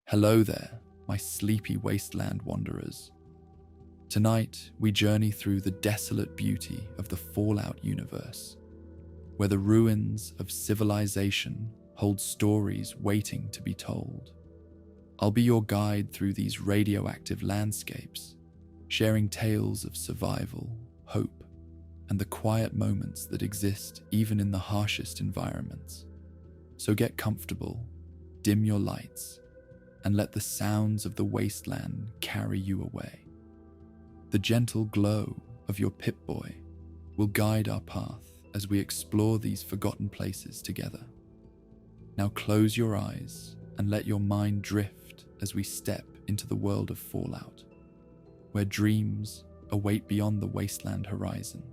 Hello there, my sleepy wasteland wanderers. Tonight, we journey through the desolate beauty of the Fallout universe, where the ruins of civilization hold stories waiting to be told. I'll be your guide through these radioactive landscapes, sharing tales of survival, hope, and the quiet moments that exist even in the harshest environments. So get comfortable, dim your lights, and let the sounds of the wasteland carry you away. The gentle glow of your Pip-Boy will guide our path as we explore these forgotten places together. Now close your eyes and let your mind drift as we step into the world of Fallout, where dreams await beyond the wasteland horizon.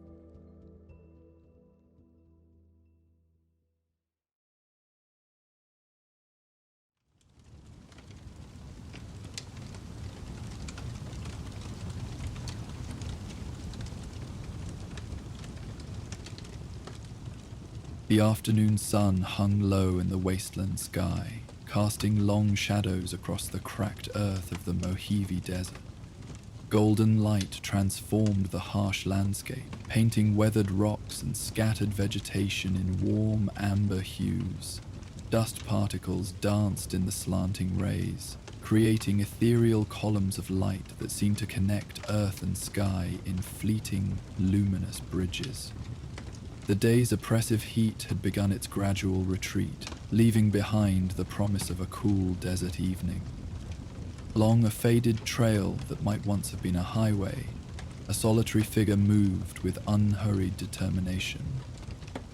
The afternoon sun hung low in the wasteland sky, casting long shadows across the cracked earth of the Mojave Desert. Golden light transformed the harsh landscape, painting weathered rocks and scattered vegetation in warm amber hues. Dust particles danced in the slanting rays, creating ethereal columns of light that seemed to connect earth and sky in fleeting, luminous bridges. The day's oppressive heat had begun its gradual retreat, leaving behind the promise of a cool desert evening. Along a faded trail that might once have been a highway, a solitary figure moved with unhurried determination.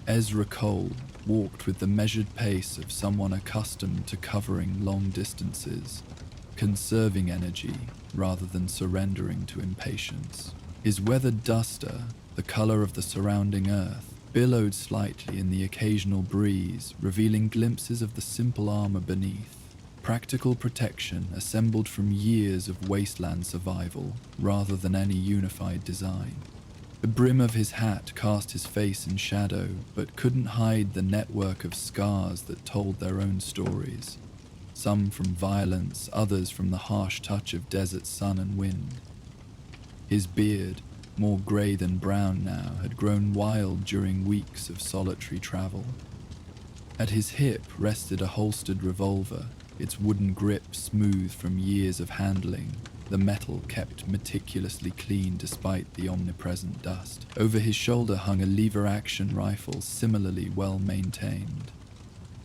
Ezra Cole walked with the measured pace of someone accustomed to covering long distances, conserving energy rather than surrendering to impatience. His weathered duster, the color of the surrounding earth, billowed slightly in the occasional breeze, revealing glimpses of the simple armor beneath. Practical protection assembled from years of wasteland survival, rather than any unified design. The brim of his hat cast his face in shadow, but couldn't hide the network of scars that told their own stories. Some from violence, others from the harsh touch of desert sun and wind. His beard, more grey than brown now, had grown wild during weeks of solitary travel. At his hip rested a holstered revolver, its wooden grip smooth from years of handling, the metal kept meticulously clean despite the omnipresent dust. Over his shoulder hung a lever-action rifle similarly well maintained.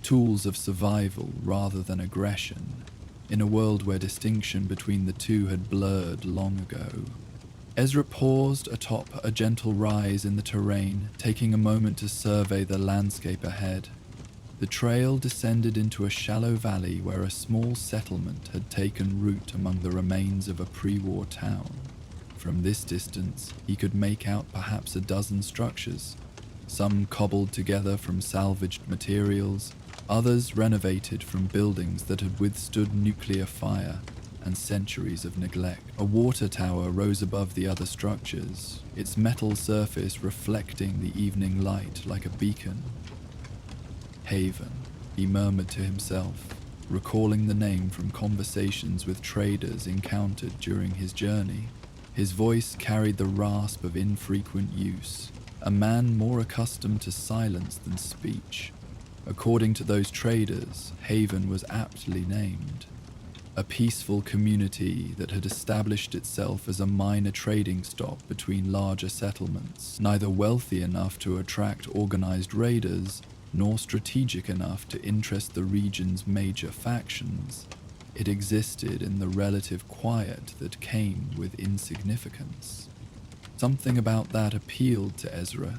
Tools of survival rather than aggression, in a world where distinction between the two had blurred long ago. Ezra paused atop a gentle rise in the terrain, taking a moment to survey the landscape ahead. The trail descended into a shallow valley where a small settlement had taken root among the remains of a pre-war town. From this distance, he could make out perhaps a dozen structures, some cobbled together from salvaged materials, others renovated from buildings that had withstood nuclear fire and centuries of neglect. A water tower rose above the other structures, its metal surface reflecting the evening light like a beacon. Haven, he murmured to himself, recalling the name from conversations with traders encountered during his journey. His voice carried the rasp of infrequent use, a man more accustomed to silence than speech. According to those traders, Haven was aptly named. A peaceful community that had established itself as a minor trading stop between larger settlements, neither wealthy enough to attract organized raiders, nor strategic enough to interest the region's major factions. It existed in the relative quiet that came with insignificance. Something about that appealed to Ezra.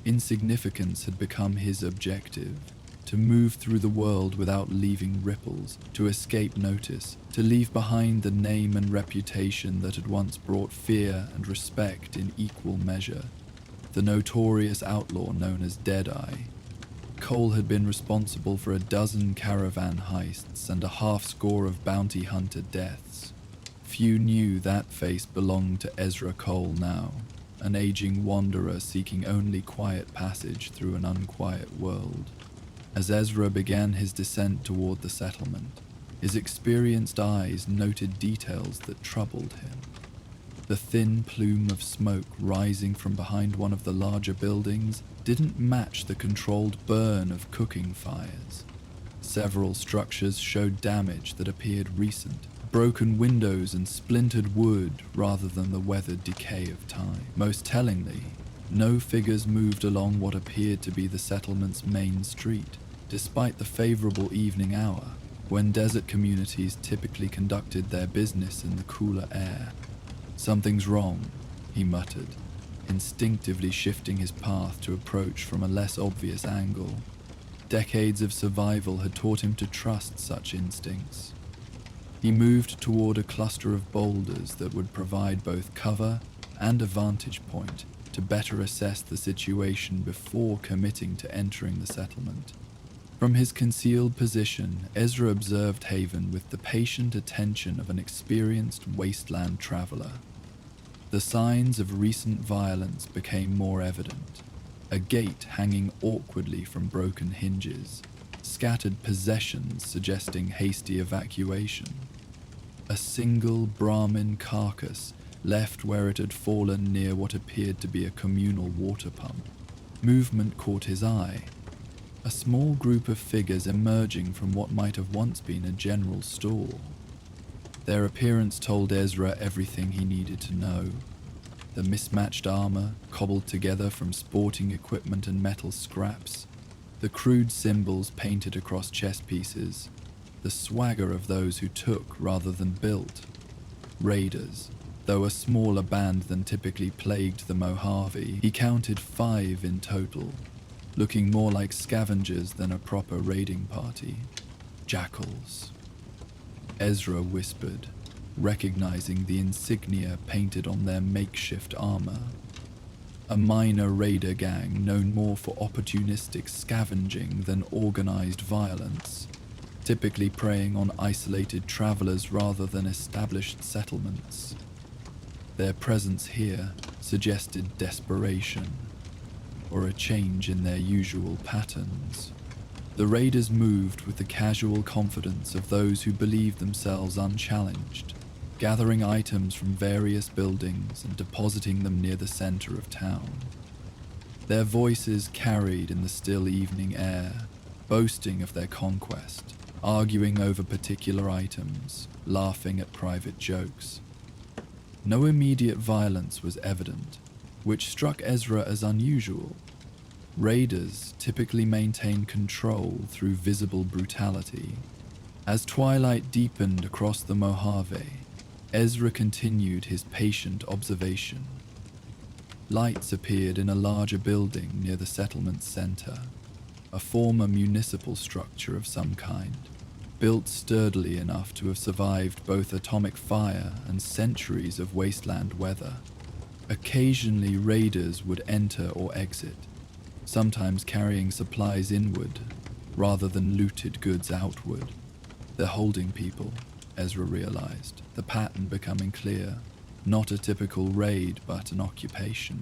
Insignificance had become his objective. To move through the world without leaving ripples, to escape notice, to leave behind the name and reputation that had once brought fear and respect in equal measure. The notorious outlaw known as Deadeye. Cole had been responsible for a dozen caravan heists and a half-score of bounty hunter deaths. Few knew that face belonged to Ezra Cole now, an aging wanderer seeking only quiet passage through an unquiet world. As Ezra began his descent toward the settlement, His experienced eyes noted details that troubled him. The thin plume of smoke rising from behind one of the larger buildings didn't match the controlled burn of cooking fires. Several structures showed damage that appeared recent, broken windows and splintered wood rather than the weathered decay of time. Most tellingly, no figures moved along what appeared to be the settlement's main street, despite the favorable evening hour, when desert communities typically conducted their business in the cooler air. "Something's wrong," he muttered, instinctively shifting his path to approach from a less obvious angle. Decades of survival had taught him to trust such instincts. He moved toward a cluster of boulders that would provide both cover and a vantage point to better assess the situation before committing to entering the settlement. From his concealed position, Ezra observed Haven with the patient attention of an experienced wasteland traveler. The signs of recent violence became more evident. A gate hanging awkwardly from broken hinges, scattered possessions suggesting hasty evacuation. A single Brahmin carcass left where it had fallen near what appeared to be a communal water pump. Movement caught his eye. A small group of figures emerging from what might have once been a general store. Their appearance told Ezra everything he needed to know. The mismatched armor, cobbled together from sporting equipment and metal scraps, the crude symbols painted across chess pieces, the swagger of those who took rather than built. Raiders, though a smaller band than typically plagued the Mojave, he counted 5 in total, looking more like scavengers than a proper raiding party. Jackals. Ezra whispered, recognizing the insignia painted on their makeshift armor. A minor raider gang known more for opportunistic scavenging than organized violence, typically preying on isolated travelers rather than established settlements. Their presence here suggested desperation, or a change in their usual patterns. The raiders moved with the casual confidence of those who believed themselves unchallenged, gathering items from various buildings and depositing them near the center of town. Their voices carried in the still evening air, boasting of their conquest, arguing over particular items, laughing at private jokes. No immediate violence was evident, which struck Ezra as unusual. Raiders typically maintain control through visible brutality. As twilight deepened across the Mojave, Ezra continued his patient observation. Lights appeared in a larger building near the settlement's center, a former municipal structure of some kind, built sturdily enough to have survived both atomic fire and centuries of wasteland weather. Occasionally, raiders would enter or exit, sometimes carrying supplies inward rather than looted goods outward. They're holding people, Ezra realized, the pattern becoming clear. Not a typical raid, but an occupation.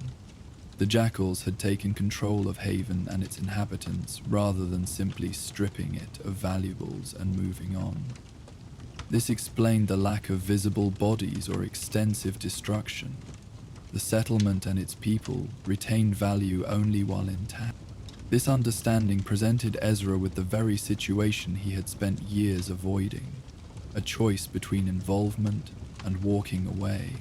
The Jackals had taken control of Haven and its inhabitants rather than simply stripping it of valuables and moving on. This explained the lack of visible bodies or extensive destruction. The settlement and its people retained value only while intact. This understanding presented Ezra with the very situation he had spent years avoiding, a choice between involvement and walking away.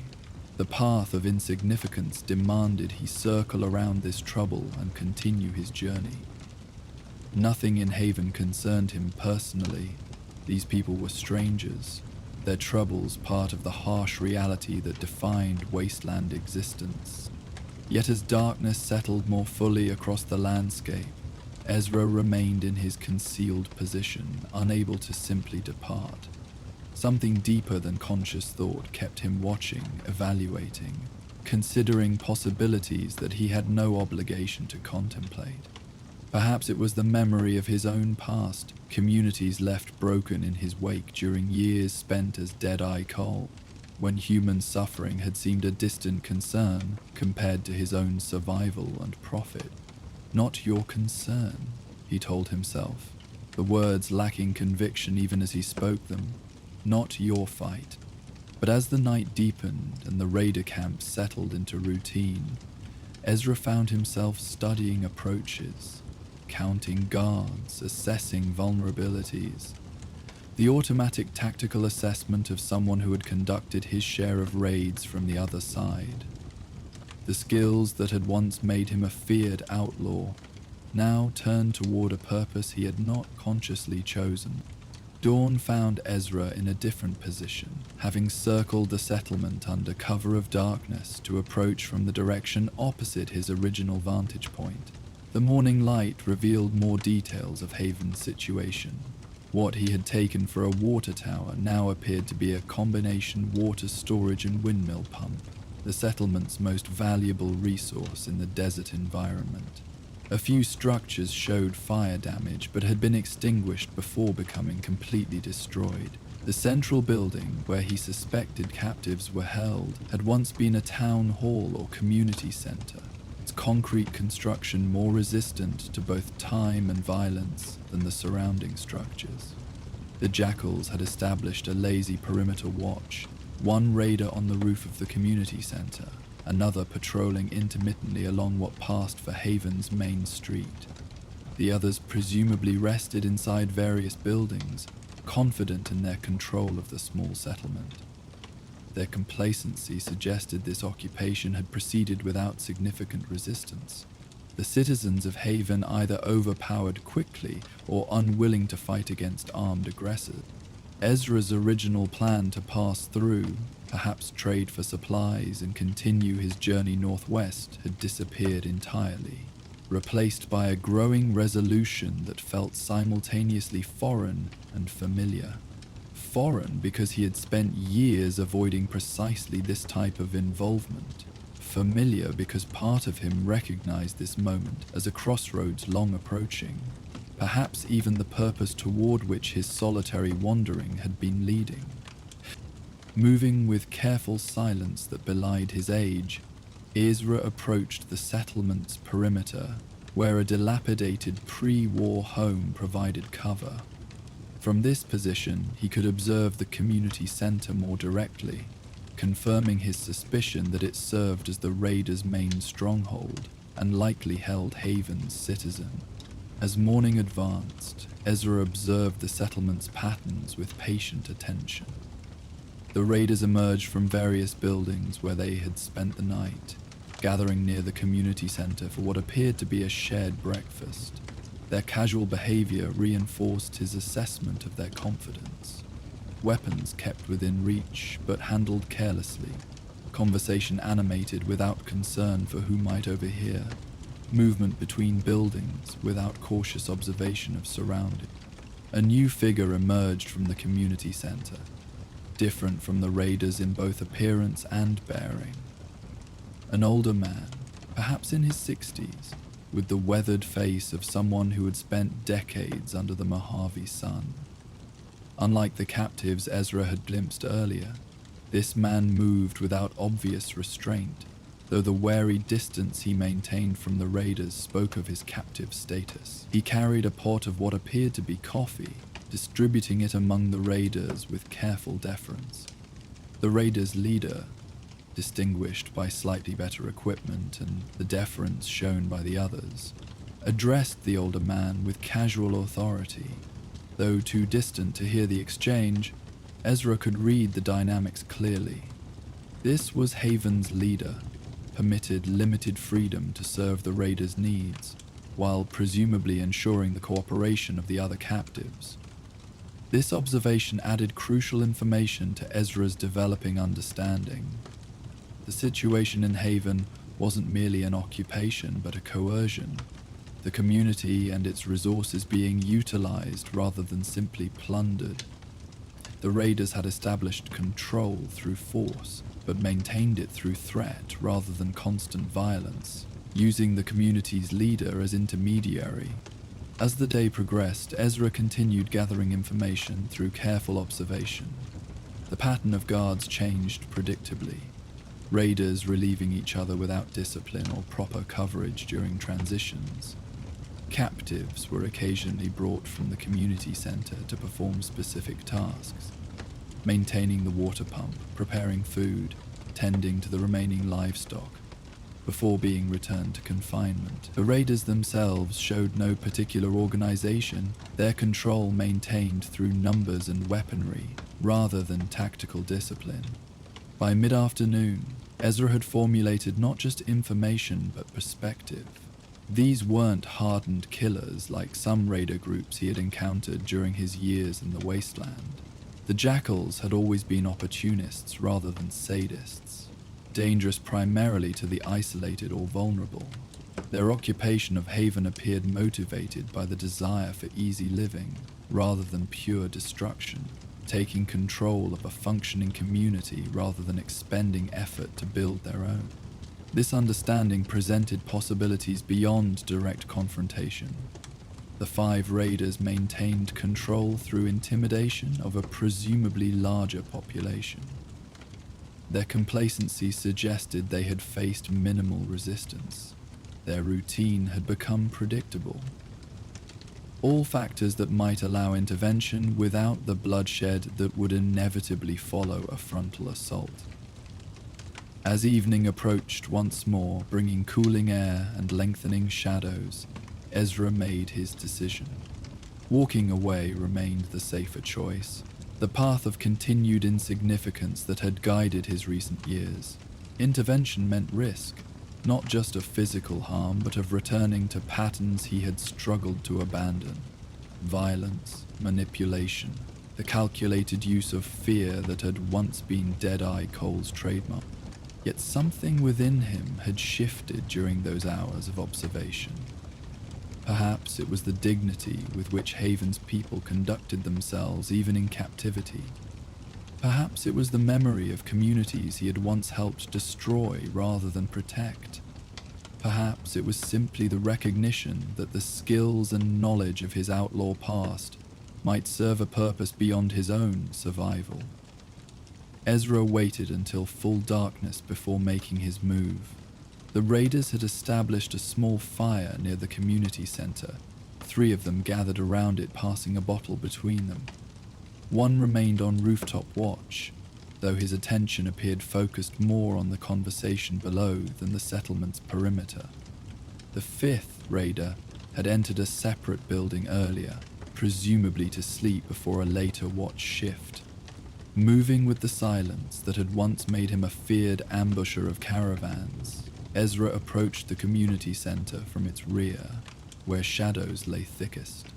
The path of insignificance demanded he circle around this trouble and continue his journey. Nothing in Haven concerned him personally. These people were strangers, their troubles part of the harsh reality that defined wasteland existence. Yet as darkness settled more fully across the landscape, Ezra remained in his concealed position, unable to simply depart. Something deeper than conscious thought kept him watching, evaluating, considering possibilities that he had no obligation to contemplate. Perhaps it was the memory of his own past, communities left broken in his wake during years spent as dead-eye coal, when human suffering had seemed a distant concern compared to his own survival and profit. Not your concern, he told himself. the words lacking conviction even as he spoke them. Not your fight. But as the night deepened and the raider camp settled into routine, Ezra found himself studying approaches, counting guards, assessing vulnerabilities. The automatic tactical assessment of someone who had conducted his share of raids from the other side. The skills that had once made him a feared outlaw now turned toward a purpose he had not consciously chosen. Dawn found Ezra in a different position, having circled the settlement under cover of darkness to approach from the direction opposite his original vantage point. The morning light revealed more details of Haven's situation. What he had taken for a water tower now appeared to be a combination water storage and windmill pump, the settlement's most valuable resource in the desert environment. A few structures showed fire damage but had been extinguished before becoming completely destroyed. The central building, where he suspected captives were held, had once been a town hall or community center, its concrete construction more resistant to both time and violence than the surrounding structures. The jackals had established a lazy perimeter watch, one raider on the roof of the community center, another patrolling intermittently along what passed for Haven's main street. The others presumably rested inside various buildings, confident in their control of the small settlement. Their complacency suggested this occupation had proceeded without significant resistance. The citizens of Haven either overpowered quickly or unwilling to fight against armed aggressors. Ezra's original plan to pass through, perhaps trade for supplies and continue his journey northwest, had disappeared entirely, replaced by a growing resolution that felt simultaneously foreign and familiar. Foreign because he had spent years avoiding precisely this type of involvement. Familiar because part of him recognized this moment as a crossroads long approaching, perhaps even the purpose toward which his solitary wandering had been leading. Moving with careful silence that belied his age, Ezra approached the settlement's perimeter, where a dilapidated pre-war home provided cover. From this position, he could observe the community center more directly, confirming his suspicion that it served as the raiders' main stronghold and likely held Haven's citizen. As morning advanced, Ezra observed the settlement's patterns with patient attention. The raiders emerged from various buildings where they had spent the night, gathering near the community center for what appeared to be a shared breakfast. Their casual behavior reinforced his assessment of their confidence. Weapons kept within reach, but handled carelessly. Conversation animated without concern for who might overhear. Movement between buildings without cautious observation of surroundings. A new figure emerged from the community center, different from the raiders in both appearance and bearing. An older man, perhaps in his 60s, with the weathered face of someone who had spent decades under the Mojave sun. Unlike the captives Ezra had glimpsed earlier, this man moved without obvious restraint, though the wary distance he maintained from the raiders spoke of his captive status. He carried a pot of what appeared to be coffee, distributing it among the raiders with careful deference. The raiders' leader, distinguished by slightly better equipment and the deference shown by the others, addressed the older man with casual authority. Though too distant to hear the exchange, Ezra could read the dynamics clearly. This was Haven's leader, permitted limited freedom to serve the raiders' needs, while presumably ensuring the cooperation of the other captives. This observation added crucial information to Ezra's developing understanding. The situation in Haven wasn't merely an occupation, but a coercion, the community and its resources being utilized rather than simply plundered. The raiders had established control through force, but maintained it through threat rather than constant violence, using the community's leader as intermediary. As the day progressed, Ezra continued gathering information through careful observation. The pattern of guards changed predictably, raiders relieving each other without discipline or proper coverage during transitions. Captives were occasionally brought from the community center to perform specific tasks, maintaining the water pump, preparing food, tending to the remaining livestock, before being returned to confinement. The raiders themselves showed no particular organization, their control maintained through numbers and weaponry, rather than tactical discipline. By mid-afternoon, Ezra had formulated not just information but perspective. These weren't hardened killers like some raider groups he had encountered during his years in the wasteland. The jackals had always been opportunists rather than sadists, dangerous primarily to the isolated or vulnerable. Their occupation of Haven appeared motivated by the desire for easy living rather than pure destruction, taking control of a functioning community rather than expending effort to build their own. This understanding presented possibilities beyond direct confrontation. The 5 raiders maintained control through intimidation of a presumably larger population. Their complacency suggested they had faced minimal resistance. Their routine had become predictable. All factors that might allow intervention without the bloodshed that would inevitably follow a frontal assault. As evening approached once more, bringing cooling air and lengthening shadows, Ezra made his decision. Walking away remained the safer choice, the path of continued insignificance that had guided his recent years. Intervention meant risk, not just of physical harm, but of returning to patterns he had struggled to abandon. Violence, manipulation, the calculated use of fear that had once been Deadeye Cole's trademark. Yet something within him had shifted during those hours of observation. Perhaps it was the dignity with which Haven's people conducted themselves even in captivity. Perhaps it was the memory of communities he had once helped destroy rather than protect. Perhaps it was simply the recognition that the skills and knowledge of his outlaw past might serve a purpose beyond his own survival. Ezra waited until full darkness before making his move. The raiders had established a small fire near the community center. 3 of them gathered around it, passing a bottle between them. One remained on rooftop watch, though his attention appeared focused more on the conversation below than the settlement's perimeter. The 5th raider had entered a separate building earlier, presumably to sleep before a later watch shift. Moving with the silence that had once made him a feared ambusher of caravans, Ezra approached the community center from its rear, where shadows lay thickest.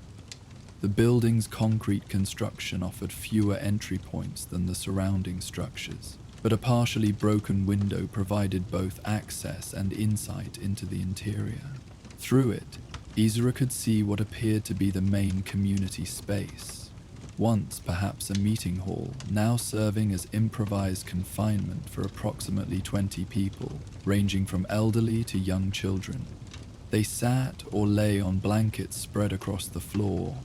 The building's concrete construction offered fewer entry points than the surrounding structures, but a partially broken window provided both access and insight into the interior. Through it, Ezra could see what appeared to be the main community space. Once perhaps a meeting hall, now serving as improvised confinement for approximately 20 people, ranging from elderly to young children. They sat or lay on blankets spread across the floor,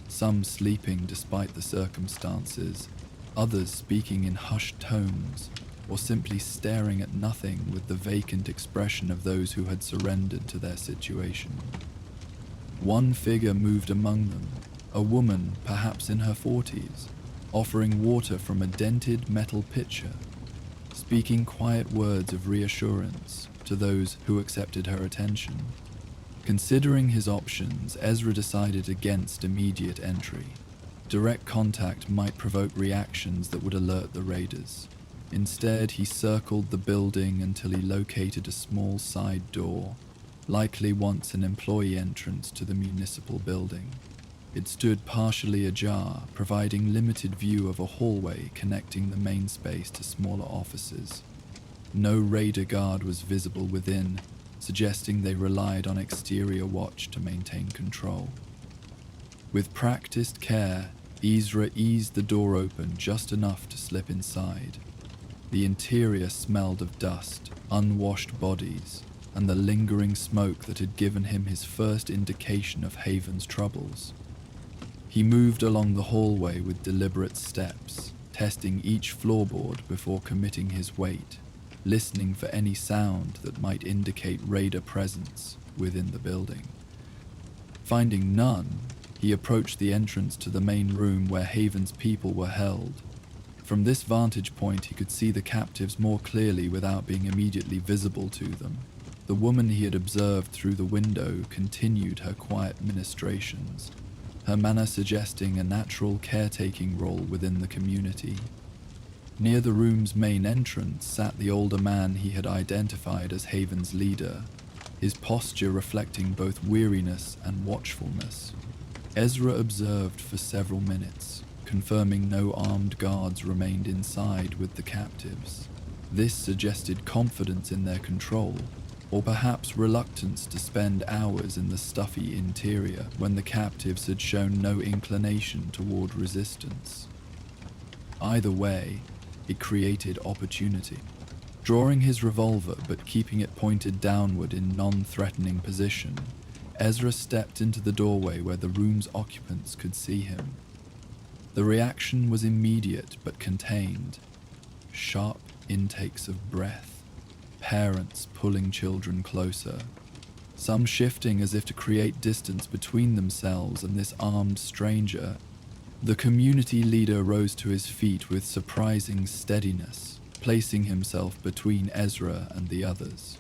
some sleeping despite the circumstances, others speaking in hushed tones, or simply staring at nothing with the vacant expression of those who had surrendered to their situation. One figure moved among them, a woman perhaps in her 40s, offering water from a dented metal pitcher, speaking quiet words of reassurance to those who accepted her attention. Considering his options, Ezra decided against immediate entry. Direct contact might provoke reactions that would alert the raiders. Instead, he circled the building until he located a small side door, likely once an employee entrance to the municipal building. It stood partially ajar, providing limited view of a hallway connecting the main space to smaller offices. No raider guard was visible within, suggesting they relied on exterior watch to maintain control. With practiced care, Ezra eased the door open just enough to slip inside. The interior smelled of dust, unwashed bodies, and the lingering smoke that had given him his first indication of Haven's troubles. He moved along the hallway with deliberate steps, testing each floorboard before committing his weight, listening for any sound that might indicate raider presence within the building. Finding none, he approached the entrance to the main room where Haven's people were held. From this vantage point, he could see the captives more clearly without being immediately visible to them. The woman he had observed through the window continued her quiet ministrations, her manner suggesting a natural caretaking role within the community. Near the room's main entrance sat the older man he had identified as Haven's leader, his posture reflecting both weariness and watchfulness. Ezra observed for several minutes, confirming no armed guards remained inside with the captives. This suggested confidence in their control, or perhaps reluctance to spend hours in the stuffy interior when the captives had shown no inclination toward resistance. Either way, it created opportunity. Drawing his revolver but keeping it pointed downward in non-threatening position, Ezra stepped into the doorway where the room's occupants could see him. The reaction was immediate but contained. Sharp intakes of breath, parents pulling children closer, some shifting as if to create distance between themselves and this armed stranger. The community leader rose to his feet with surprising steadiness, placing himself between Ezra and the others.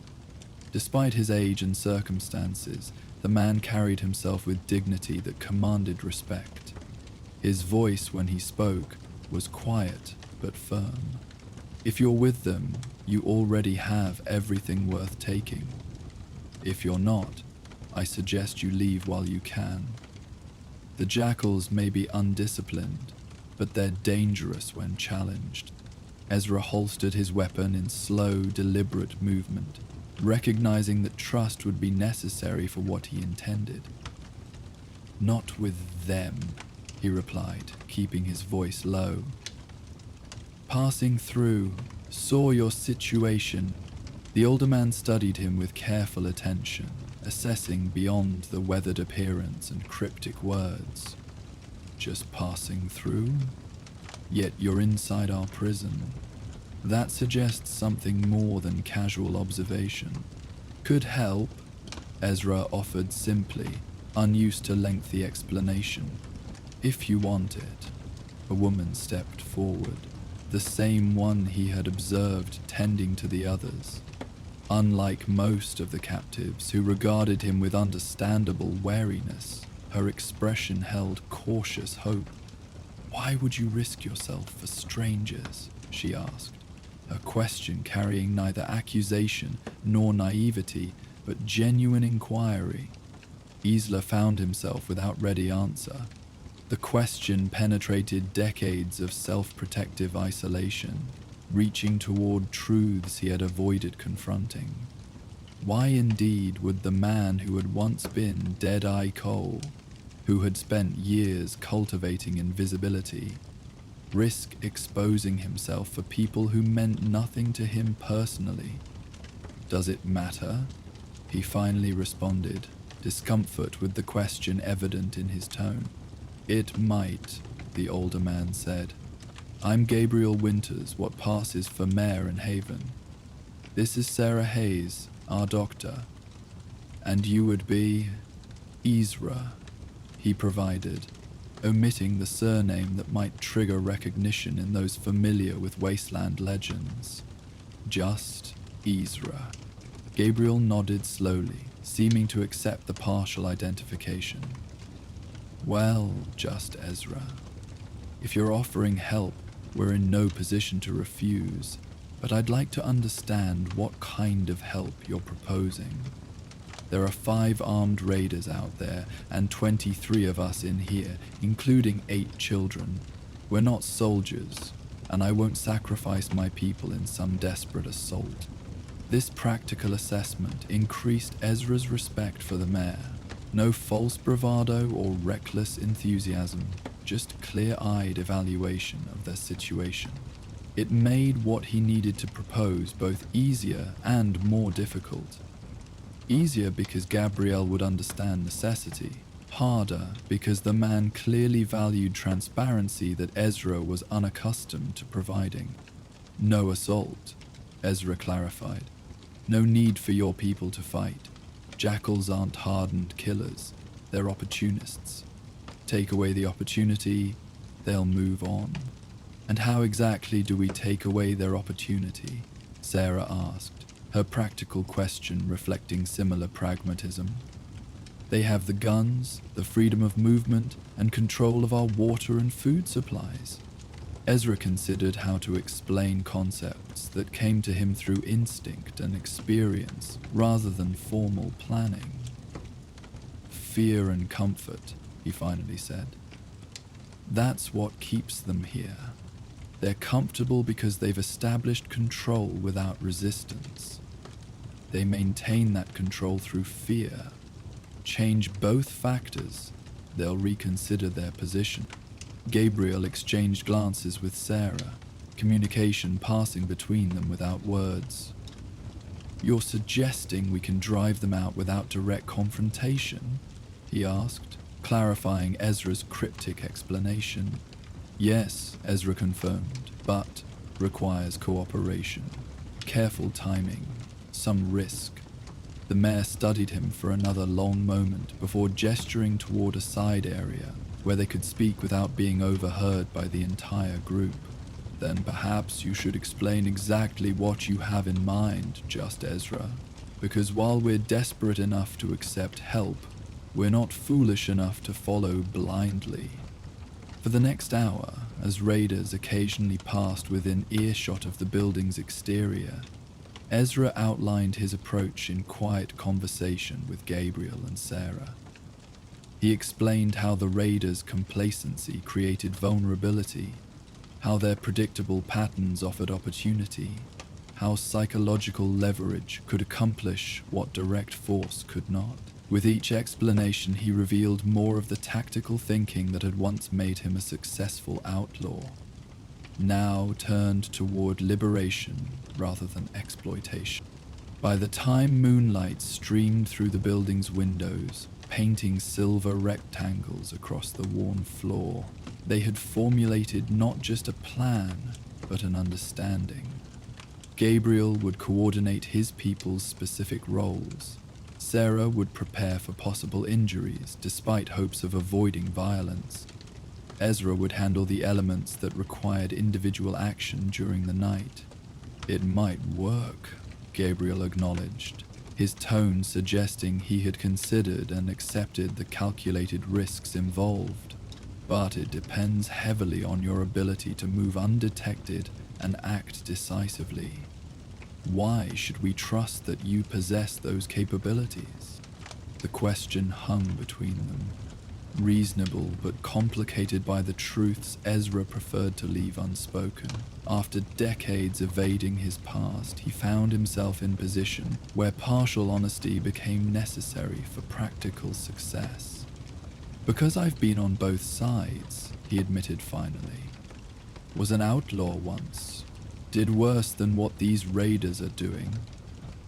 Despite his age and circumstances, the man carried himself with dignity that commanded respect. His voice, when he spoke, was quiet but firm. If you're with them, you already have everything worth taking. If you're not, I suggest you leave while you can. The jackals may be undisciplined, but they're dangerous when challenged. Ezra holstered his weapon in slow, deliberate movement, recognizing that trust would be necessary for what he intended. Not with them, he replied, keeping his voice low. Passing through, saw your situation. The older man studied him with careful attention, assessing beyond the weathered appearance and cryptic words. Just passing through? Yet you're inside our prison. That suggests something more than casual observation. Could help, Ezra offered simply, unused to lengthy explanation. If you want it. A woman stepped forward, the same one he had observed tending to the others. Unlike most of the captives who regarded him with understandable wariness, her expression held cautious hope. Why would you risk yourself for strangers? She asked, her question carrying neither accusation nor naivety, but genuine inquiry. Ezra found himself without ready answer. The question penetrated decades of self-protective isolation, reaching toward truths he had avoided confronting. Why indeed would the man who had once been Dead-Eye Cole, who had spent years cultivating invisibility, risk exposing himself for people who meant nothing to him personally? Does it matter? He finally responded, discomfort with the question evident in his tone. It might, the older man said. I'm Gabriel Winters, what passes for mayor in Haven. This is Sarah Hayes, our doctor. And you would be Ezra, he provided, omitting the surname that might trigger recognition in those familiar with wasteland legends. Just Ezra. Gabriel nodded slowly, seeming to accept the partial identification. Well, just Ezra. If you're offering help, we're in no position to refuse, but I'd like to understand what kind of help you're proposing. There are 5 armed raiders out there, and 23 of us in here, including 8 children. We're not soldiers, and I won't sacrifice my people in some desperate assault. This practical assessment increased Ezra's respect for the mayor. No false bravado or reckless enthusiasm, just clear-eyed evaluation of their situation. It made what he needed to propose both easier and more difficult. Easier because Gabrielle would understand necessity. Harder because the man clearly valued transparency that Ezra was unaccustomed to providing. No assault, Ezra clarified. No need for your people to fight. Jackals aren't hardened killers. They're opportunists. Take away the opportunity, they'll move on. And how exactly do we take away their opportunity? Sarah asked, her practical question reflecting similar pragmatism. They have the guns, the freedom of movement, and control of our water and food supplies. Ezra considered how to explain concepts that came to him through instinct and experience rather than formal planning. Fear and comfort, he finally said. That's what keeps them here. They're comfortable because they've established control without resistance. They maintain that control through fear. Change both factors, they'll reconsider their position. Gabriel exchanged glances with Sarah, communication passing between them without words. You're suggesting we can drive them out without direct confrontation? He asked, clarifying Ezra's cryptic explanation. Yes, Ezra confirmed, but requires cooperation, careful timing, some risk. The mayor studied him for another long moment before gesturing toward a side area where they could speak without being overheard by the entire group. Then perhaps you should explain exactly what you have in mind, just Ezra, because while we're desperate enough to accept help, we're not foolish enough to follow blindly. For the next hour, as raiders occasionally passed within earshot of the building's exterior, Ezra outlined his approach in quiet conversation with Gabriel and Sarah. He explained how the raiders' complacency created vulnerability, how their predictable patterns offered opportunity, how psychological leverage could accomplish what direct force could not. With each explanation, he revealed more of the tactical thinking that had once made him a successful outlaw, now turned toward liberation rather than exploitation. By the time moonlight streamed through the building's windows, painting silver rectangles across the worn floor, they had formulated not just a plan, but an understanding. Gabriel would coordinate his people's specific roles. Sarah would prepare for possible injuries, despite hopes of avoiding violence. Ezra would handle the elements that required individual action during the night. It might work, Gabriel acknowledged, his tone suggesting he had considered and accepted the calculated risks involved. But it depends heavily on your ability to move undetected and act decisively. Why should we trust that you possess those capabilities? The question hung between them, reasonable but complicated by the truths Ezra preferred to leave unspoken. After decades evading his past, he found himself in position where partial honesty became necessary for practical success. Because I've been on both sides, he admitted finally. Was an outlaw once. Did worse than what these raiders are doing.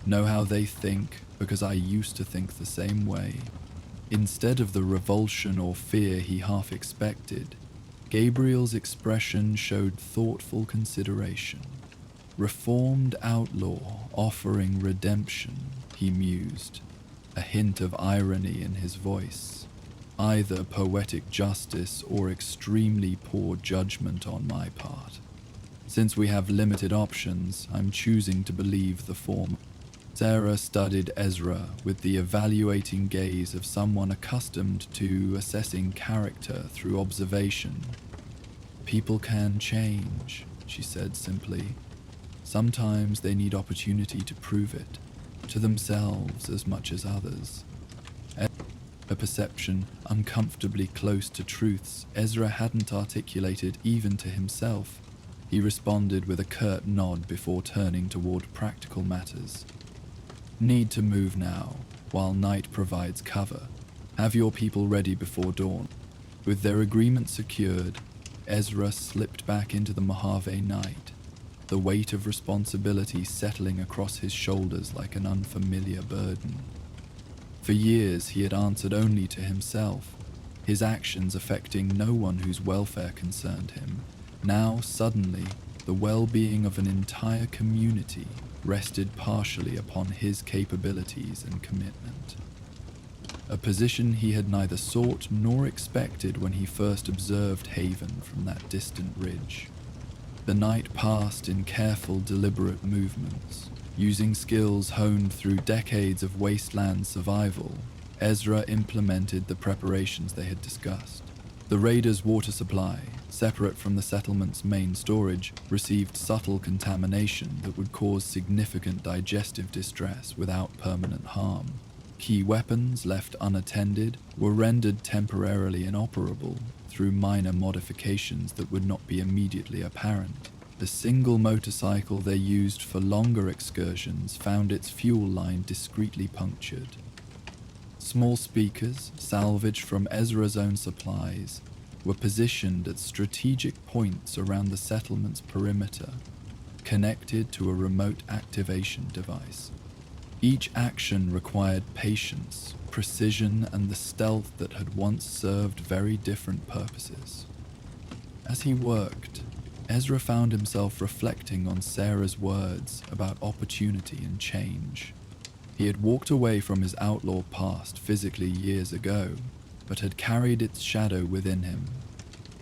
Know how they think, because I used to think the same way. Instead of the revulsion or fear he half expected, Gabriel's expression showed thoughtful consideration. Reformed outlaw offering redemption, he mused, a hint of irony in his voice. Either poetic justice or extremely poor judgment on my part. Since we have limited options, I'm choosing to believe the former. Sarah studied Ezra with the evaluating gaze of someone accustomed to assessing character through observation. People can change, she said simply. Sometimes they need opportunity to prove it, to themselves as much as others. A perception uncomfortably close to truths Ezra hadn't articulated even to himself. He responded with a curt nod before turning toward practical matters. Need to move now, while night provides cover. Have your people ready before dawn. With their agreement secured, Ezra slipped back into the Mojave night, the weight of responsibility settling across his shoulders like an unfamiliar burden. For years he had answered only to himself, his actions affecting no one whose welfare concerned him. Now, suddenly, the well-being of an entire community rested partially upon his capabilities and commitment. a position he had neither sought nor expected when he first observed Haven from that distant ridge. The night passed in careful, deliberate movements. Using skills honed through decades of wasteland survival, Ezra implemented the preparations they had discussed. The raiders' water supply, separate from the settlement's main storage, received subtle contamination that would cause significant digestive distress without permanent harm. Key weapons, left unattended, were rendered temporarily inoperable through minor modifications that would not be immediately apparent. The single motorcycle they used for longer excursions found its fuel line discreetly punctured. Small speakers, salvaged from Ezra's own supplies, were positioned at strategic points around the settlement's perimeter, connected to a remote activation device. Each action required patience, precision, and the stealth that had once served very different purposes. As he worked, Ezra found himself reflecting on Sarah's words about opportunity and change. He had walked away from his outlaw past physically years ago, but had carried its shadow within him.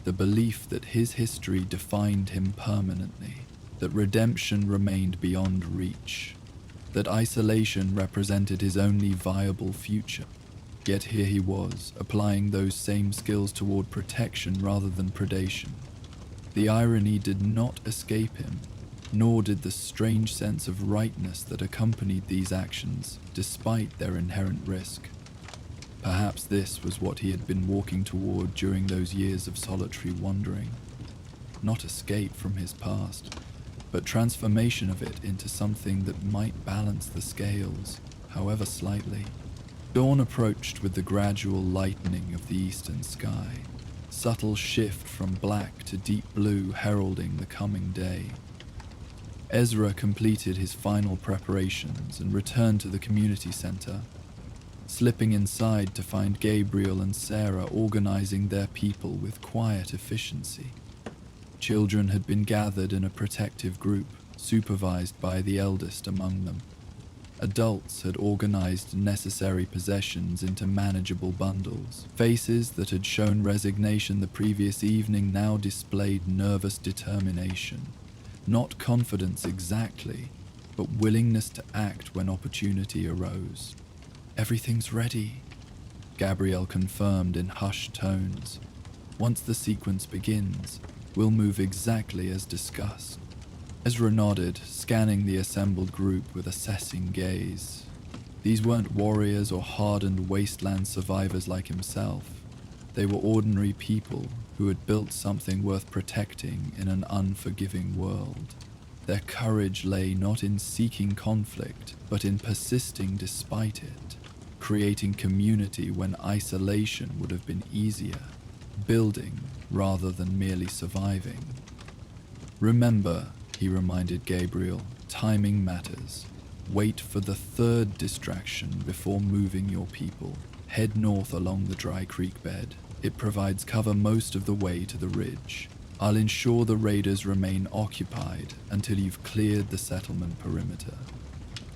The belief that his history defined him permanently, that redemption remained beyond reach, that isolation represented his only viable future. Yet here he was, applying those same skills toward protection rather than predation. The irony did not escape him, nor did the strange sense of rightness that accompanied these actions, despite their inherent risk. Perhaps this was what he had been walking toward during those years of solitary wandering. Not escape from his past, but transformation of it into something that might balance the scales, however slightly. Dawn approached with the gradual lightening of the eastern sky, subtle shift from black to deep blue heralding the coming day. Ezra completed his final preparations and returned to the community center, slipping inside to find Gabriel and Sarah organizing their people with quiet efficiency. Children had been gathered in a protective group, supervised by the eldest among them. Adults had organized necessary possessions into manageable bundles. Faces that had shown resignation the previous evening now displayed nervous determination. Not confidence exactly, but willingness to act when opportunity arose. "Everything's ready," Gabrielle confirmed in hushed tones. "Once the sequence begins, we'll move exactly as discussed." Ezra nodded, scanning the assembled group with assessing gaze. These weren't warriors or hardened wasteland survivors like himself. They were ordinary people who had built something worth protecting in an unforgiving world. Their courage lay not in seeking conflict, but in persisting despite it, creating community when isolation would have been easier, building rather than merely surviving. "Remember," he reminded Gabriel, "timing matters. Wait for the third distraction before moving your people. Head north along the dry creek bed. It provides cover most of the way to the ridge. I'll ensure the raiders remain occupied until you've cleared the settlement perimeter."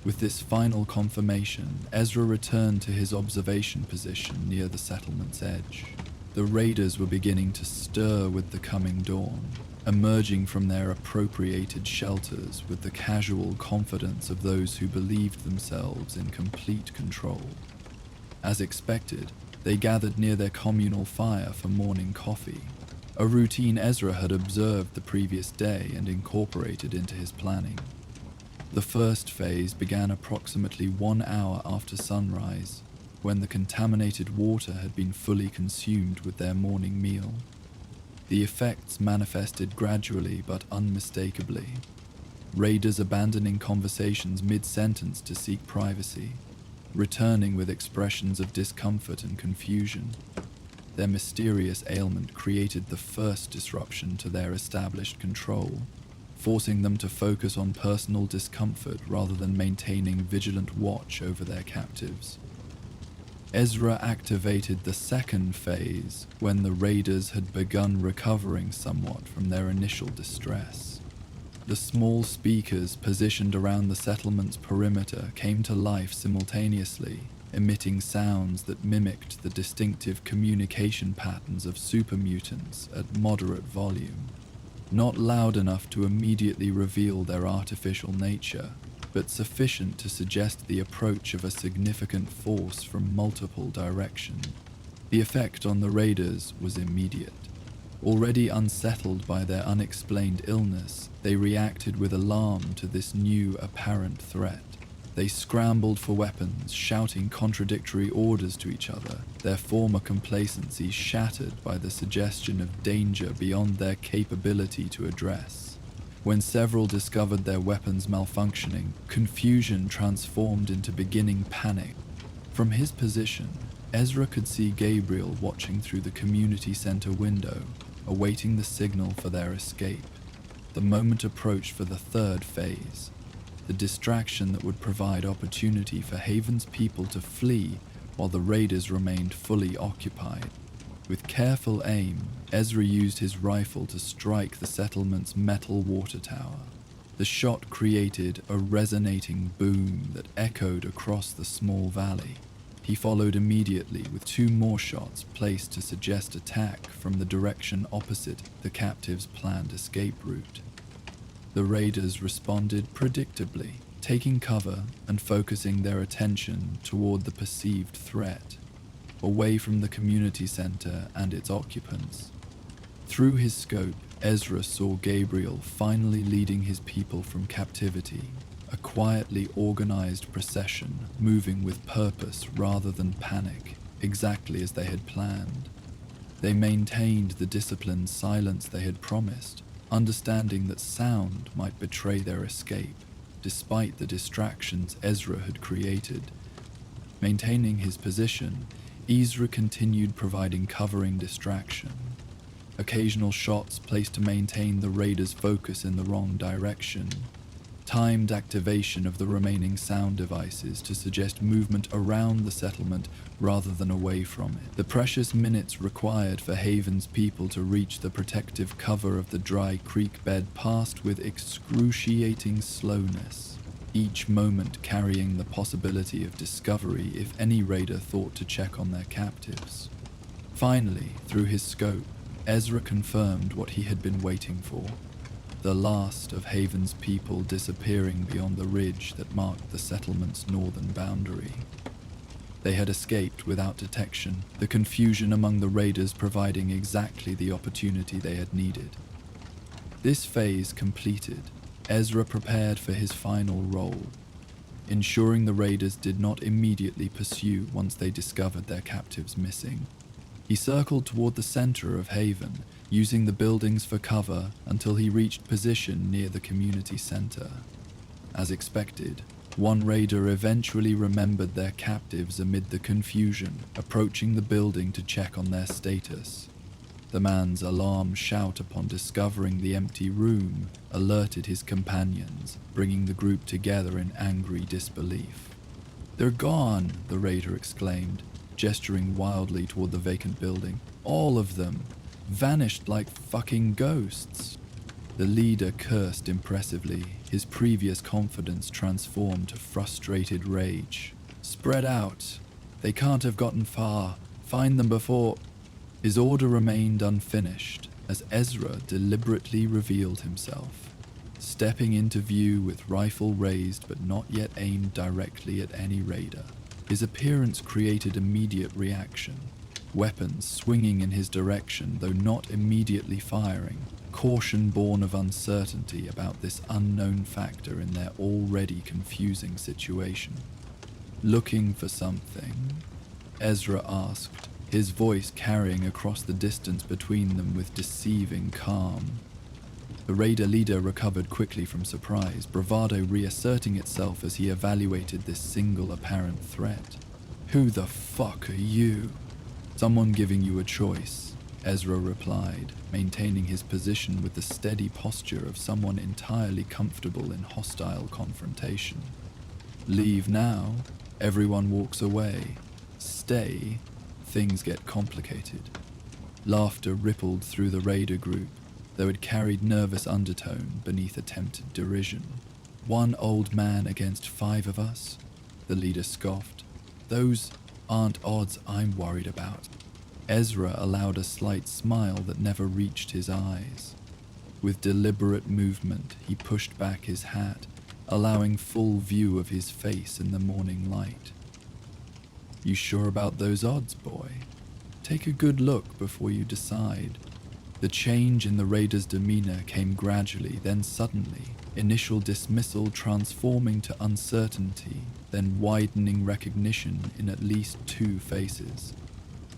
With this final confirmation, Ezra returned to his observation position near the settlement's edge. The raiders were beginning to stir with the coming dawn, emerging from their appropriated shelters with the casual confidence of those who believed themselves in complete control. As expected, they gathered near their communal fire for morning coffee, a routine Ezra had observed the previous day and incorporated into his planning. The first phase began approximately 1 hour after sunrise, when the contaminated water had been fully consumed with their morning meal. The effects manifested gradually but unmistakably. Raiders abandoning conversations mid-sentence to seek privacy, returning with expressions of discomfort and confusion. Their mysterious ailment created the first disruption to their established control, forcing them to focus on personal discomfort rather than maintaining vigilant watch over their captives. Ezra activated the second phase when the raiders had begun recovering somewhat from their initial distress. The small speakers positioned around the settlement's perimeter came to life simultaneously, emitting sounds that mimicked the distinctive communication patterns of supermutants at moderate volume. Not loud enough to immediately reveal their artificial nature, but sufficient to suggest the approach of a significant force from multiple directions. The effect on the raiders was immediate. Already unsettled by their unexplained illness, they reacted with alarm to this new apparent threat. They scrambled for weapons, shouting contradictory orders to each other, their former complacency shattered by the suggestion of danger beyond their capability to address. When several discovered their weapons malfunctioning, confusion transformed into beginning panic. From his position, Ezra could see Gabriel watching through the community center window, awaiting the signal for their escape. The moment approached for the third phase, the distraction that would provide opportunity for Haven's people to flee while the raiders remained fully occupied. With careful aim, Ezra used his rifle to strike the settlement's metal water tower. The shot created a resonating boom that echoed across the small valley. He followed immediately with 2 more shots placed to suggest attack from the direction opposite the captives' planned escape route. The raiders responded predictably, taking cover and focusing their attention toward the perceived threat, away from the community center and its occupants. Through his scope, Ezra saw Gabriel finally leading his people from captivity, a quietly organized procession moving with purpose rather than panic, exactly as they had planned. They maintained the disciplined silence they had promised, understanding that sound might betray their escape, despite the distractions Ezra had created. Maintaining his position, Ezra continued providing covering distraction. Occasional shots placed to maintain the raiders' focus in the wrong direction. Timed activation of the remaining sound devices to suggest movement around the settlement rather than away from it. The precious minutes required for Haven's people to reach the protective cover of the dry creek bed passed with excruciating slowness, each moment carrying the possibility of discovery if any raider thought to check on their captives. Finally, through his scope, Ezra confirmed what he had been waiting for. The last of Haven's people disappearing beyond the ridge that marked the settlement's northern boundary. They had escaped without detection, the confusion among the raiders providing exactly the opportunity they had needed. This phase completed, Ezra prepared for his final role, ensuring the raiders did not immediately pursue once they discovered their captives missing. He circled toward the center of Haven, using the buildings for cover until he reached position near the community center. As expected, one raider eventually remembered their captives amid the confusion, approaching the building to check on their status. The man's alarmed shout upon discovering the empty room alerted his companions, bringing the group together in angry disbelief. "They're gone," the raider exclaimed, gesturing wildly toward the vacant building. "All of them. Vanished like fucking ghosts." The leader cursed impressively, his previous confidence transformed to frustrated rage. "Spread out. They can't have gotten far. Find them before..." His order remained unfinished as Ezra deliberately revealed himself, stepping into view with rifle raised but not yet aimed directly at any raider. His appearance created immediate reaction. Weapons swinging in his direction, though not immediately firing, caution born of uncertainty about this unknown factor in their already confusing situation. "Looking for something?" Ezra asked, his voice carrying across the distance between them with deceiving calm. The raider leader recovered quickly from surprise, bravado reasserting itself as he evaluated this single apparent threat. "Who the fuck are you?" "Someone giving you a choice," Ezra replied, maintaining his position with the steady posture of someone entirely comfortable in hostile confrontation. "Leave now, everyone walks away. Stay, things get complicated." Laughter rippled through the raider group, though it carried nervous undertone beneath attempted derision. "One old man against 5 of us?" the leader scoffed. Those aren't odds I'm worried about. Ezra allowed a slight smile that never reached his eyes. With deliberate movement, he pushed back his hat, allowing full view of his face in the morning light. You sure about those odds, boy? Take a good look before you decide. The change in the raider's demeanor came gradually, then suddenly, initial dismissal transforming to uncertainty, then widening recognition in at least two faces.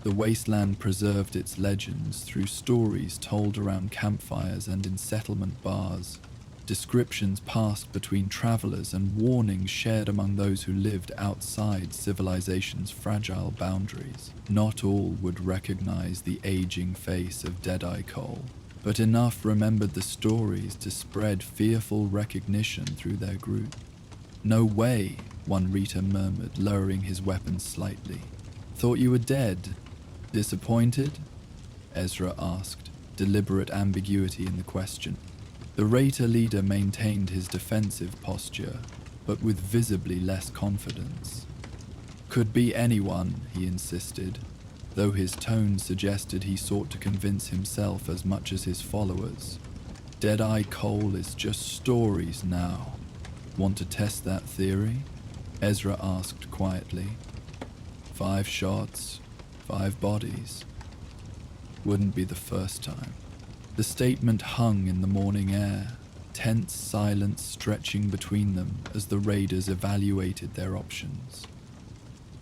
The wasteland preserved its legends through stories told around campfires and in settlement bars, descriptions passed between travelers and warnings shared among those who lived outside civilization's fragile boundaries. Not all would recognize the aging face of Deadeye Cole, but enough remembered the stories to spread fearful recognition through their group. No way, one reader murmured, lowering his weapon slightly. Thought you were dead. Disappointed? Ezra asked, deliberate ambiguity in the question. The Raider leader maintained his defensive posture, but with visibly less confidence. Could be anyone, he insisted, though his tone suggested he sought to convince himself as much as his followers. Deadeye Cole is just stories now. Want to test that theory? Ezra asked quietly. 5 shots, 5 bodies. Wouldn't be the first time. The statement hung in the morning air, tense silence stretching between them as the raiders evaluated their options.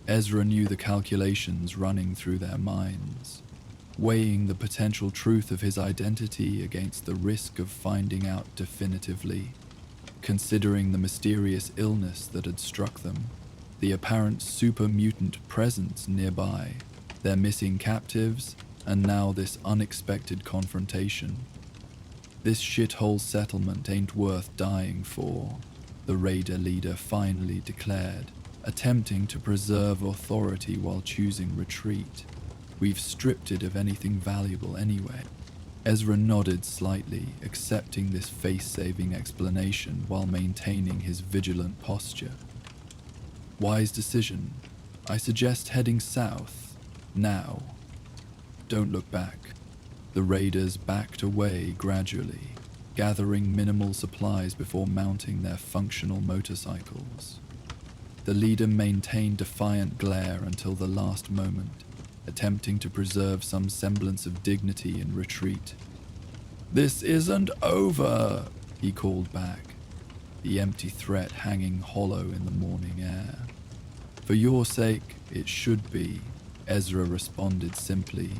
Ezra knew the calculations running through their minds, weighing the potential truth of his identity against the risk of finding out definitively, considering the mysterious illness that had struck them, the apparent super-mutant presence nearby, their missing captives, and now this unexpected confrontation. This shithole settlement ain't worth dying for, the Raider leader finally declared, attempting to preserve authority while choosing retreat. We've stripped it of anything valuable anyway. Ezra nodded slightly, accepting this face-saving explanation while maintaining his vigilant posture. Wise decision. I suggest heading south, now. Don't look back. The raiders backed away gradually, gathering minimal supplies before mounting their functional motorcycles. The leader maintained defiant glare until the last moment, attempting to preserve some semblance of dignity in retreat. "This isn't over," he called back, the empty threat hanging hollow in the morning air. "For your sake, it should be," Ezra responded simply,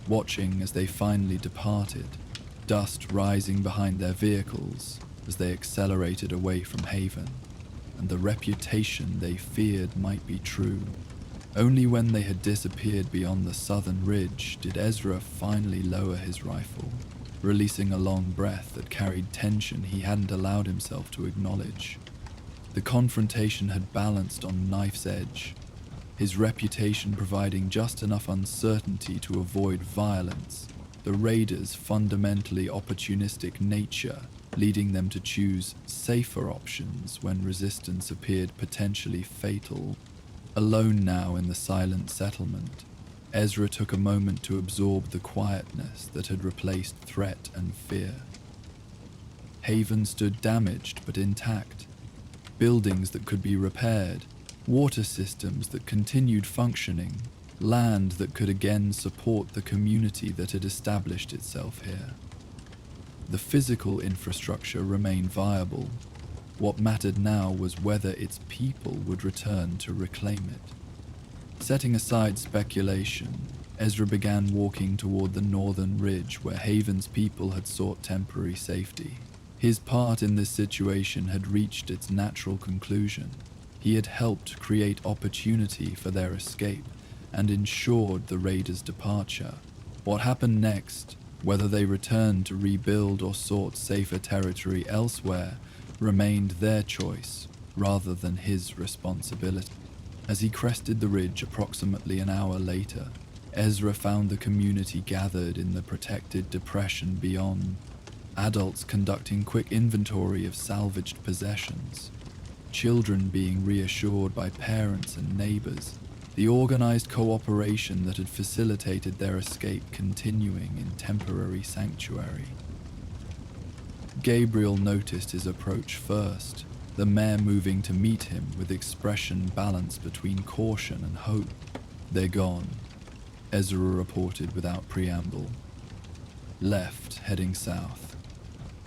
watching as they finally departed, dust rising behind their vehicles as they accelerated away from Haven, and the reputation they feared might be true. Only when they had disappeared beyond the southern ridge did Ezra finally lower his rifle, releasing a long breath that carried tension he hadn't allowed himself to acknowledge. The confrontation had balanced on knife's edge, his reputation providing just enough uncertainty to avoid violence, the raiders' fundamentally opportunistic nature leading them to choose safer options when resistance appeared potentially fatal. Alone now in the silent settlement, Ezra took a moment to absorb the quietness that had replaced threat and fear. Haven stood damaged but intact, buildings that could be repaired, water systems that continued functioning, land that could again support the community that had established itself here. The physical infrastructure remained viable. What mattered now was whether its people would return to reclaim it. Setting aside speculation, Ezra began walking toward the northern ridge where Haven's people had sought temporary safety. His part in this situation had reached its natural conclusion. He had helped create opportunity for their escape and ensured the raiders' departure. What happened next, whether they returned to rebuild or sought safer territory elsewhere, remained their choice rather than his responsibility. As he crested the ridge approximately an hour later, Ezra found the community gathered in the protected depression beyond, adults conducting quick inventory of salvaged possessions, children being reassured by parents and neighbors, the organized cooperation that had facilitated their escape continuing in temporary sanctuary. Gabriel noticed his approach first, the mare moving to meet him with expression balanced between caution and hope. "They're gone," Ezra reported without preamble. "Left, heading south.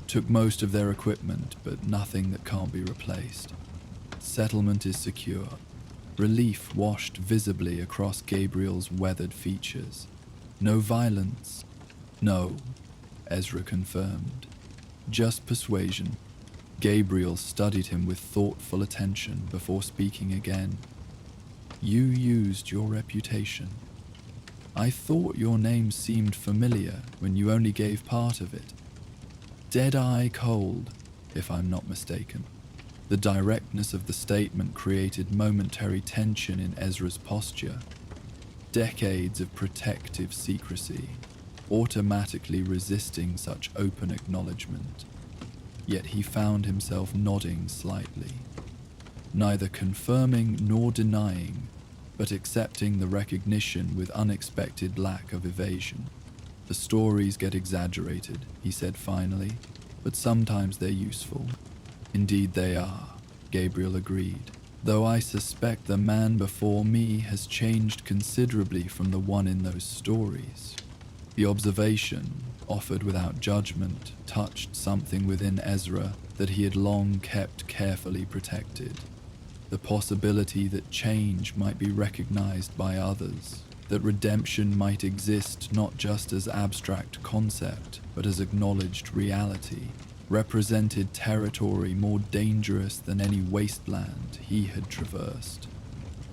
Took most of their equipment, but nothing that can't be replaced. Settlement is secure." Relief washed visibly across Gabriel's weathered features. "No violence?" "No," Ezra confirmed. "Just persuasion." Gabriel studied him with thoughtful attention before speaking again. "You used your reputation. I thought your name seemed familiar when you only gave part of it. Dead-eye cold, if I'm not mistaken." The directness of the statement created momentary tension in Ezra's posture. Decades of protective secrecy, automatically resisting such open acknowledgement. Yet he found himself nodding slightly, neither confirming nor denying, but accepting the recognition with unexpected lack of evasion. "The stories get exaggerated," he said finally, "but sometimes they're useful." "Indeed they are," Gabriel agreed, "though I suspect the man before me has changed considerably from the one in those stories." The observation, offered without judgment, touched something within Ezra that he had long kept carefully protected. The possibility that change might be recognized by others, that redemption might exist not just as abstract concept, but as acknowledged reality, represented territory more dangerous than any wasteland he had traversed.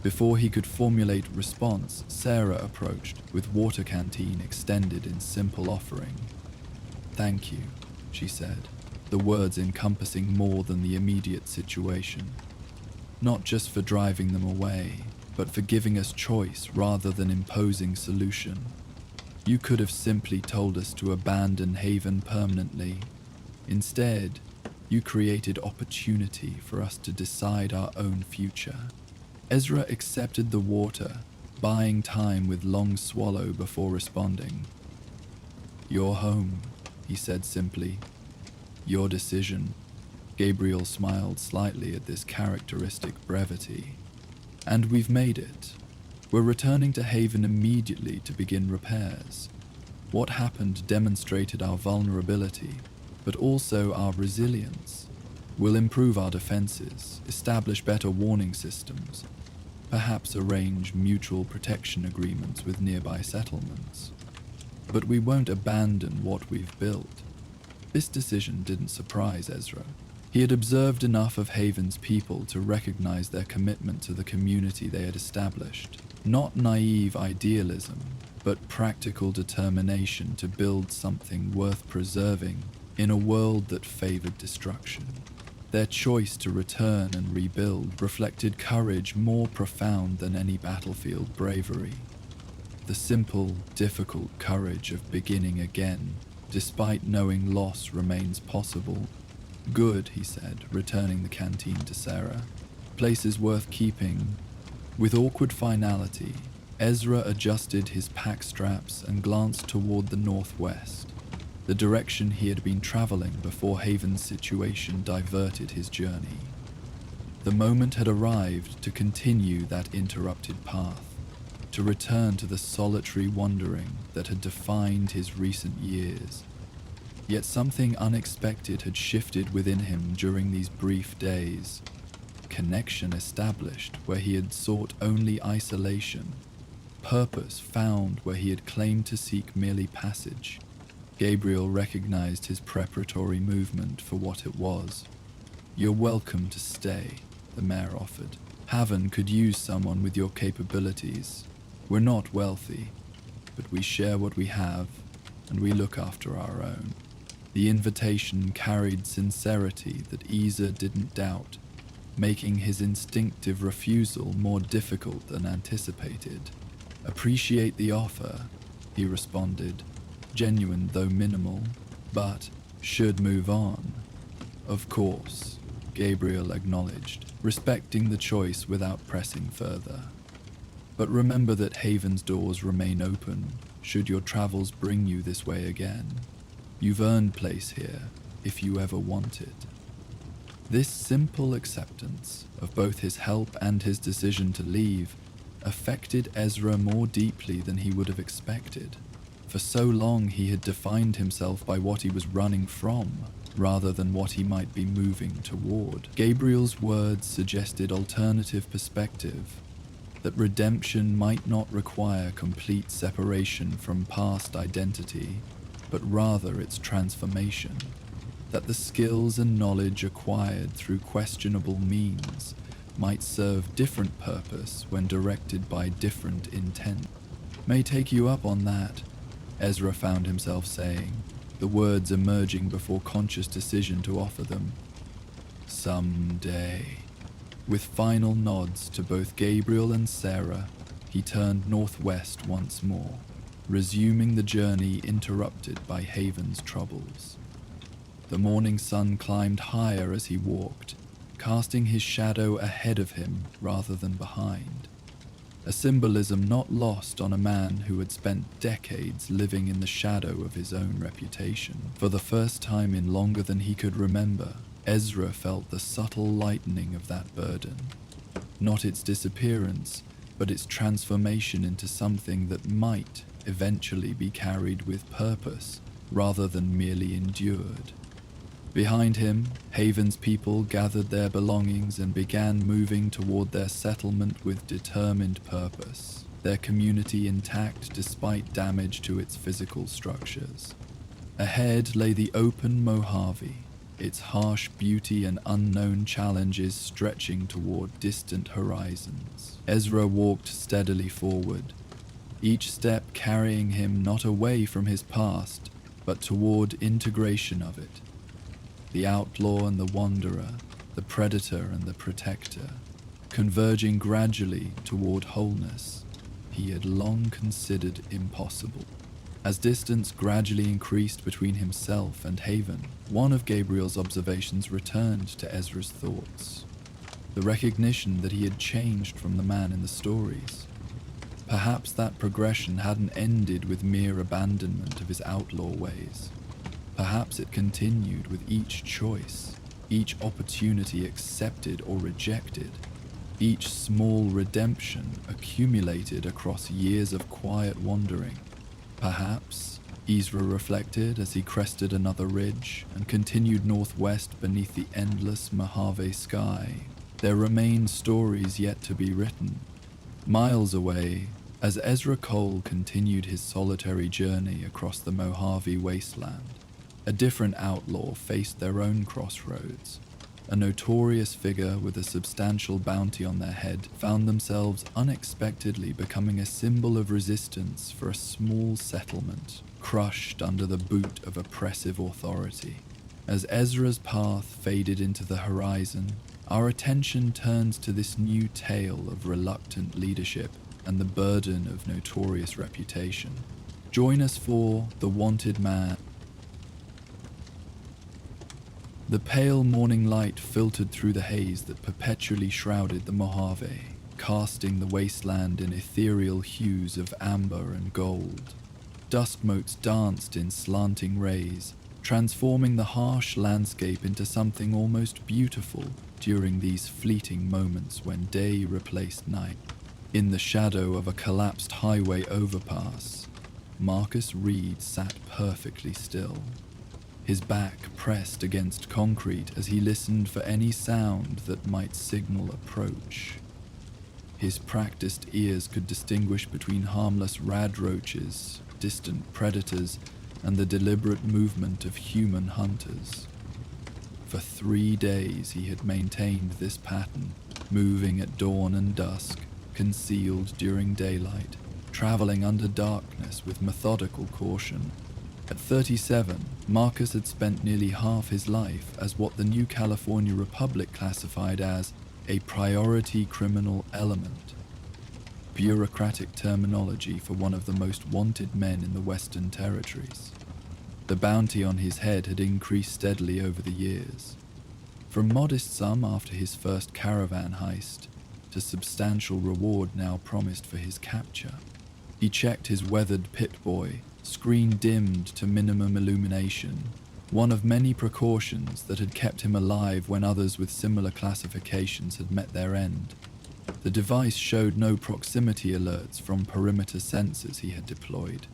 Before he could formulate response, Sarah approached, with water canteen extended in simple offering. "Thank you," she said, the words encompassing more than the immediate situation. "Not just for driving them away, but for giving us choice rather than imposing solution. You could have simply told us to abandon Haven permanently. Instead, you created opportunity for us to decide our own future." Ezra accepted the water, buying time with long swallow before responding. "You're home," he said simply. "Your decision." Gabriel smiled slightly at this characteristic brevity. "And we've made it. We're returning to Haven immediately to begin repairs. What happened demonstrated our vulnerability, but also our resilience. We'll improve our defenses, establish better warning systems, perhaps arrange mutual protection agreements with nearby settlements. But we won't abandon what we've built." This decision didn't surprise Ezra. He had observed enough of Haven's people to recognize their commitment to the community they had established. Not naive idealism, but practical determination to build something worth preserving in a world that favored destruction. Their choice to return and rebuild reflected courage more profound than any battlefield bravery. The simple, difficult courage of beginning again, despite knowing loss remains possible. "Good," he said, returning the canteen to Sarah. "Place is worth keeping." With awkward finality, Ezra adjusted his pack straps and glanced toward the northwest, the direction he had been traveling before Haven's situation diverted his journey. The moment had arrived to continue that interrupted path, to return to the solitary wandering that had defined his recent years. Yet something unexpected had shifted within him during these brief days. Connection established where he had sought only isolation. Purpose found where he had claimed to seek merely passage. Gabriel recognized his preparatory movement for what it was. "You're welcome to stay," the mayor offered. "Haven could use someone with your capabilities. We're not wealthy, but we share what we have, and we look after our own." The invitation carried sincerity that Ezra didn't doubt, making his instinctive refusal more difficult than anticipated. "Appreciate the offer," he responded, genuine though minimal, "but should move on." "Of course," Gabriel acknowledged, respecting the choice without pressing further. But remember that Haven's doors remain open should your travels bring you this way again. You've earned place here if you ever want it. This simple acceptance of both his help and his decision to leave affected Ezra more deeply than he would have expected. For so long he had defined himself by what he was running from, rather than what he might be moving toward. Gabriel's words suggested alternative perspective, that redemption might not require complete separation from past identity, but rather its transformation. That the skills and knowledge acquired through questionable means might serve different purpose when directed by different intent. May take you up on that, Ezra found himself saying, the words emerging before conscious decision to offer them. Someday. With final nods to both Gabriel and Sarah, he turned northwest once more, resuming the journey interrupted by Haven's troubles. The morning sun climbed higher as he walked, casting his shadow ahead of him rather than behind, a symbolism not lost on a man who had spent decades living in the shadow of his own reputation. For the first time in longer than he could remember, Ezra felt the subtle lightening of that burden. Not its disappearance, but its transformation into something that might eventually be carried with purpose, rather than merely endured. Behind him, Haven's people gathered their belongings and began moving toward their settlement with determined purpose, their community intact despite damage to its physical structures. Ahead lay the open Mojave, its harsh beauty and unknown challenges stretching toward distant horizons. Ezra walked steadily forward, each step carrying him not away from his past, but toward integration of it. The outlaw and the wanderer, the predator and the protector, converging gradually toward wholeness he had long considered impossible. As distance gradually increased between himself and Haven, one of Gabriel's observations returned to Ezra's thoughts. The recognition that he had changed from the man in the stories. Perhaps that progression hadn't ended with mere abandonment of his outlaw ways. Perhaps it continued with each choice, each opportunity accepted or rejected, each small redemption accumulated across years of quiet wandering. Perhaps, Ezra reflected as he crested another ridge and continued northwest beneath the endless Mojave sky, there remained stories yet to be written. Miles away, as Ezra Cole continued his solitary journey across the Mojave wasteland, a different outlaw faced their own crossroads. A notorious figure with a substantial bounty on their head found themselves unexpectedly becoming a symbol of resistance for a small settlement, crushed under the boot of oppressive authority. As Ezra's path faded into the horizon, our attention turns to this new tale of reluctant leadership and the burden of notorious reputation. Join us for The Wanted Man. The pale morning light filtered through the haze that perpetually shrouded the Mojave, casting the wasteland in ethereal hues of amber and gold. Dust motes danced in slanting rays, transforming the harsh landscape into something almost beautiful during these fleeting moments when day replaced night. In the shadow of a collapsed highway overpass, Marcus Reed sat perfectly still, his back pressed against concrete as he listened for any sound that might signal approach. His practiced ears could distinguish between harmless radroaches, distant predators, and the deliberate movement of human hunters. For 3 days he had maintained this pattern, moving at dawn and dusk, concealed during daylight, traveling under darkness with methodical caution. At 37, Marcus had spent nearly half his life as what the New California Republic classified as a priority criminal element, bureaucratic terminology for one of the most wanted men in the Western Territories. The bounty on his head had increased steadily over the years. From modest sum after his first caravan heist, to substantial reward now promised for his capture. He checked his weathered Pip-Boy, screen dimmed to minimum illumination, one of many precautions that had kept him alive when others with similar classifications had met their end. The device showed no proximity alerts from perimeter sensors he had deployed.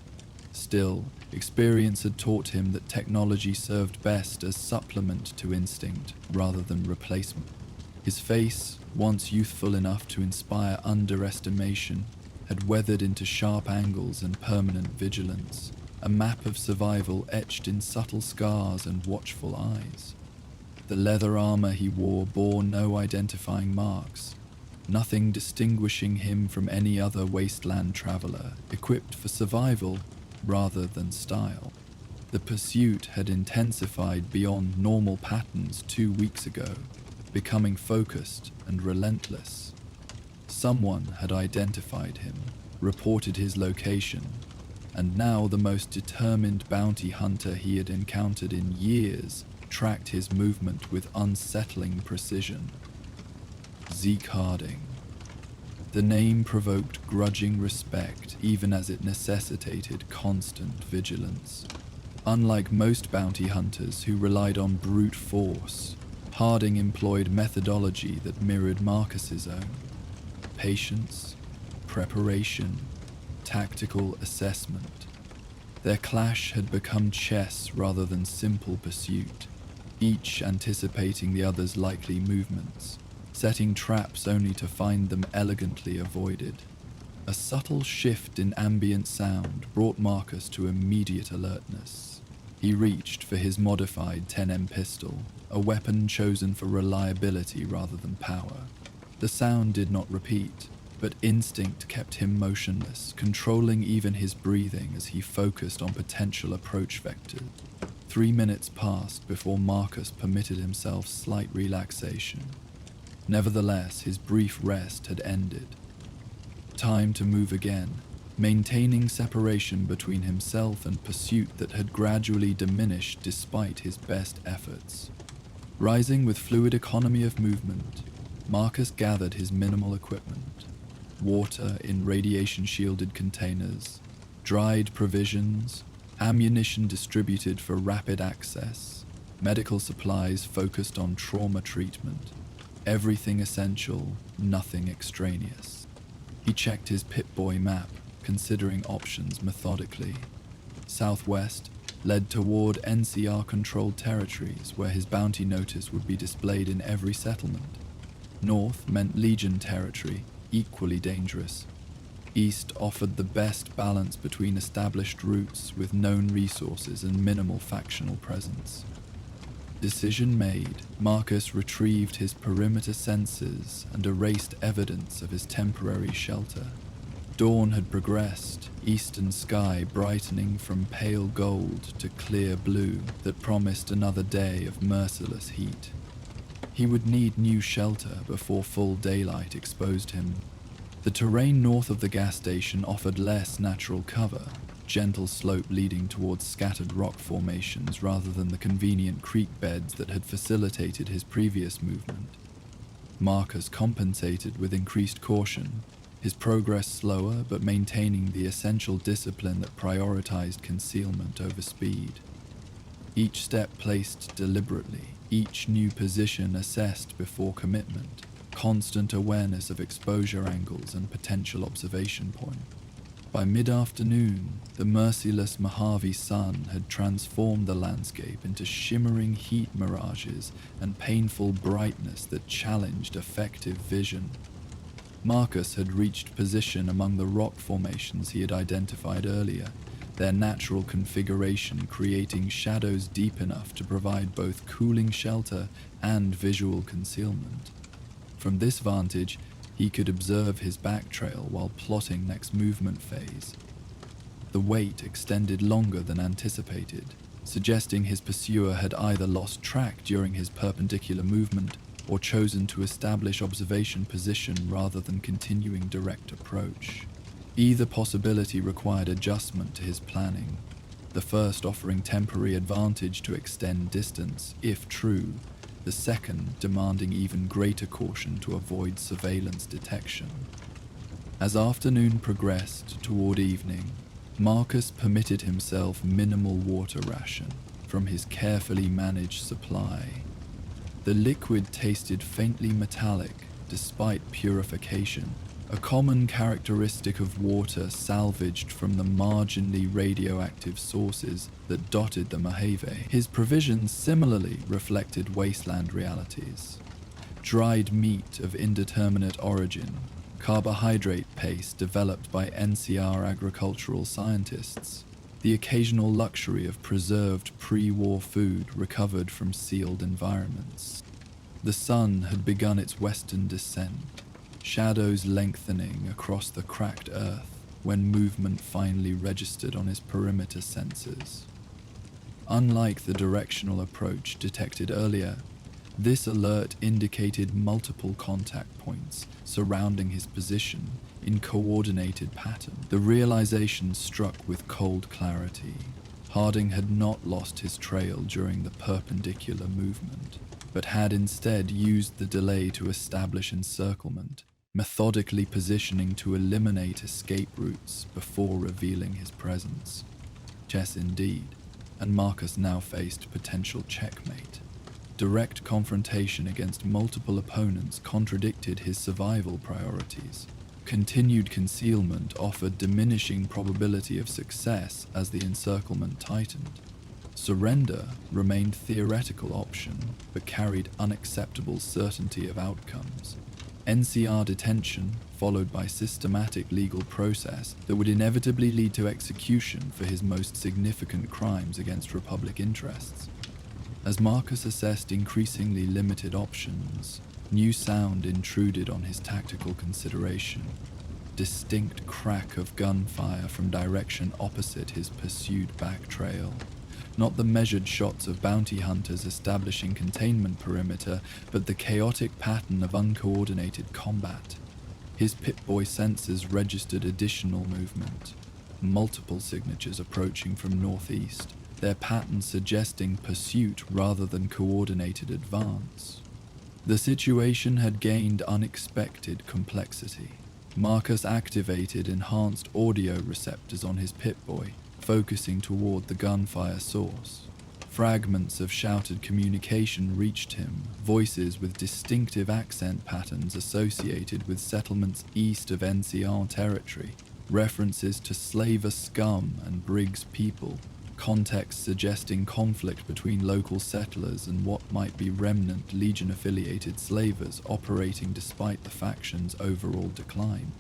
Still, experience had taught him that technology served best as supplement to instinct rather than replacement. His face, once youthful enough to inspire underestimation, had weathered into sharp angles and permanent vigilance, a map of survival etched in subtle scars and watchful eyes. The leather armor he wore bore no identifying marks, nothing distinguishing him from any other wasteland traveler equipped for survival rather than style. The pursuit had intensified beyond normal patterns 2 weeks ago, becoming focused and relentless. Someone had identified him, reported his location, and now the most determined bounty hunter he had encountered in years tracked his movement with unsettling precision. Zeke Harding. The name provoked grudging respect even as it necessitated constant vigilance. Unlike most bounty hunters who relied on brute force, Harding employed methodology that mirrored Marcus's own. Patience, preparation, tactical assessment. Their clash had become chess rather than simple pursuit, each anticipating the other's likely movements, setting traps only to find them elegantly avoided. A subtle shift in ambient sound brought Marcus to immediate alertness. He reached for his modified 10mm pistol, a weapon chosen for reliability rather than power. The sound did not repeat, but instinct kept him motionless, controlling even his breathing as he focused on potential approach vectors. 3 minutes passed before Marcus permitted himself slight relaxation. Nevertheless, his brief rest had ended. Time to move again, maintaining separation between himself and pursuit that had gradually diminished despite his best efforts. Rising with fluid economy of movement, Marcus gathered his minimal equipment: water in radiation-shielded containers, dried provisions, ammunition distributed for rapid access, medical supplies focused on trauma treatment. Everything essential, nothing extraneous. He checked his Pip-Boy map, considering options methodically. Southwest led toward NCR-controlled territories where his bounty notice would be displayed in every settlement. North meant Legion territory, equally dangerous. East offered the best balance between established routes with known resources and minimal factional presence. Decision made, Marcus retrieved his perimeter sensors and erased evidence of his temporary shelter. Dawn had progressed, eastern sky brightening from pale gold to clear blue that promised another day of merciless heat. He would need new shelter before full daylight exposed him. The terrain north of the gas station offered less natural cover, gentle slope leading towards scattered rock formations rather than the convenient creek beds that had facilitated his previous movement. Marcus compensated with increased caution, his progress slower but maintaining the essential discipline that prioritized concealment over speed. Each step placed deliberately, each new position assessed before commitment, constant awareness of exposure angles and potential observation point. By mid-afternoon, the merciless Mojave sun had transformed the landscape into shimmering heat mirages and painful brightness that challenged effective vision. Marcus had reached position among the rock formations he had identified earlier, their natural configuration creating shadows deep enough to provide both cooling shelter and visual concealment. From this vantage, he could observe his back trail while plotting next movement phase. The wait extended longer than anticipated, suggesting his pursuer had either lost track during his perpendicular movement or chosen to establish observation position rather than continuing direct approach. Either possibility required adjustment to his planning, the first offering temporary advantage to extend distance, if true, the second demanding even greater caution to avoid surveillance detection. As afternoon progressed toward evening, Marcus permitted himself minimal water ration from his carefully managed supply. The liquid tasted faintly metallic despite purification, a common characteristic of water salvaged from the marginally radioactive sources that dotted the Mojave. His provisions similarly reflected wasteland realities. Dried meat of indeterminate origin, carbohydrate paste developed by NCR agricultural scientists, the occasional luxury of preserved pre-war food recovered from sealed environments. The sun had begun its western descent, shadows lengthening across the cracked earth when movement finally registered on his perimeter sensors. Unlike the directional approach detected earlier, this alert indicated multiple contact points surrounding his position in coordinated pattern. The realization struck with cold clarity. Harding had not lost his trail during the perpendicular movement, but had instead used the delay to establish encirclement, methodically positioning to eliminate escape routes before revealing his presence. Chess indeed, and Marcus now faced potential checkmate. Direct confrontation against multiple opponents contradicted his survival priorities. Continued concealment offered diminishing probability of success as the encirclement tightened. Surrender remained theoretical option, but carried unacceptable certainty of outcomes. NCR detention, followed by systematic legal process that would inevitably lead to execution for his most significant crimes against Republic interests. As Marcus assessed increasingly limited options, new sound intruded on his tactical consideration. Distinct crack of gunfire from direction opposite his pursued back trail. Not the measured shots of bounty hunters establishing containment perimeter, but the chaotic pattern of uncoordinated combat. His Pip-Boy sensors registered additional movement, multiple signatures approaching from northeast, their pattern suggesting pursuit rather than coordinated advance. The situation had gained unexpected complexity. Marcus activated enhanced audio receptors on his Pip-Boy, focusing toward the gunfire source. Fragments of shouted communication reached him, voices with distinctive accent patterns associated with settlements east of NCR territory, references to slaver scum and Briggs people, context suggesting conflict between local settlers and what might be remnant Legion-affiliated slavers operating despite the faction's overall decline.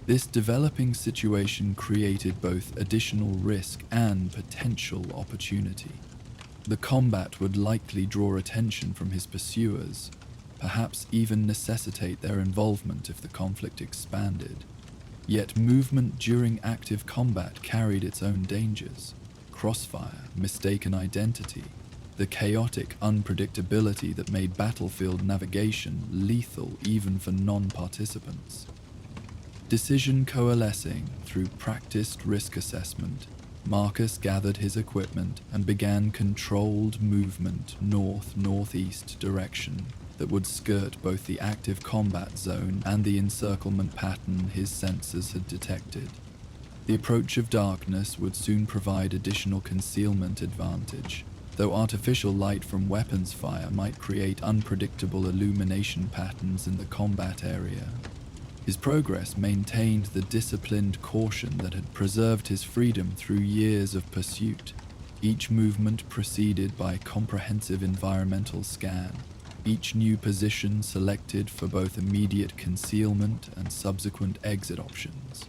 This developing situation created both additional risk and potential opportunity. The combat would likely draw attention from his pursuers, perhaps even necessitate their involvement if the conflict expanded. Yet movement during active combat carried its own dangers. Crossfire, mistaken identity, the chaotic unpredictability that made battlefield navigation lethal even for non-participants. Decision coalescing through practiced risk assessment, Marcus gathered his equipment and began controlled movement north-northeast direction that would skirt both the active combat zone and the encirclement pattern his sensors had detected. The approach of darkness would soon provide additional concealment advantage, though artificial light from weapons fire might create unpredictable illumination patterns in the combat area. His progress maintained the disciplined caution that had preserved his freedom through years of pursuit, each movement preceded by comprehensive environmental scan, each new position selected for both immediate concealment and subsequent exit options.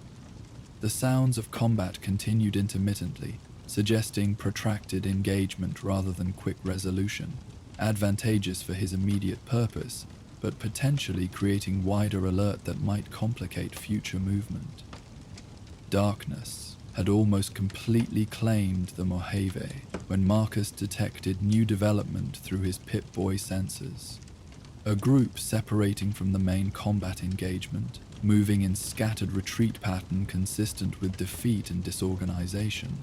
The sounds of combat continued intermittently, suggesting protracted engagement rather than quick resolution, advantageous for his immediate purpose, but potentially creating wider alert that might complicate future movement. Darkness had almost completely claimed the Mojave when Marcus detected new development through his Pip-Boy sensors. A group separating from the main combat engagement, moving in scattered retreat pattern consistent with defeat and disorganization.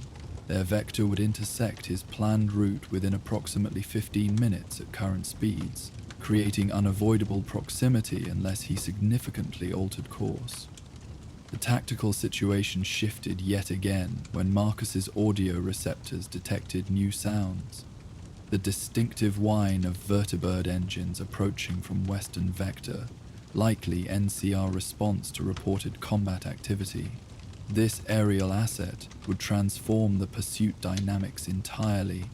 Their vector would intersect his planned route within approximately 15 minutes at current speeds, creating unavoidable proximity unless he significantly altered course. The tactical situation shifted yet again when Marcus's audio receptors detected new sounds. The distinctive whine of vertibird engines approaching from western vector, likely NCR response to reported combat activity. This aerial asset would transform the pursuit dynamics entirely,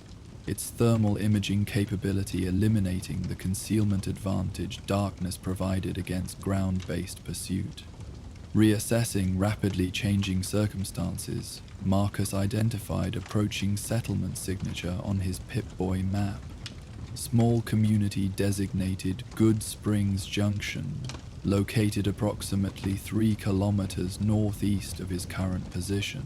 its thermal imaging capability eliminating the concealment advantage darkness provided against ground-based pursuit. Reassessing rapidly changing circumstances, Marcus identified approaching settlement signature on his Pip-Boy map. Small community designated Goodsprings Junction, located approximately 3 kilometers northeast of his current position.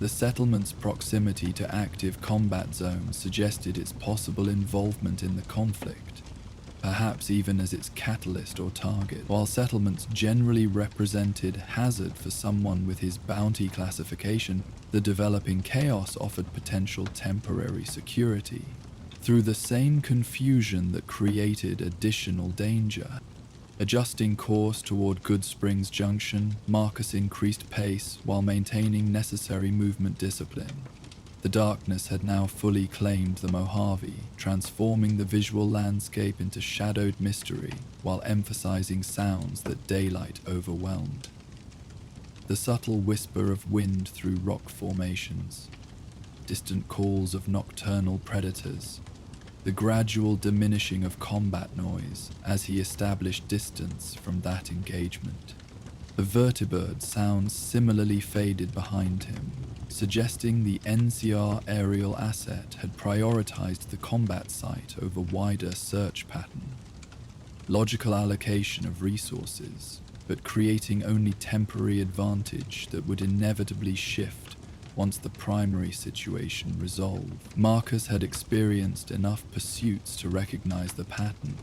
The settlement's proximity to active combat zones suggested its possible involvement in the conflict, perhaps even as its catalyst or target. While settlements generally represented hazard for someone with his bounty classification, the developing chaos offered potential temporary security. Through the same confusion that created additional danger, adjusting course toward Goodsprings Junction, Marcus increased pace while maintaining necessary movement discipline. The darkness had now fully claimed the Mojave, transforming the visual landscape into shadowed mystery while emphasizing sounds that daylight overwhelmed. The subtle whisper of wind through rock formations, distant calls of nocturnal predators, the gradual diminishing of combat noise as he established distance from that engagement. The vertibird sounds similarly faded behind him, suggesting the NCR aerial asset had prioritized the combat site over wider search pattern. Logical allocation of resources, but creating only temporary advantage that would inevitably shift once the primary situation resolved. Marcus had experienced enough pursuits to recognize the pattern.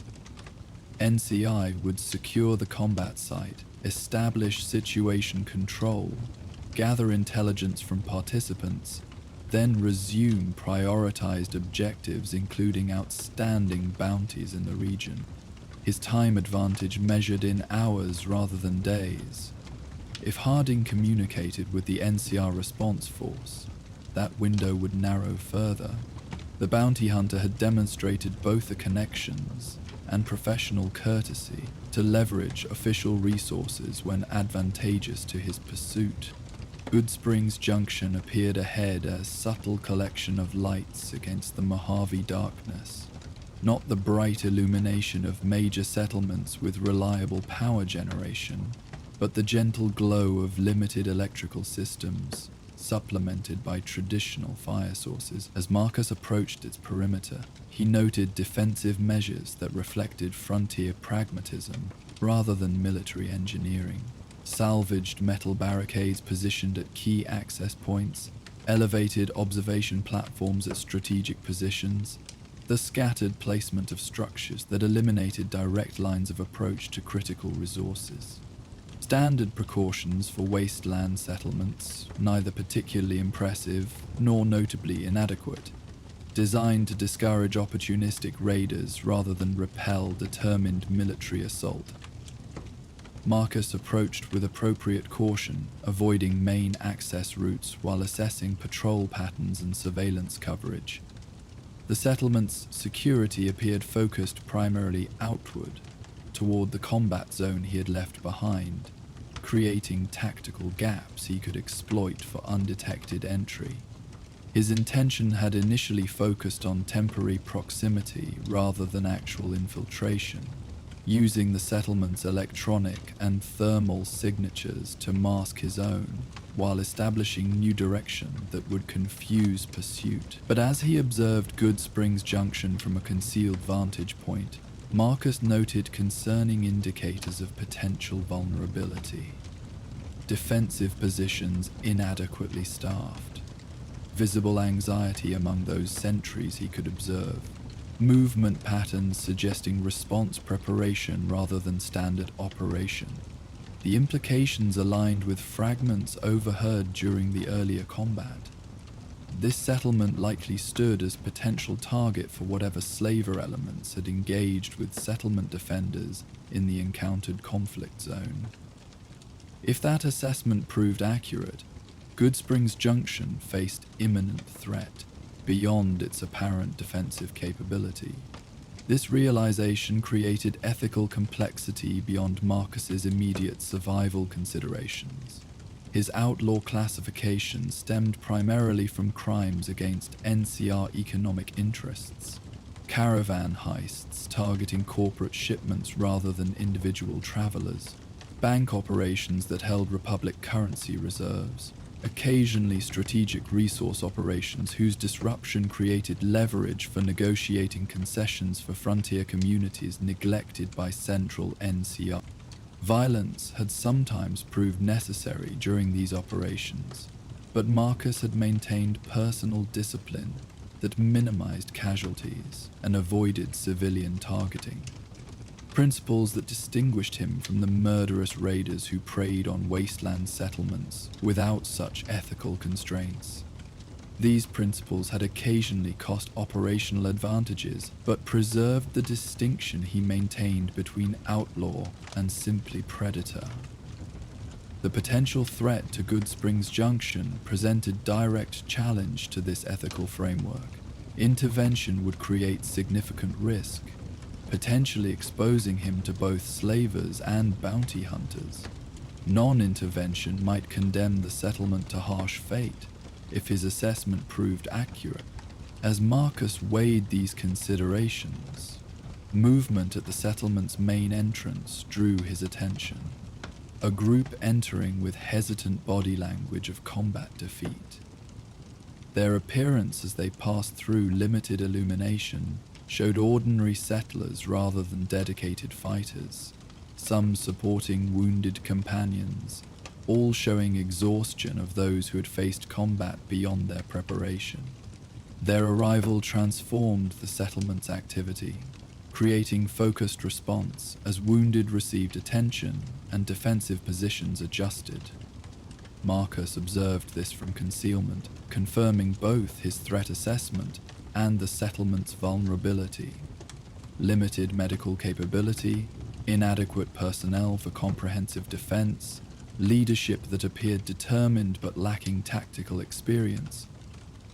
NCI would secure the combat site, establish situation control, gather intelligence from participants, then resume prioritized objectives including outstanding bounties in the region. His time advantage measured in hours rather than days. If Harding communicated with the NCR response force, that window would narrow further. The bounty hunter had demonstrated both the connections and professional courtesy to leverage official resources when advantageous to his pursuit. Goodsprings Junction appeared ahead as subtle collection of lights against the Mojave darkness, not the bright illumination of major settlements with reliable power generation, but the gentle glow of limited electrical systems, supplemented by traditional fire sources. As Marcus approached its perimeter, he noted defensive measures that reflected frontier pragmatism rather than military engineering. Salvaged metal barricades positioned at key access points, elevated observation platforms at strategic positions, the scattered placement of structures that eliminated direct lines of approach to critical resources. Standard precautions for wasteland settlements, neither particularly impressive nor notably inadequate, designed to discourage opportunistic raiders rather than repel determined military assault. Marcus approached with appropriate caution, avoiding main access routes while assessing patrol patterns and surveillance coverage. The settlement's security appeared focused primarily outward, toward the combat zone he had left behind, creating tactical gaps he could exploit for undetected entry. His intention had initially focused on temporary proximity rather than actual infiltration, using the settlement's electronic and thermal signatures to mask his own, while establishing new direction that would confuse pursuit. But as he observed Goodsprings Junction from a concealed vantage point, Marcus noted concerning indicators of potential vulnerability. Defensive positions inadequately staffed, visible anxiety among those sentries he could observe, movement patterns suggesting response preparation rather than standard operation. The implications aligned with fragments overheard during the earlier combat. This settlement likely stood as potential target for whatever slaver elements had engaged with settlement defenders in the encountered conflict zone. If that assessment proved accurate, Goodsprings Junction faced imminent threat beyond its apparent defensive capability. This realization created ethical complexity beyond Marcus's immediate survival considerations. His outlaw classification stemmed primarily from crimes against NCR economic interests, caravan heists targeting corporate shipments rather than individual travelers, bank operations that held Republic currency reserves, occasionally strategic resource operations whose disruption created leverage for negotiating concessions for frontier communities neglected by central NCR. Violence had sometimes proved necessary during these operations, but Marcus had maintained personal discipline that minimized casualties and avoided civilian targeting. Principles that distinguished him from the murderous raiders who preyed on wasteland settlements without such ethical constraints. These principles had occasionally cost operational advantages, but preserved the distinction he maintained between outlaw and simply predator. The potential threat to Goodsprings Junction presented direct challenge to this ethical framework. Intervention would create significant risk, potentially exposing him to both slavers and bounty hunters. Non-intervention might condemn the settlement to harsh fate if his assessment proved accurate. As Marcus weighed these considerations, movement at the settlement's main entrance drew his attention. A group entering with hesitant body language of combat defeat. Their appearance as they passed through limited illumination showed ordinary settlers rather than dedicated fighters, some supporting wounded companions, all showing exhaustion of those who had faced combat beyond their preparation. Their arrival transformed the settlement's activity, creating focused response as wounded received attention and defensive positions adjusted. Marcus observed this from concealment, confirming both his threat assessment and the settlement's vulnerability. Limited medical capability, inadequate personnel for comprehensive defense, leadership that appeared determined but lacking tactical experience.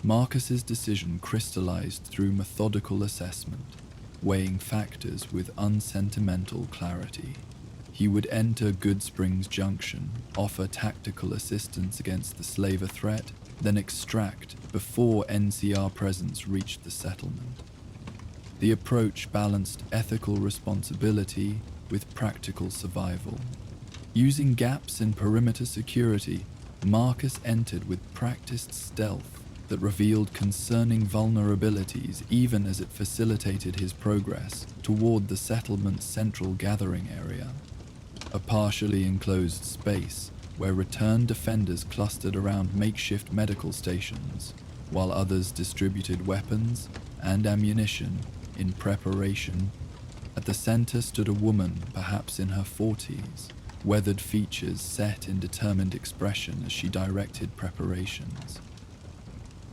Marcus's decision crystallized through methodical assessment, weighing factors with unsentimental clarity. He would enter Goodsprings Junction, offer tactical assistance against the slaver threat, then extract before NCR presence reached the settlement. The approach balanced ethical responsibility with practical survival. Using gaps in perimeter security, Marcus entered with practiced stealth that revealed concerning vulnerabilities even as it facilitated his progress toward the settlement's central gathering area, a partially enclosed space where returned defenders clustered around makeshift medical stations, while others distributed weapons and ammunition in preparation. At the center stood a woman, perhaps in her 40s, weathered features set in determined expression as she directed preparations.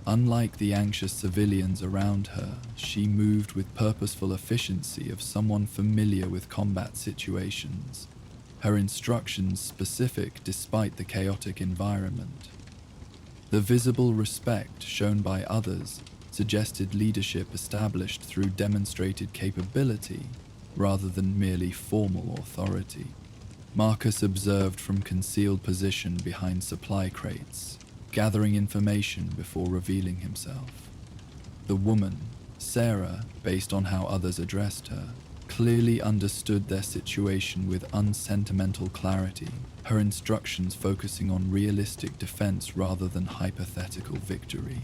Unlike the anxious civilians around her, she moved with purposeful efficiency of someone familiar with combat situations, her instructions specific despite the chaotic environment. The visible respect shown by others suggested leadership established through demonstrated capability rather than merely formal authority. Marcus observed from concealed position behind supply crates, gathering information before revealing himself. The woman, Sarah, based on how others addressed her, clearly understood their situation with unsentimental clarity, her instructions focusing on realistic defense rather than hypothetical victory.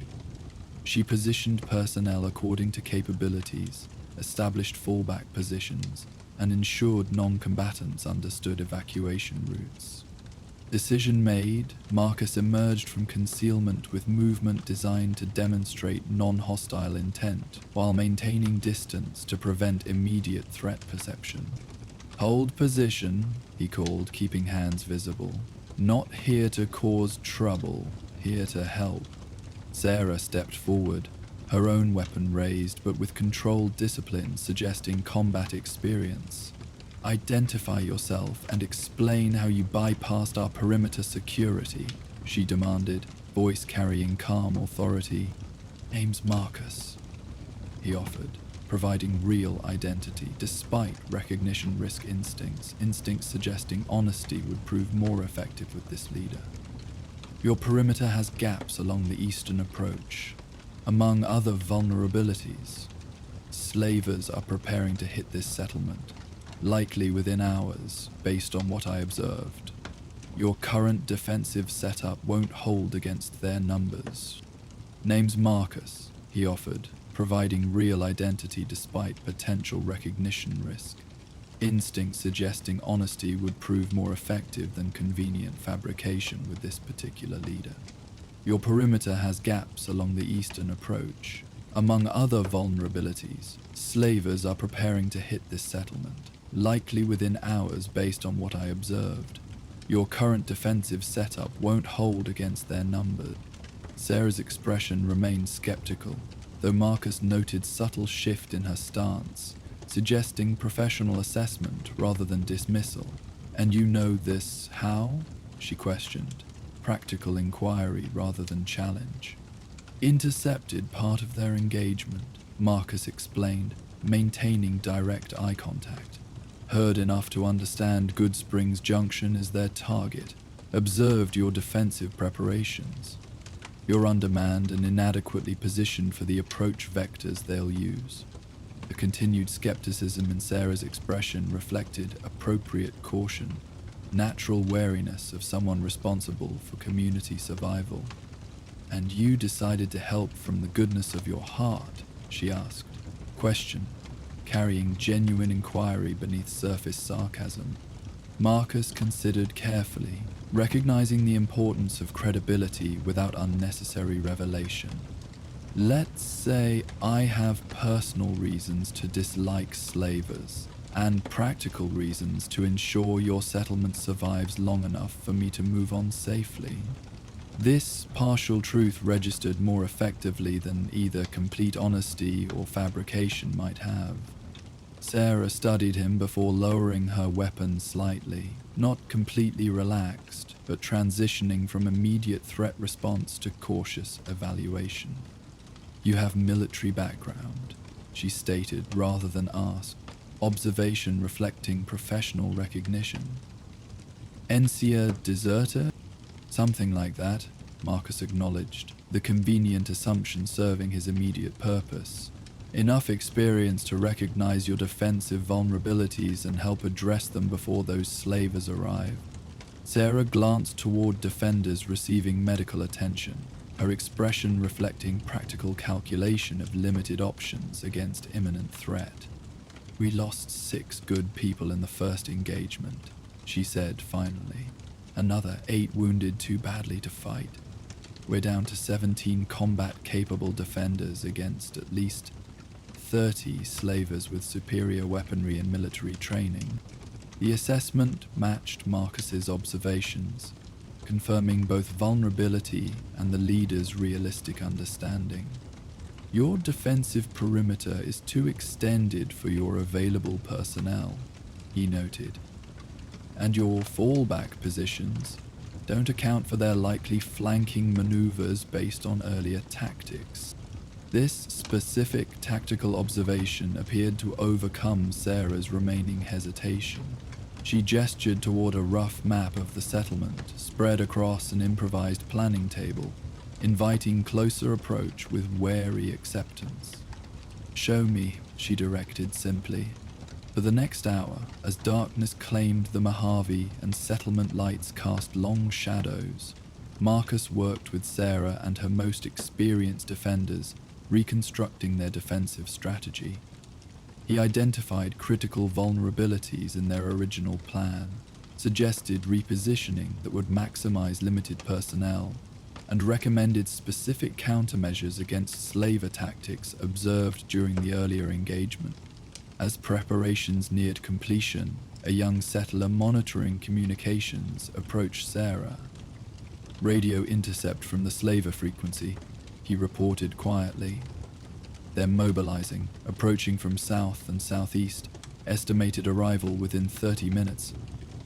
She positioned personnel according to capabilities, established fallback positions, and ensured non-combatants understood evacuation routes. Decision made, Marcus emerged from concealment with movement designed to demonstrate non-hostile intent, while maintaining distance to prevent immediate threat perception. "Hold position," he called, keeping hands visible. "Not here to cause trouble, here to help." Sarah stepped forward, her own weapon raised but with controlled discipline suggesting combat experience. "Identify yourself and explain how you bypassed our perimeter security," she demanded, voice carrying calm authority. "Name's Marcus," he offered, providing real identity despite recognition risk instincts suggesting honesty would prove more effective with this leader. "Your perimeter has gaps along the eastern approach. Among other vulnerabilities, slavers are preparing to hit this settlement, likely within hours, based on what I observed. Your current defensive setup won't hold against their numbers." "Name's Marcus," he offered, providing real identity despite potential recognition risk. Instinct suggesting honesty would prove more effective than convenient fabrication with this particular leader. "Your perimeter has gaps along the eastern approach. Among other vulnerabilities, slavers are preparing to hit this settlement, likely within hours based on what I observed. Your current defensive setup won't hold against their numbers." Sarah's expression remained skeptical, though Marcus noted subtle shift in her stance, suggesting professional assessment rather than dismissal. "And you know this how?" she questioned, practical inquiry rather than challenge. "Intercepted part of their engagement," Marcus explained, maintaining direct eye contact. "Heard enough to understand Goodsprings Junction is their target. Observed your defensive preparations. You're undermanned and inadequately positioned for the approach vectors they'll use." The continued skepticism in Sarah's expression reflected appropriate caution, natural wariness of someone responsible for community survival. "And you decided to help from the goodness of your heart?" she asked, question carrying genuine inquiry beneath surface sarcasm. Marcus considered carefully, recognizing the importance of credibility without unnecessary revelation. "Let's say I have personal reasons to dislike slavers, and practical reasons to ensure your settlement survives long enough for me to move on safely." This partial truth registered more effectively than either complete honesty or fabrication might have. Sarah studied him before lowering her weapon slightly, not completely relaxed, but transitioning from immediate threat response to cautious evaluation. "You have military background," she stated rather than asked, observation reflecting professional recognition. "Encia deserter?" "Something like that," Marcus acknowledged, the convenient assumption serving his immediate purpose. "Enough experience to recognize your defensive vulnerabilities and help address them before those slavers arrive." Sarah glanced toward defenders receiving medical attention, her expression reflecting practical calculation of limited options against imminent threat. "We lost 6 good people in the first engagement," she said finally. "Another 8 wounded too badly to fight. We're down to 17 combat-capable defenders against at least 30 slavers with superior weaponry and military training." The assessment matched Marcus's observations, confirming both vulnerability and the leader's realistic understanding. "Your defensive perimeter is too extended for your available personnel," he noted, "and your fallback positions don't account for their likely flanking maneuvers based on earlier tactics." This specific tactical observation appeared to overcome Sarah's remaining hesitation. She gestured toward a rough map of the settlement spread across an improvised planning table, inviting closer approach with wary acceptance. "Show me," she directed simply. For the next hour, as darkness claimed the Mojave and settlement lights cast long shadows, Marcus worked with Sarah and her most experienced defenders, reconstructing their defensive strategy. He identified critical vulnerabilities in their original plan, suggested repositioning that would maximize limited personnel, and recommended specific countermeasures against slaver tactics observed during the earlier engagement. As preparations neared completion, a young settler monitoring communications approached Sarah. "Radio intercept from the slaver frequency. he reported quietly. They're mobilizing, approaching from south and southeast, estimated arrival within 30 minutes.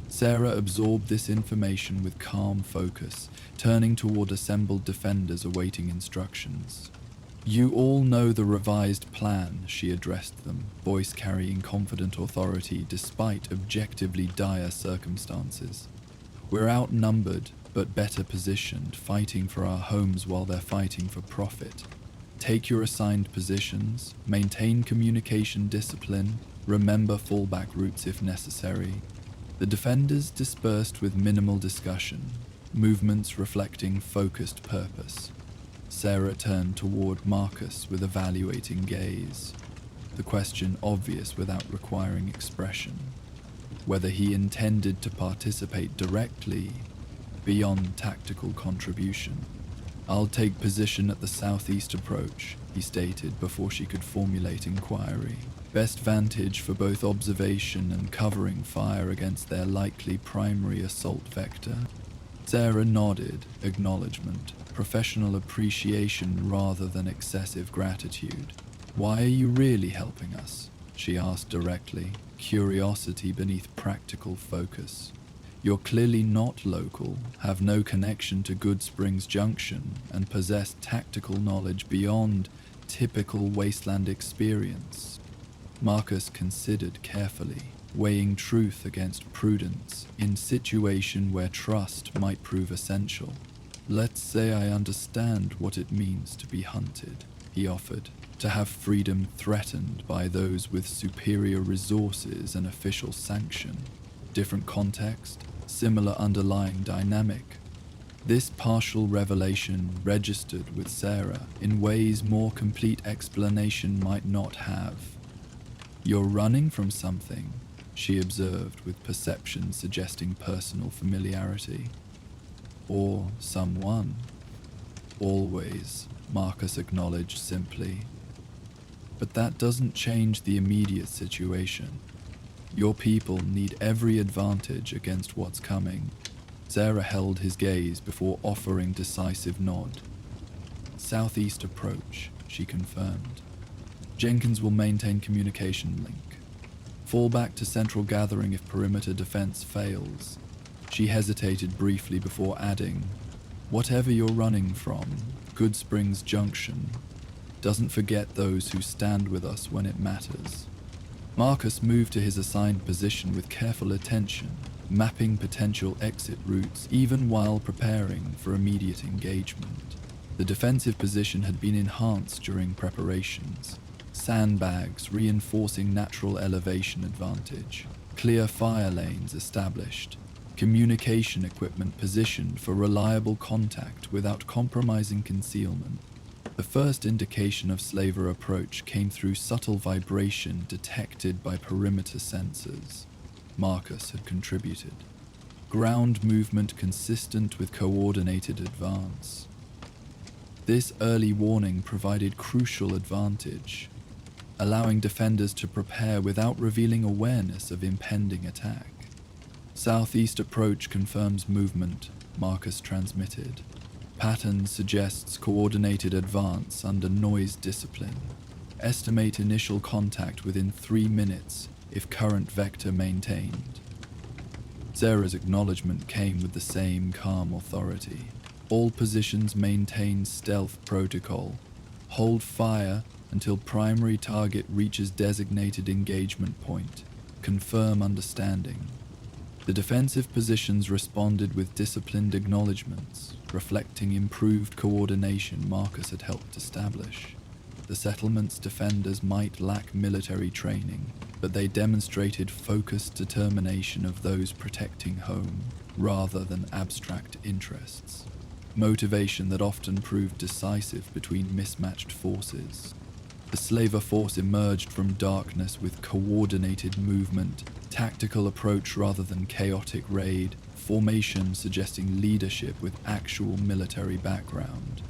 Sarah absorbed this information with calm focus, turning toward assembled defenders awaiting instructions. You all know the revised plan, she addressed them, voice carrying confident authority despite objectively dire circumstances. We're outnumbered, but better positioned, fighting for our homes while they're fighting for profit. Take your assigned positions, maintain communication discipline, remember fallback routes if necessary. The defenders dispersed with minimal discussion, movements reflecting focused purpose. Sarah turned toward Marcus with evaluating gaze, the question obvious without requiring expression. Whether he intended to participate directly, beyond tactical contribution. I'll take position at the southeast approach, he stated before she could formulate inquiry. Best vantage for both observation and covering fire against their likely primary assault vector. Sarah nodded, acknowledgement, professional appreciation rather than excessive gratitude. Why are you really helping us? She asked directly, curiosity beneath practical focus. You're clearly not local, have no connection to Goodsprings Junction, and possess tactical knowledge beyond typical wasteland experience. Marcus considered carefully, weighing truth against prudence in situation where trust might prove essential. Let's say I understand what it means to be hunted, he offered, to have freedom threatened by those with superior resources and official sanction. Different context, similar underlying dynamic. This partial revelation registered with Sarah in ways more complete explanation might not have. You're running from something, she observed with perception suggesting personal familiarity. Or someone. Always, Marcus acknowledged simply. But that doesn't change the immediate situation. Your people need every advantage against what's coming. Sarah held his gaze before offering decisive nod. Southeast approach, she confirmed. Jenkins will maintain communication link. Fall back to central gathering if perimeter defense fails. She hesitated briefly before adding, whatever you're running from, Goodsprings Junction, doesn't forget those who stand with us when it matters. Marcus moved to his assigned position with careful attention, mapping potential exit routes even while preparing for immediate engagement. The defensive position had been enhanced during preparations. Sandbags reinforcing natural elevation advantage, clear fire lanes established, communication equipment positioned for reliable contact without compromising concealment. The first indication of slaver approach came through subtle vibration detected by perimeter sensors. Marcus had contributed. Ground movement consistent with coordinated advance. This early warning provided crucial advantage, allowing defenders to prepare without revealing awareness of impending attack. Southeast approach confirms movement, Marcus transmitted. Pattern suggests coordinated advance under noise discipline. Estimate initial contact within 3 minutes if current vector maintained. Sarah's acknowledgement came with the same calm authority. All positions maintain stealth protocol. Hold fire until primary target reaches designated engagement point. Confirm understanding. The defensive positions responded with disciplined acknowledgements, reflecting improved coordination Marcus had helped establish. The settlement's defenders might lack military training, but they demonstrated focused determination of those protecting home, rather than abstract interests. Motivation that often proved decisive between mismatched forces. The slaver force emerged from darkness with coordinated movement, tactical approach rather than chaotic raid, formation suggesting leadership with actual military background.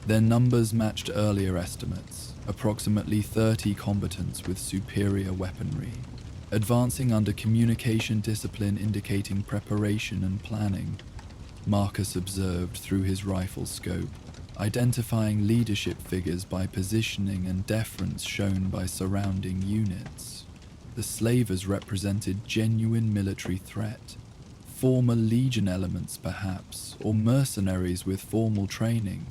Their numbers matched earlier estimates, approximately 30 combatants with superior weaponry, advancing under communication discipline indicating preparation and planning. Marcus observed through his rifle scope. identifying leadership figures by positioning and deference shown by surrounding units. The slavers represented genuine military threat, former Legion elements perhaps, or mercenaries with formal training,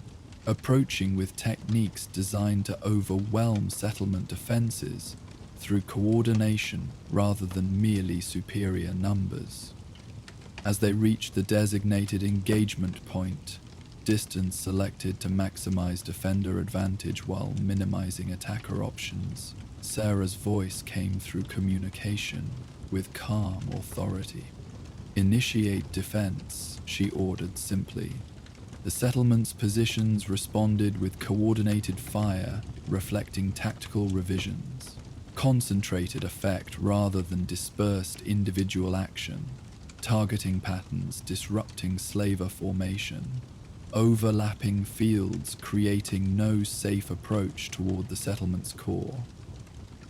approaching with techniques designed to overwhelm settlement defenses through coordination rather than merely superior numbers. As they reached the designated engagement point, distance selected to maximize defender advantage while minimizing attacker options, Sarah's voice came through communication with calm authority. "Initiate defense," she ordered simply. The settlement's positions responded with coordinated fire, reflecting tactical revisions, concentrated effect rather than dispersed individual action, targeting patterns disrupting slaver formation, overlapping fields creating no safe approach toward the settlement's core.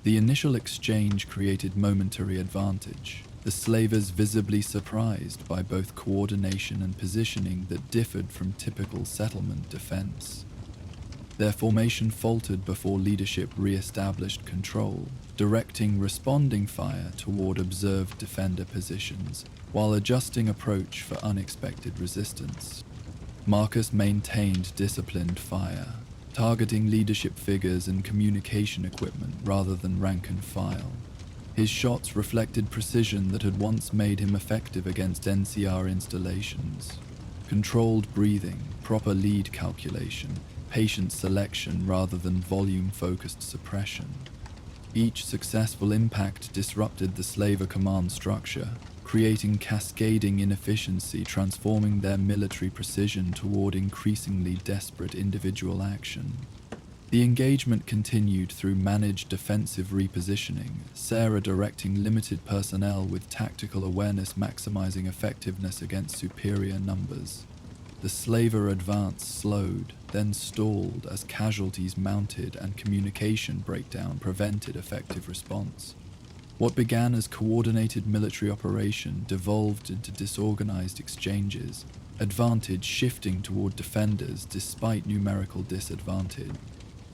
The initial exchange created momentary advantage, the slavers visibly surprised by both coordination and positioning that differed from typical settlement defense. Their formation faltered before leadership re-established control, directing responding fire toward observed defender positions, while adjusting approach for unexpected resistance. Marcus maintained disciplined fire, targeting leadership figures and communication equipment rather than rank and file. His shots reflected precision that had once made him effective against NCR installations. Controlled breathing, proper lead calculation, patient selection rather than volume-focused suppression. Each successful impact disrupted the slaver command structure, creating cascading inefficiency, transforming their military precision toward increasingly desperate individual action. The engagement continued through managed defensive repositioning, Sarah directing limited personnel with tactical awareness maximizing effectiveness against superior numbers. The slaver advance slowed, then stalled as casualties mounted and communication breakdown prevented effective response. What began as coordinated military operation devolved into disorganized exchanges, advantage shifting toward defenders despite numerical disadvantage.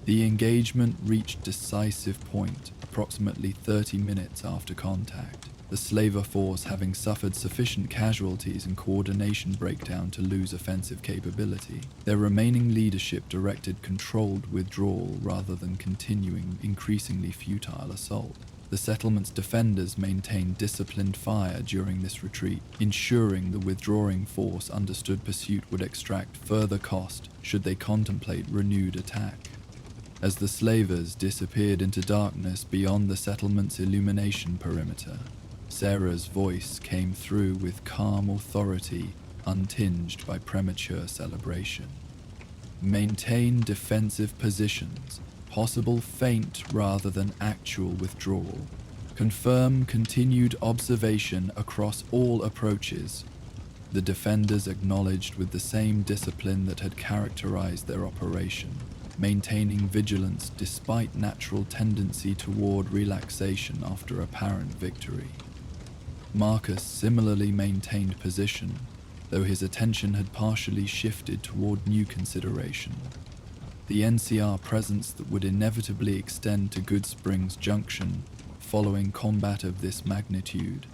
The engagement reached decisive point approximately 30 minutes after contact, the slaver force having suffered sufficient casualties and coordination breakdown to lose offensive capability. Their remaining leadership directed controlled withdrawal rather than continuing increasingly futile assault. The settlement's defenders maintained disciplined fire during this retreat, ensuring the withdrawing force understood pursuit would extract further cost should they contemplate renewed attack. As the slavers disappeared into darkness beyond the settlement's illumination perimeter, Sarah's voice came through with calm authority, untinged by premature celebration. "Maintain defensive positions, possible feint rather than actual withdrawal. Confirm continued observation across all approaches." The defenders acknowledged with the same discipline that had characterized their operation, maintaining vigilance despite natural tendency toward relaxation after apparent victory. Marcus similarly maintained position, though his attention had partially shifted toward new consideration: the NCR presence that would inevitably extend to Goodsprings Junction following combat of this magnitude.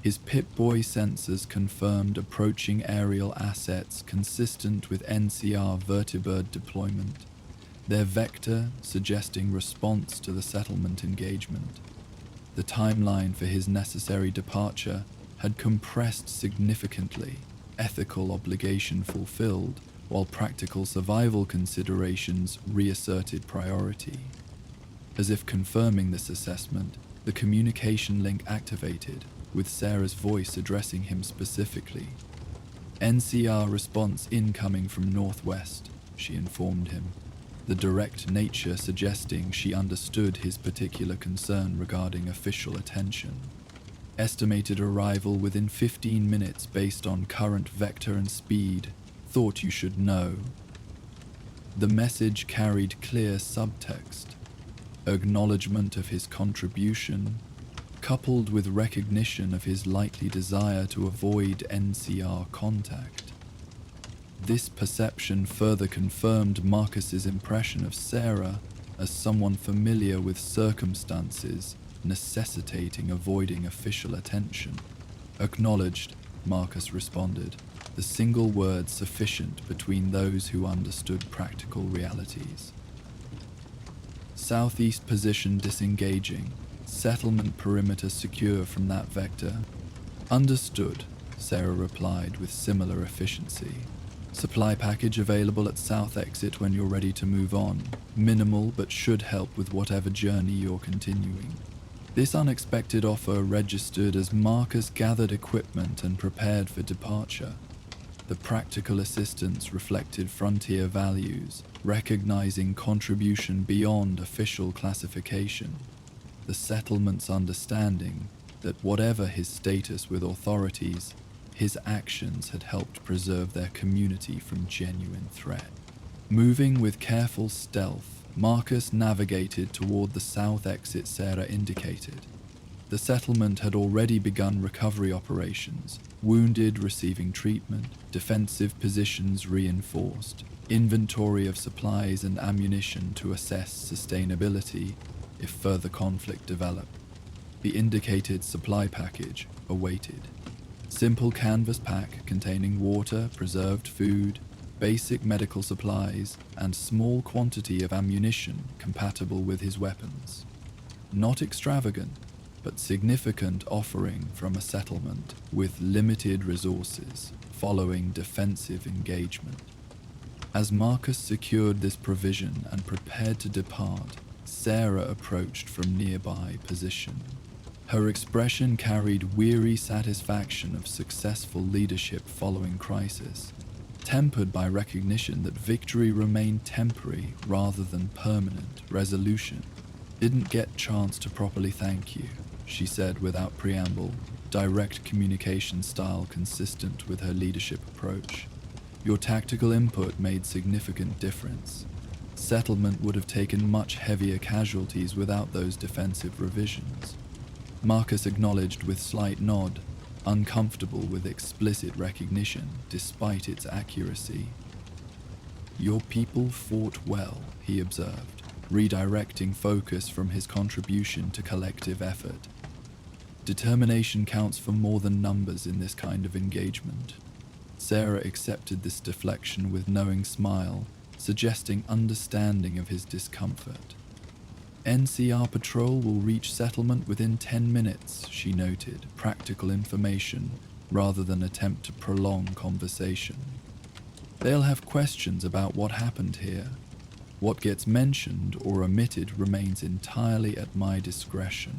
His Pip-Boy sensors confirmed approaching aerial assets consistent with NCR vertibird deployment, their vector suggesting response to the settlement engagement. The timeline for his necessary departure had compressed significantly, ethical obligation fulfilled, while practical survival considerations reasserted priority. As if confirming this assessment, the communication link activated, with Sarah's voice addressing him specifically. "NCR response incoming from northwest," she informed him, the direct nature suggesting she understood his particular concern regarding official attention. "Estimated arrival within 15 minutes based on current vector and speed. Thought you should know." The message carried clear subtext, acknowledgement of his contribution, coupled with recognition of his likely desire to avoid NCR contact. This perception further confirmed Marcus's impression of Sarah as someone familiar with circumstances necessitating avoiding official attention. Acknowledged, Marcus responded, the single word sufficient between those who understood practical realities. Southeast position disengaging. Settlement perimeter secure from that vector. Understood, Sarah replied with similar efficiency. Supply package available at south exit when you're ready to move on. Minimal, but should help with whatever journey you're continuing. This unexpected offer registered as Marcus gathered equipment and prepared for departure. The practical assistance reflected frontier values, recognizing contribution beyond official classification. The settlement's understanding that whatever his status with authorities, his actions had helped preserve their community from genuine threat. Moving with careful stealth, Marcus navigated toward the south exit Sarah indicated. The settlement had already begun recovery operations, wounded receiving treatment, defensive positions reinforced, inventory of supplies and ammunition to assess sustainability if further conflict developed. The indicated supply package awaited. Simple canvas pack containing water, preserved food, basic medical supplies, and small quantity of ammunition compatible with his weapons. Not extravagant, but significant offering from a settlement with limited resources following defensive engagement. As Marcus secured this provision and prepared to depart, Sarah approached from nearby position. Her expression carried weary satisfaction of successful leadership following crisis, tempered by recognition that victory remained temporary rather than permanent resolution. Didn't get chance to properly thank you, she said without preamble, direct communication style consistent with her leadership approach. Your tactical input made significant difference. Settlement would have taken much heavier casualties without those defensive revisions. Marcus acknowledged with slight nod, uncomfortable with explicit recognition despite its accuracy. Your people fought well, he observed, redirecting focus from his contribution to collective effort. Determination counts for more than numbers in this kind of engagement. Sarah accepted this deflection with knowing smile, suggesting understanding of his discomfort. NCR patrol will reach settlement within 10 minutes, she noted, practical information rather than attempt to prolong conversation. They'll have questions about what happened here. What gets mentioned or omitted remains entirely at my discretion.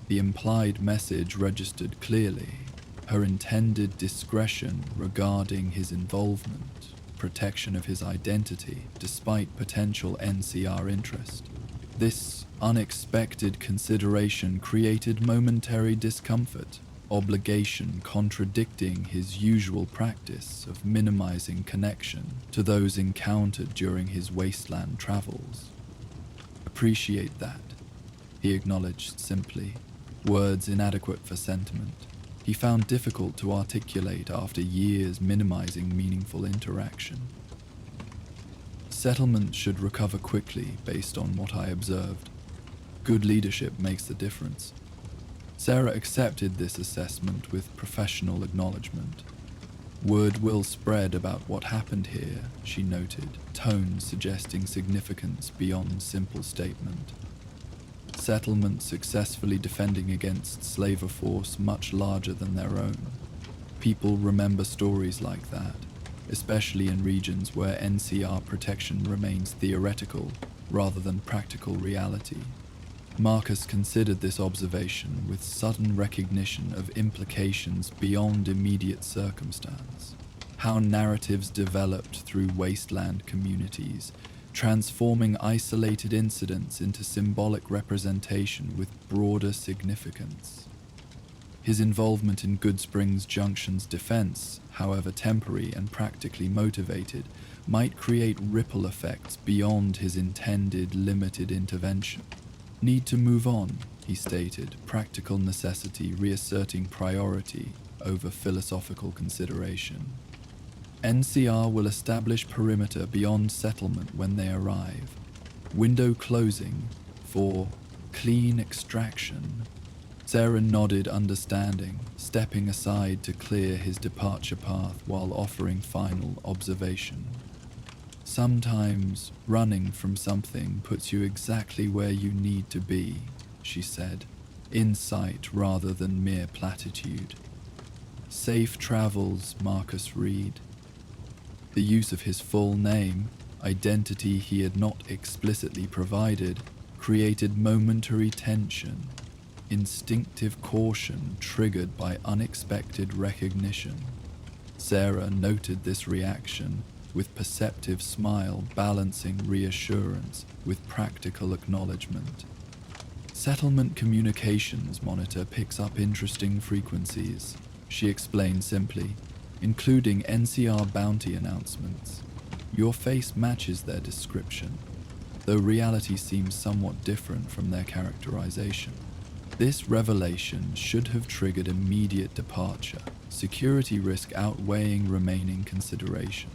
The implied message registered clearly, her intended discretion regarding his involvement, protection of his identity despite potential NCR interest. This unexpected consideration created momentary discomfort, obligation contradicting his usual practice of minimizing connection to those encountered during his wasteland travels. Appreciate that, he acknowledged simply, words inadequate for sentiment. He found difficult to articulate after years minimizing meaningful interaction. Settlement should recover quickly based on what I observed. Good leadership makes the difference. Sarah accepted this assessment with professional acknowledgement. Word will spread about what happened here, she noted, tone suggesting significance beyond simple statement. Settlement successfully defending against slaver force much larger than their own. People remember stories like that, especially in regions where NCR protection remains theoretical rather than practical reality. Marcus considered this observation with sudden recognition of implications beyond immediate circumstance. How narratives developed through wasteland communities, transforming isolated incidents into symbolic representation with broader significance. His involvement in Goodsprings Junction's defense, however temporary and practically motivated, might create ripple effects beyond his intended limited intervention. Need to move on, he stated, practical necessity reasserting priority over philosophical consideration. NCR will establish perimeter beyond settlement when they arrive. Window closing for clean extraction. Sarah nodded, understanding, stepping aside to clear his departure path while offering final observation. Sometimes running from something puts you exactly where you need to be, she said, insight rather than mere platitude. Safe travels, Marcus Reed. The use of his full name, identity he had not explicitly provided, created momentary tension, instinctive caution triggered by unexpected recognition. Sarah noted this reaction with perceptive smile, balancing reassurance with practical acknowledgement. Settlement communications monitor picks up interesting frequencies, she explained simply, including NCR bounty announcements. Your face matches their description, though reality seems somewhat different from their characterization. This revelation should have triggered immediate departure, security risk outweighing remaining consideration.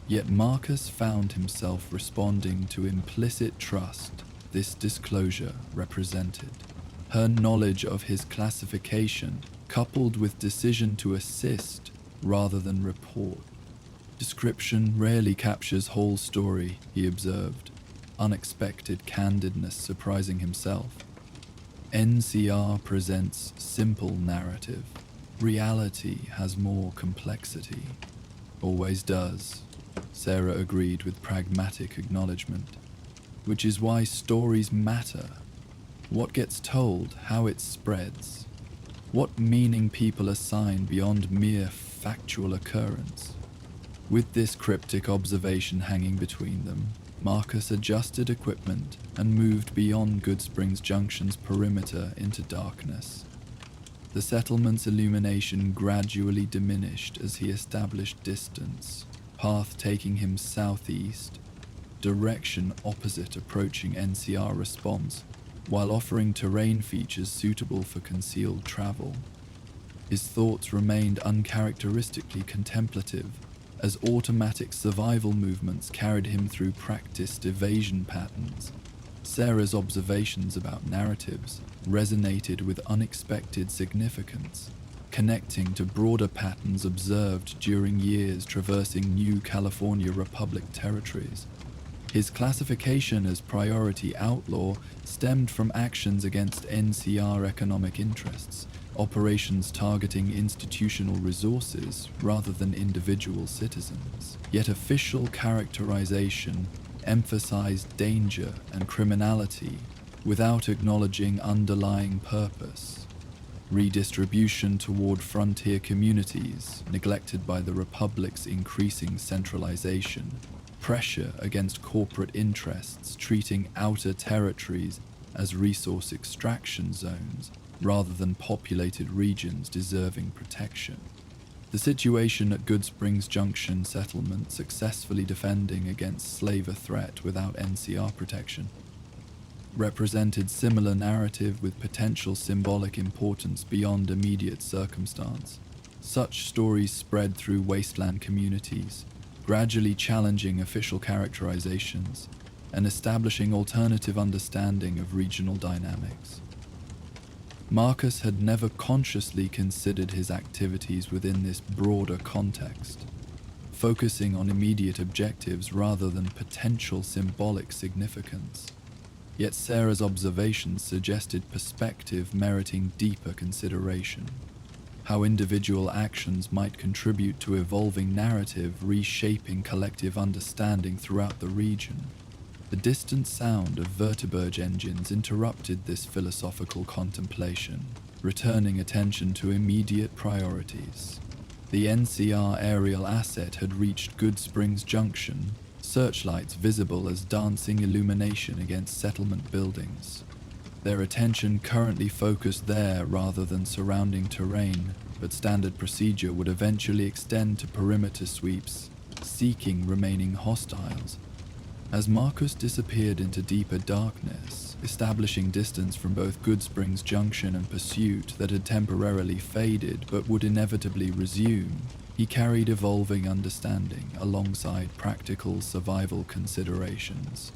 Yet Marcus found himself responding to implicit trust this disclosure represented. Her knowledge of his classification, coupled with decision to assist rather than report. Description rarely captures whole story, he observed, unexpected candidness surprising himself. NCR presents simple narrative. Reality has more complexity. Always does, Sarah agreed with pragmatic acknowledgement. Which is why stories matter. What gets told, how it spreads. What meaning people assign beyond mere factual occurrence. With this cryptic observation hanging between them, Marcus adjusted equipment and moved beyond Goodsprings Junction's perimeter into darkness. The settlement's illumination gradually diminished as he established distance, path taking him southeast, direction opposite approaching NCR response, while offering terrain features suitable for concealed travel. His thoughts remained uncharacteristically contemplative, as automatic survival movements carried him through practiced evasion patterns. Sarah's observations about narratives resonated with unexpected significance, connecting to broader patterns observed during years traversing new California Republic territories. His classification as priority outlaw stemmed from actions against NCR economic interests, operations targeting institutional resources rather than individual citizens. Yet official characterization emphasized danger and criminality without acknowledging underlying purpose. Redistribution toward frontier communities, neglected by the Republic's increasing centralization. Pressure against corporate interests, treating outer territories as resource extraction zones rather than populated regions deserving protection. The situation at Goodsprings Junction settlement successfully defending against slaver threat without NCR protection represented similar narrative with potential symbolic importance beyond immediate circumstance. Such stories spread through wasteland communities, gradually challenging official characterizations and establishing alternative understanding of regional dynamics. Marcus had never consciously considered his activities within this broader context, focusing on immediate objectives rather than potential symbolic significance. Yet Sarah's observations suggested perspective meriting deeper consideration. How individual actions might contribute to evolving narrative, reshaping collective understanding throughout the region. The distant sound of vertebrate engines interrupted this philosophical contemplation, returning attention to immediate priorities. The NCR aerial asset had reached Goodsprings Junction, searchlights visible as dancing illumination against settlement buildings. Their attention currently focused there rather than surrounding terrain, but standard procedure would eventually extend to perimeter sweeps, seeking remaining hostiles. As Marcus disappeared into deeper darkness, establishing distance from both Goodsprings Junction and pursuit that had temporarily faded but would inevitably resume, He carried evolving understanding alongside practical survival considerations.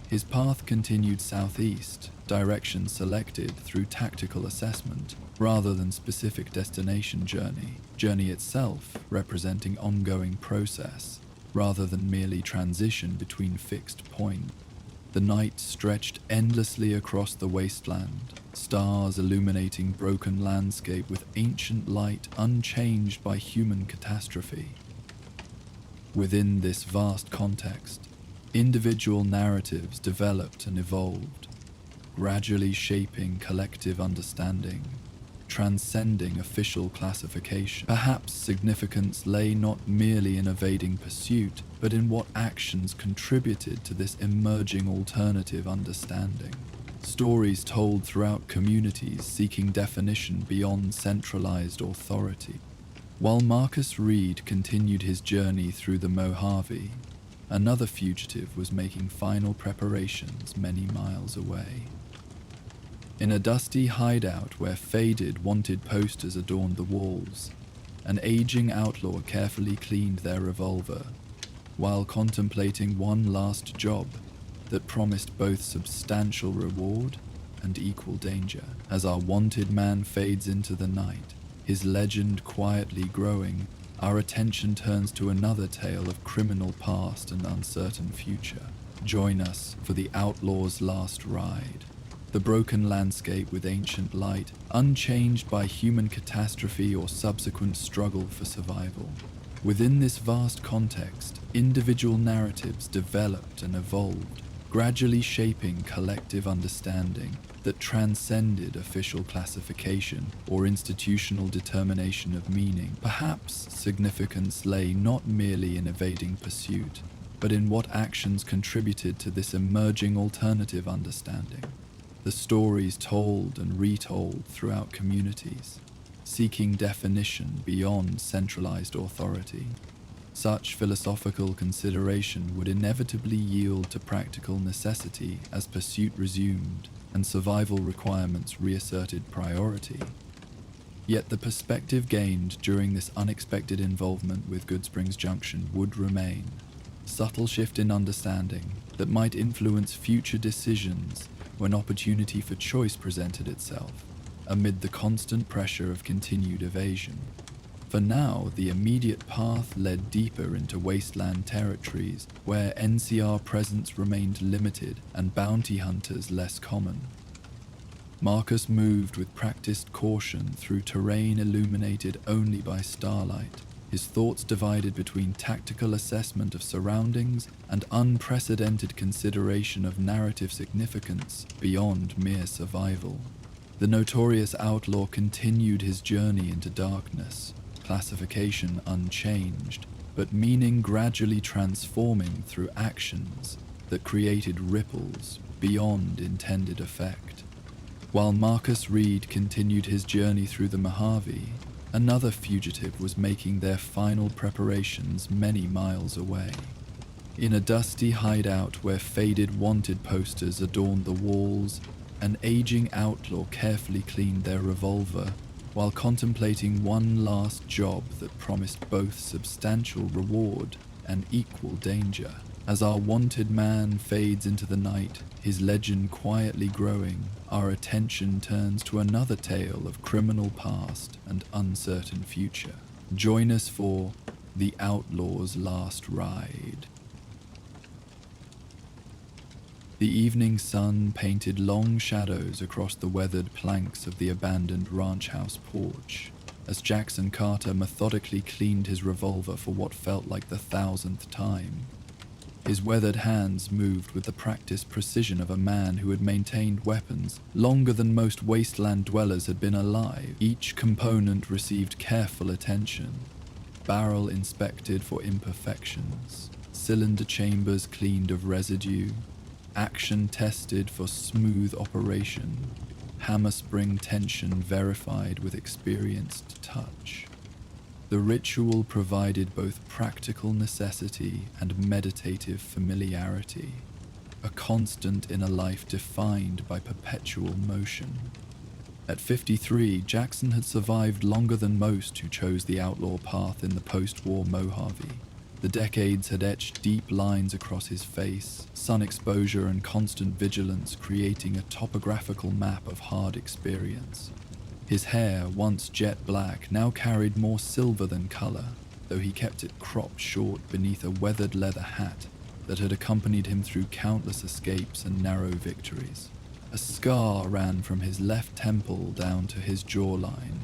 His path continued southeast, direction selected through tactical assessment rather than specific destination journey itself representing ongoing process rather than merely transition between fixed points. The night stretched endlessly across the wasteland, stars illuminating broken landscape with ancient light unchanged by human catastrophe. Within this vast context, individual narratives developed and evolved, gradually shaping collective understanding, transcending official classification. Perhaps significance lay not merely in evading pursuit, but in what actions contributed to this emerging alternative understanding. Stories told throughout communities seeking definition beyond centralized authority. While Marcus Reed continued his journey through the Mojave, another fugitive was making final preparations many miles away. In a dusty hideout where faded wanted posters adorned the walls, an aging outlaw carefully cleaned their revolver while contemplating one last job that promised both substantial reward and equal danger. As our wanted man fades into the night, his legend quietly growing, our attention turns to another tale of criminal past and uncertain future. Join us for the outlaw's last ride. The broken landscape with ancient light, unchanged by human catastrophe or subsequent struggle for survival. Within this vast context, individual narratives developed and evolved, gradually shaping collective understanding that transcended official classification or institutional determination of meaning. Perhaps significance lay not merely in evading pursuit, but in what actions contributed to this emerging alternative understanding. The stories told and retold throughout communities, seeking definition beyond centralized authority. Such philosophical consideration would inevitably yield to practical necessity as pursuit resumed and survival requirements reasserted priority. Yet the perspective gained during this unexpected involvement with Goodsprings Junction would remain, subtle shift in understanding that might influence future decisions when opportunity for choice presented itself, amid the constant pressure of continued evasion. For now, the immediate path led deeper into wasteland territories where NCR presence remained limited and bounty hunters less common. Marcus moved with practiced caution through terrain illuminated only by starlight, his thoughts divided between tactical assessment of surroundings and unprecedented consideration of narrative significance beyond mere survival. The notorious outlaw continued his journey into darkness, classification unchanged, but meaning gradually transforming through actions that created ripples beyond intended effect. While Marcus Reed continued his journey through the Mojave, another fugitive was making their final preparations many miles away. In a dusty hideout where faded wanted posters adorned the walls, an aging outlaw carefully cleaned their revolver while contemplating one last job that promised both substantial reward and equal danger. As our wanted man fades into the night, his legend quietly growing, our attention turns to another tale of criminal past and uncertain future. Join us for The Outlaw's Last Ride. The evening sun painted long shadows across the weathered planks of the abandoned ranch house porch, as Jackson Carter methodically cleaned his revolver for what felt like the 1,000th time. His weathered hands moved with the practiced precision of a man who had maintained weapons longer than most wasteland dwellers had been alive. Each component received careful attention, barrel inspected for imperfections, cylinder chambers cleaned of residue, action tested for smooth operation, hammer spring tension verified with experienced touch. The ritual provided both practical necessity and meditative familiarity, a constant in a life defined by perpetual motion. At 53, Jackson had survived longer than most who chose the outlaw path in the post-war Mojave. The decades had etched deep lines across his face, sun exposure and constant vigilance creating a topographical map of hard experience. His hair, once jet black, now carried more silver than color, though he kept it cropped short beneath a weathered leather hat that had accompanied him through countless escapes and narrow victories. A scar ran from his left temple down to his jawline,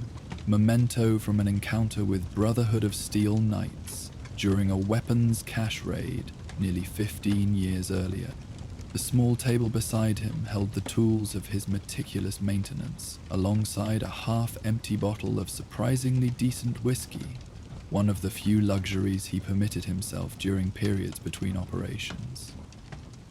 memento from an encounter with Brotherhood of Steel Knights during a weapons cache raid nearly 15 years earlier. The small table beside him held the tools of his meticulous maintenance, alongside a half-empty bottle of surprisingly decent whiskey, one of the few luxuries he permitted himself during periods between operations.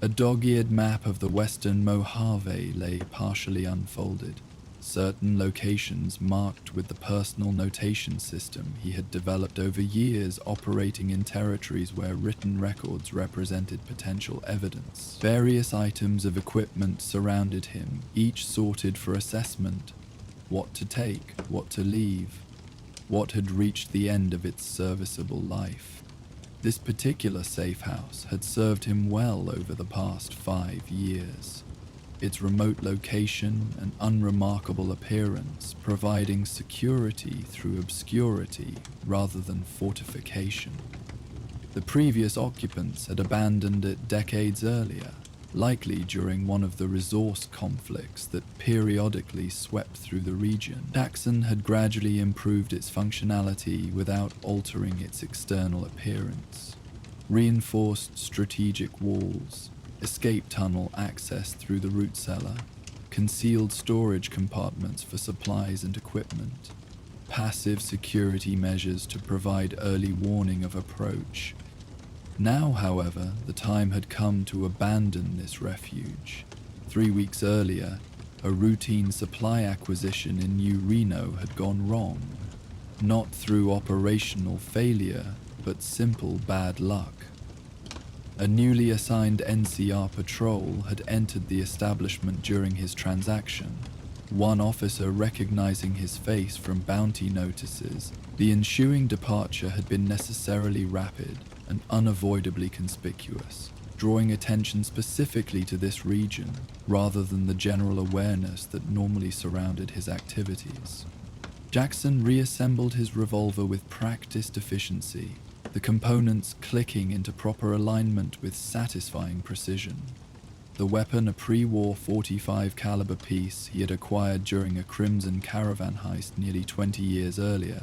A dog-eared map of the western Mojave lay partially unfolded, certain locations marked with the personal notation system he had developed over years operating in territories where written records represented potential evidence. Various items of equipment surrounded him, each sorted for assessment: what to take, what to leave, what had reached the end of its serviceable life. This particular safe house had served him well over the past 5 years, its remote location and unremarkable appearance providing security through obscurity rather than fortification. The previous occupants had abandoned it decades earlier, likely during one of the resource conflicts that periodically swept through the region. Jackson had gradually improved its functionality without altering its external appearance. Reinforced strategic walls, escape tunnel access through the root cellar, concealed storage compartments for supplies and equipment, passive security measures to provide early warning of approach. Now, however, the time had come to abandon this refuge. 3 weeks earlier, a routine supply acquisition in New Reno had gone wrong, not through operational failure, but simple bad luck. A newly assigned NCR patrol had entered the establishment during his transaction, one officer recognizing his face from bounty notices. The ensuing departure had been necessarily rapid and unavoidably conspicuous, drawing attention specifically to this region rather than the general awareness that normally surrounded his activities. Jackson reassembled his revolver with practiced efficiency, the components clicking into proper alignment with satisfying precision. The weapon, a pre-war .45 caliber piece he had acquired during a Crimson caravan heist nearly 20 years earlier,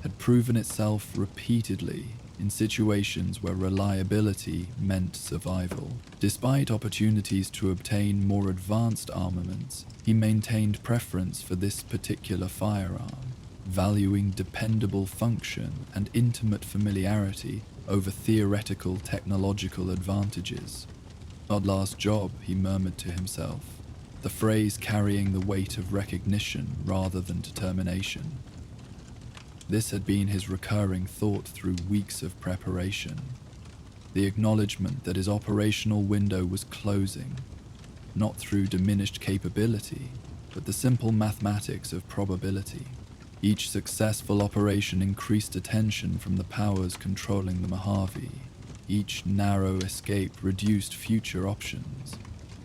had proven itself repeatedly in situations where reliability meant survival. Despite opportunities to obtain more advanced armaments, he maintained preference for this particular firearm, valuing dependable function and intimate familiarity over theoretical technological advantages. "Not last job," he murmured to himself, the phrase carrying the weight of recognition rather than determination. This had been his recurring thought through weeks of preparation, the acknowledgement that his operational window was closing, not through diminished capability, but the simple mathematics of probability. Each successful operation increased attention from the powers controlling the Mojave. Each narrow escape reduced future options.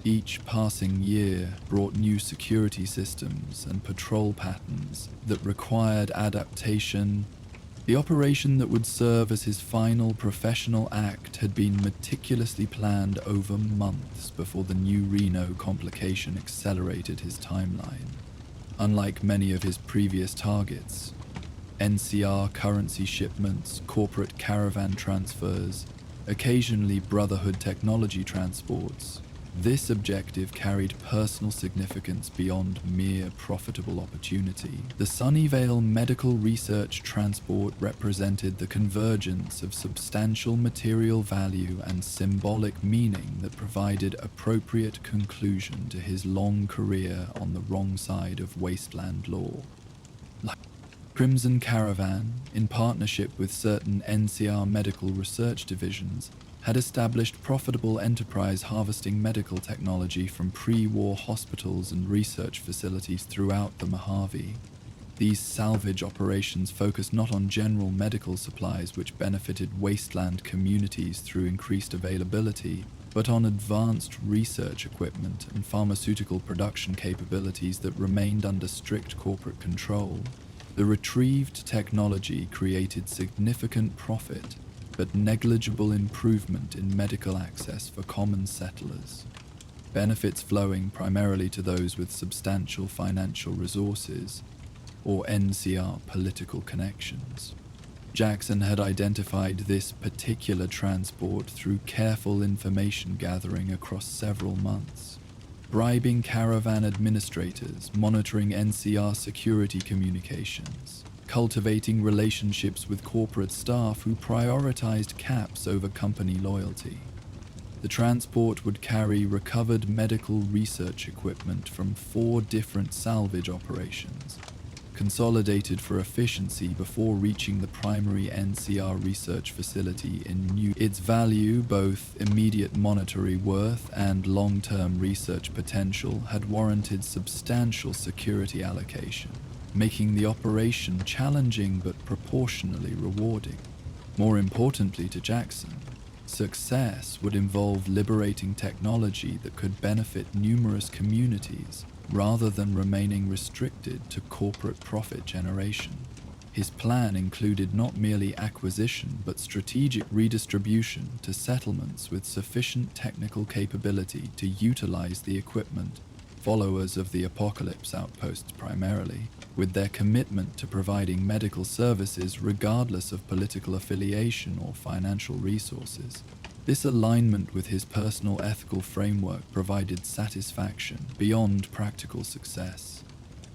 Each passing year brought new security systems and patrol patterns that required adaptation. The operation that would serve as his final professional act had been meticulously planned over months before the New Reno complication accelerated his timeline. Unlike many of his previous targets, NCR currency shipments, corporate caravan transfers, occasionally Brotherhood technology transports, this objective carried personal significance beyond mere profitable opportunity. The Sunnyvale Medical Research Transport represented the convergence of substantial material value and symbolic meaning that provided appropriate conclusion to his long career on the wrong side of wasteland law. Like Crimson Caravan, in partnership with certain NCR medical research divisions, had established profitable enterprise harvesting medical technology from pre-war hospitals and research facilities throughout the Mojave. These salvage operations focused not on general medical supplies which benefited wasteland communities through increased availability, but on advanced research equipment and pharmaceutical production capabilities that remained under strict corporate control. The retrieved technology created significant profit, but negligible improvement in medical access for common settlers. Benefits flowing primarily to those with substantial financial resources, or NCR political connections. Jackson had identified this particular transport through careful information gathering across several months, bribing caravan administrators, monitoring NCR security communications, cultivating relationships with corporate staff who prioritized caps over company loyalty. The transport would carry recovered medical research equipment from 4 different salvage operations, consolidated for efficiency before reaching the primary NCR research facility in New. Its value, both immediate monetary worth and long-term research potential, had warranted substantial security allocation, making the operation challenging but proportionally rewarding. More importantly to Jackson, success would involve liberating technology that could benefit numerous communities rather than remaining restricted to corporate profit generation. His plan included not merely acquisition but strategic redistribution to settlements with sufficient technical capability to utilize the equipment, followers of the Apocalypse outposts primarily, with their commitment to providing medical services regardless of political affiliation or financial resources. This alignment with his personal ethical framework provided satisfaction beyond practical success,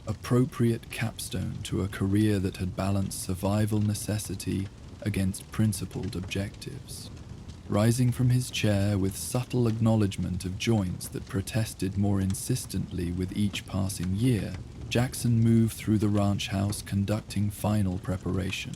appropriate capstone to a career that had balanced survival necessity against principled objectives. Rising from his chair with subtle acknowledgement of joints that protested more insistently with each passing year, Jackson moved through the ranch house conducting final preparation.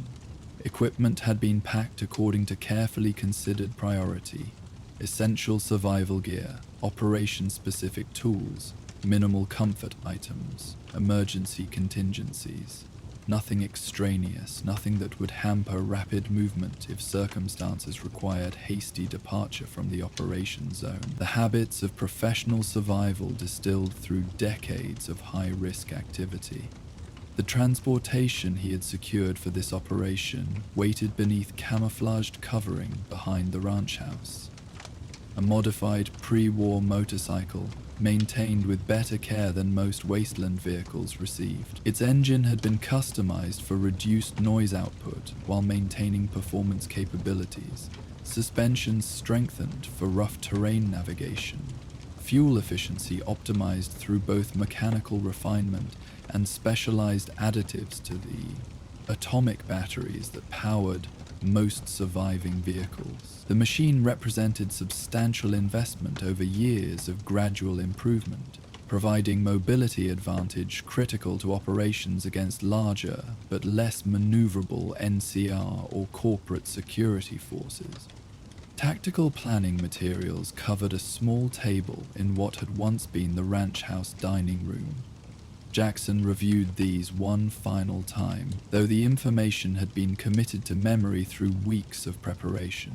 Equipment had been packed according to carefully considered priority: essential survival gear, operation-specific tools, minimal comfort items, emergency contingencies. Nothing extraneous, nothing that would hamper rapid movement if circumstances required hasty departure from the operation zone. The habits of professional survival distilled through decades of high-risk activity. The transportation he had secured for this operation waited beneath camouflaged covering behind the ranch house. A modified pre-war motorcycle, maintained with better care than most wasteland vehicles received. Its engine had been customized for reduced noise output while maintaining performance capabilities. Suspensions strengthened for rough terrain navigation. Fuel efficiency optimized through both mechanical refinement and specialized additives to the atomic batteries that powered most surviving vehicles. The machine represented substantial investment over years of gradual improvement, providing mobility advantage critical to operations against larger but less maneuverable NCR or corporate security forces. Tactical planning materials covered a small table in what had once been the ranch house dining room. Jackson reviewed these one final time, though the information had been committed to memory through weeks of preparation.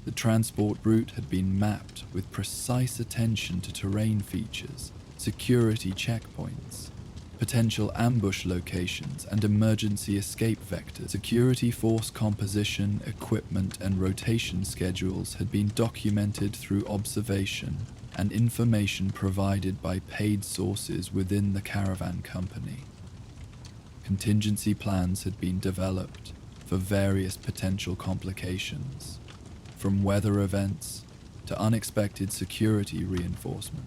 The transport route had been mapped with precise attention to terrain features, security checkpoints, potential ambush locations, and emergency escape vectors. Security force composition, equipment, and rotation schedules had been documented through observation and information provided by paid sources within the caravan company. Contingency plans had been developed for various potential complications, from weather events to unexpected security reinforcement.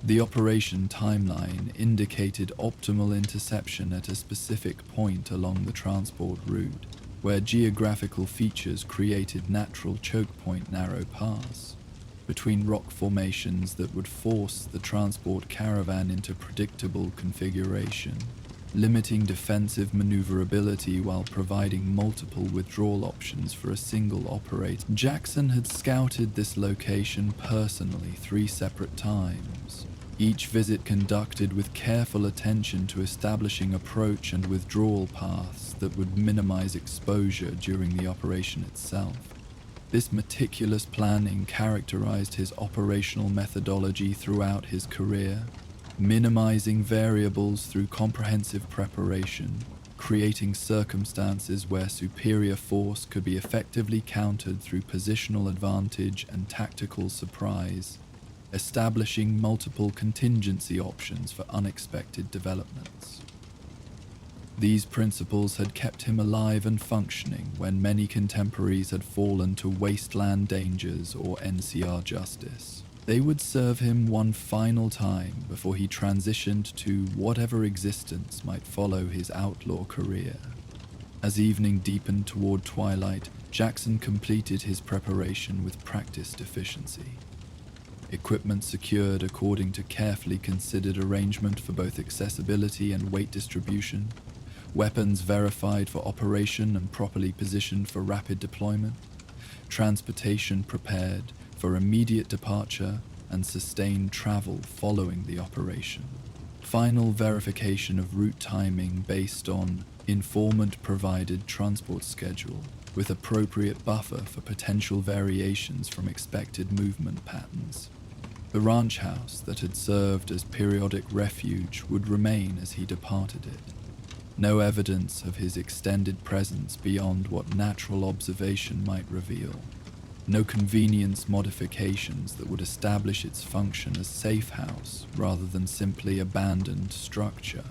The operation timeline indicated optimal interception at a specific point along the transport route, where geographical features created natural choke point narrow paths between rock formations that would force the transport caravan into predictable configuration. limiting defensive maneuverability while providing multiple withdrawal options for a single operator. Jackson had scouted this location personally 3 separate times, each visit conducted with careful attention to establishing approach and withdrawal paths that would minimize exposure during the operation itself. This meticulous planning characterized his operational methodology throughout his career, minimizing variables through comprehensive preparation, creating circumstances where superior force could be effectively countered through positional advantage and tactical surprise, establishing multiple contingency options for unexpected developments. These principles had kept him alive and functioning when many contemporaries had fallen to wasteland dangers or NCR justice. They would serve him one final time before he transitioned to whatever existence might follow his outlaw career. As evening deepened toward twilight, Jackson completed his preparation with practiced efficiency. Equipment secured according to carefully considered arrangement for both accessibility and weight distribution, weapons verified for operation and properly positioned for rapid deployment, transportation prepared for immediate departure and sustained travel following the operation. Final verification of route timing based on informant-provided transport schedule with appropriate buffer for potential variations from expected movement patterns. The ranch house that had served as periodic refuge would remain as he departed it. No evidence of his extended presence beyond what natural observation might reveal. No convenience modifications that would establish its function as safe house rather than simply abandoned structure.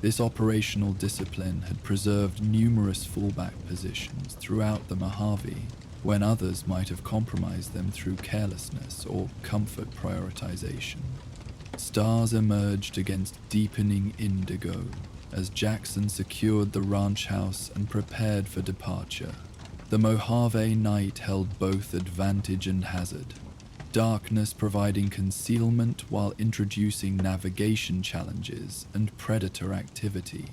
This operational discipline had preserved numerous fallback positions throughout the Mojave, when others might have compromised them through carelessness or comfort prioritization. Stars emerged against deepening indigo as Jackson secured the ranch house and prepared for departure. The Mojave night held both advantage and hazard, darkness providing concealment while introducing navigation challenges and predator activity,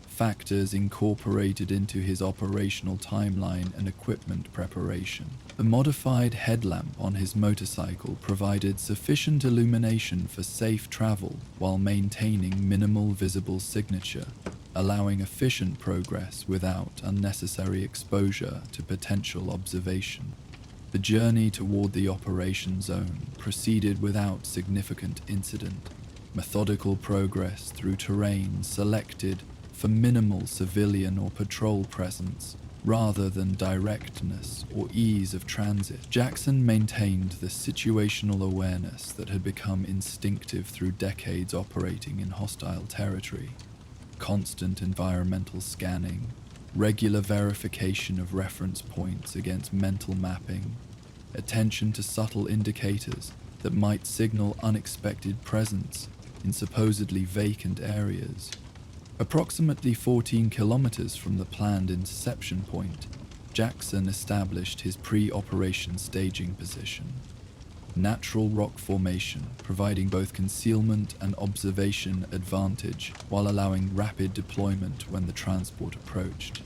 factors incorporated into his operational timeline and equipment preparation. The modified headlamp on his motorcycle provided sufficient illumination for safe travel while maintaining minimal visible signature, allowing efficient progress without unnecessary exposure to potential observation. The journey toward the operation zone proceeded without significant incident, methodical progress through terrain selected for minimal civilian or patrol presence rather than directness or ease of transit. Jackson maintained the situational awareness that had become instinctive through decades operating in hostile territory. Constant environmental scanning, regular verification of reference points against mental mapping, attention to subtle indicators that might signal unexpected presence in supposedly vacant areas. Approximately 14 kilometers from the planned interception point, Jackson established his pre-operation staging position. Natural rock formation, providing both concealment and observation advantage while allowing rapid deployment when the transport approached.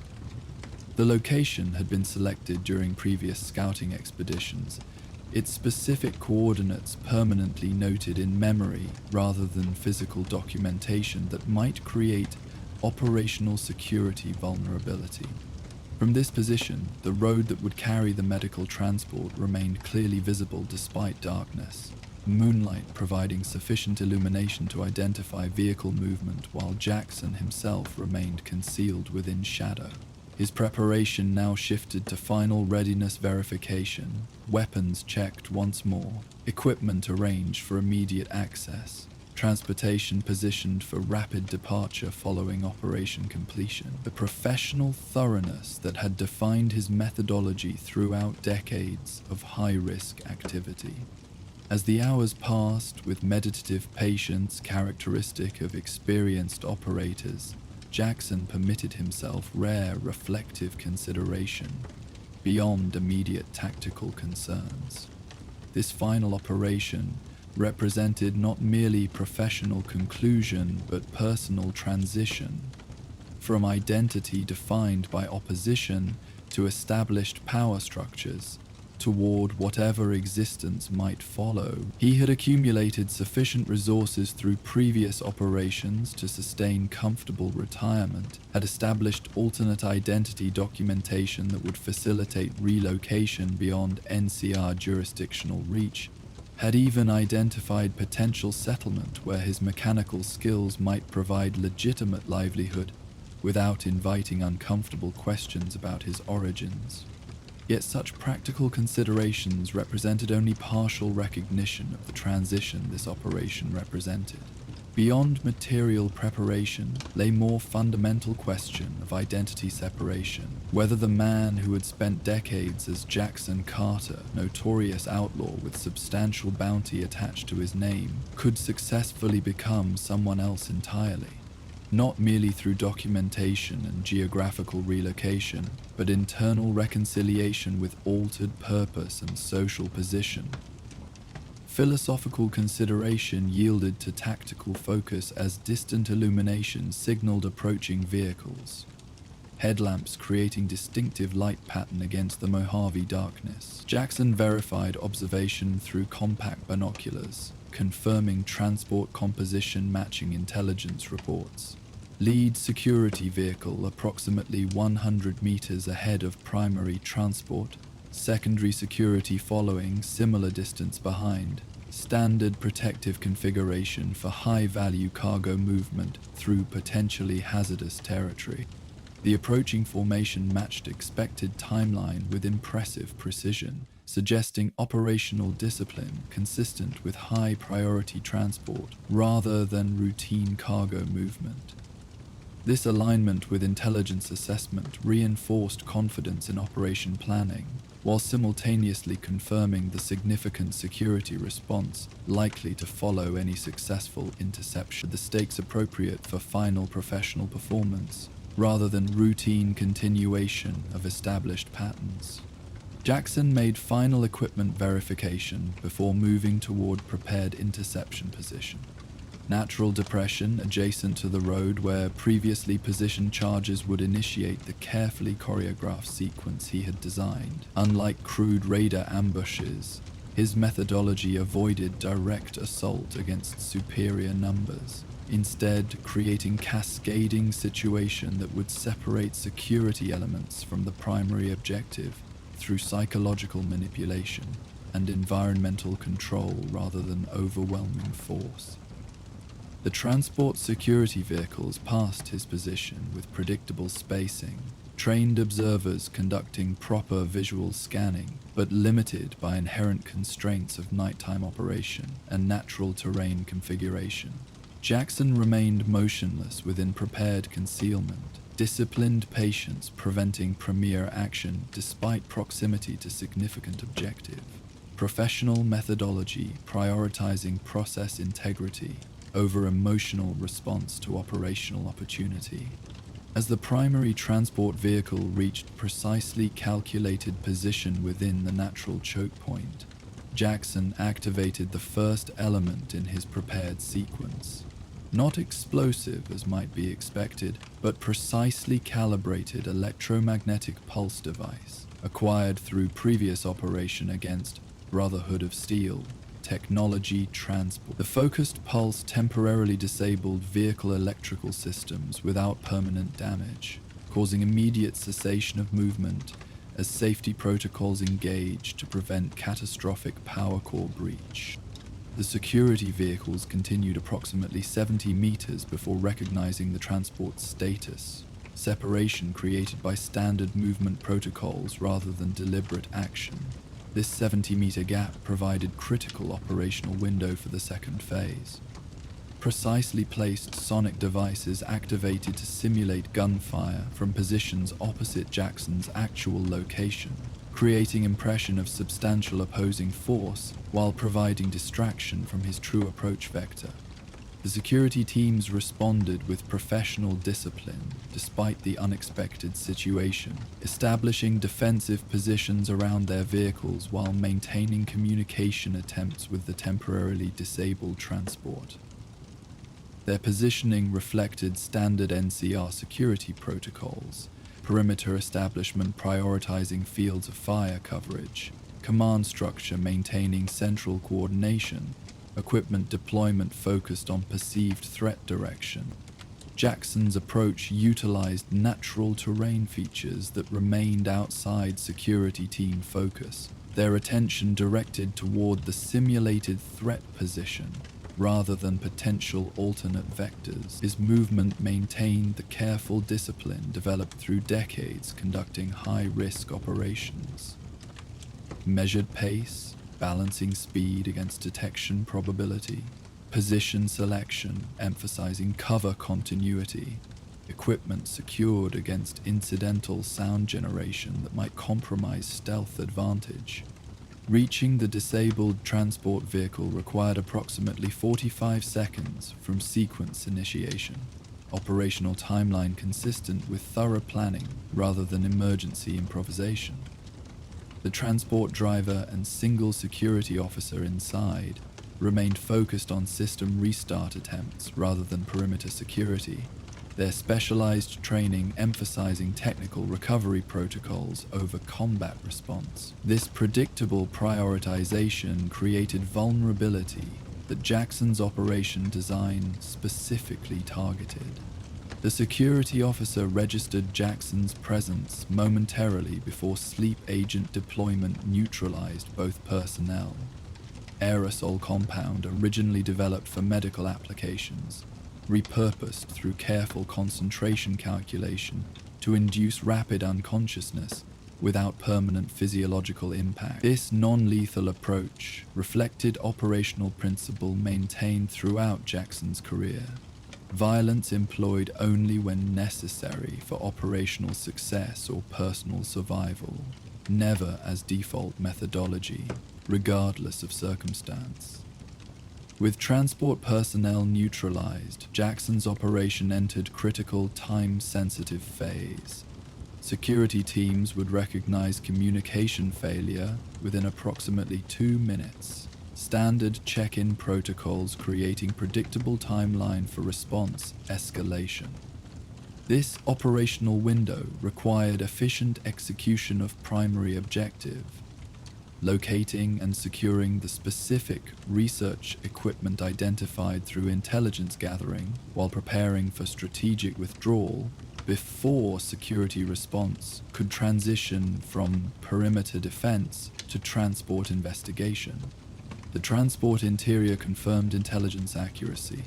The location had been selected during previous scouting expeditions, its specific coordinates permanently noted in memory rather than physical documentation that might create operational security vulnerability. From this position, the road that would carry the medical transport remained clearly visible despite darkness, moonlight providing sufficient illumination to identify vehicle movement while Jackson himself remained concealed within shadow. His preparation now shifted to final readiness verification, weapons checked once more, equipment arranged for immediate access, transportation positioned for rapid departure following operation completion. The professional thoroughness that had defined his methodology throughout decades of high-risk activity. As the hours passed with meditative patience characteristic of experienced operators, Jackson permitted himself rare reflective consideration beyond immediate tactical concerns. This final operation represented not merely professional conclusion but personal transition, from identity defined by opposition to established power structures, toward whatever existence might follow. He had accumulated sufficient resources through previous operations to sustain comfortable retirement, had established alternate identity documentation that would facilitate relocation beyond NCR jurisdictional reach, had even identified potential settlement where his mechanical skills might provide legitimate livelihood without inviting uncomfortable questions about his origins. Yet such practical considerations represented only partial recognition of the transition this operation represented. Beyond material preparation lay more fundamental question of identity separation, whether the man who had spent decades as Jackson Carter, notorious outlaw with substantial bounty attached to his name, could successfully become someone else entirely. Not merely through documentation and geographical relocation, but internal reconciliation with altered purpose and social position. Philosophical consideration yielded to tactical focus as distant illumination signaled approaching vehicles, headlamps creating distinctive light pattern against the Mojave darkness. Jackson verified observation through compact binoculars, confirming transport composition matching intelligence reports. Lead security vehicle approximately 100 meters ahead of primary transport, secondary security following similar distance behind, standard protective configuration for high-value cargo movement through potentially hazardous territory. The approaching formation matched expected timeline with impressive precision, suggesting operational discipline consistent with high-priority transport rather than routine cargo movement. This alignment with intelligence assessment reinforced confidence in operation planning, while simultaneously confirming the significant security response likely to follow any successful interception. The stakes appropriate for final professional performance, rather than routine continuation of established patterns. Jackson made final equipment verification before moving toward prepared interception position. Natural depression adjacent to the road where previously positioned charges would initiate the carefully choreographed sequence he had designed. Unlike crude radar ambushes, his methodology avoided direct assault against superior numbers, instead creating cascading situation that would separate security elements from the primary objective through psychological manipulation and environmental control rather than overwhelming force. The transport security vehicles passed his position with predictable spacing, trained observers conducting proper visual scanning, but limited by inherent constraints of nighttime operation and natural terrain configuration. Jackson remained motionless within prepared concealment, disciplined patience preventing premier action despite proximity to significant objective. Professional methodology prioritizing process integrity over emotional response to operational opportunity. As the primary transport vehicle reached precisely calculated position within the natural choke point, Jackson activated the first element in his prepared sequence. Not explosive as might be expected, but precisely calibrated electromagnetic pulse device, acquired through previous operation against Brotherhood of Steel, technology transport. The focused pulse temporarily disabled vehicle electrical systems without permanent damage, causing immediate cessation of movement as safety protocols engaged to prevent catastrophic power core breach. The security vehicles continued approximately 70 meters before recognizing the transport's status, separation created by standard movement protocols rather than deliberate action. This 70-meter gap provided critical operational window for the second phase. Precisely placed sonic devices activated to simulate gunfire from positions opposite Jackson's actual location, creating impression of substantial opposing force while providing distraction from his true approach vector. The security teams responded with professional discipline despite the unexpected situation, establishing defensive positions around their vehicles while maintaining communication attempts with the temporarily disabled transport. Their positioning reflected standard NCR security protocols, perimeter establishment prioritizing fields of fire coverage, command structure maintaining central coordination, equipment deployment focused on perceived threat direction. Jackson's approach utilized natural terrain features that remained outside security team focus, their attention directed toward the simulated threat position rather than potential alternate vectors. His movement maintained the careful discipline developed through decades conducting high-risk operations. Measured pace, balancing speed against detection probability, position selection emphasizing cover continuity, equipment secured against incidental sound generation that might compromise stealth advantage. Reaching the disabled transport vehicle required approximately 45 seconds from sequence initiation, operational timeline consistent with thorough planning rather than emergency improvisation. The transport driver and single security officer inside remained focused on system restart attempts rather than perimeter security, their specialized training emphasizing technical recovery protocols over combat response. This predictable prioritization created vulnerability that Jackson's operation design specifically targeted. The security officer registered Jackson's presence momentarily before sleep agent deployment neutralized both personnel. Aerosol compound originally developed for medical applications, repurposed through careful concentration calculation to induce rapid unconsciousness without permanent physiological impact. This non-lethal approach reflected operational principle maintained throughout Jackson's career. Violence employed only when necessary for operational success or personal survival, never as default methodology, regardless of circumstance. With transport personnel neutralized, Jackson's operation entered critical time-sensitive phase. Security teams would recognize communication failure within approximately 2 minutes. Standard check-in protocols creating predictable timeline for response escalation. This operational window required efficient execution of primary objective, locating and securing the specific research equipment identified through intelligence gathering while preparing for strategic withdrawal before security response could transition from perimeter defense to transport investigation. The transport interior confirmed intelligence accuracy.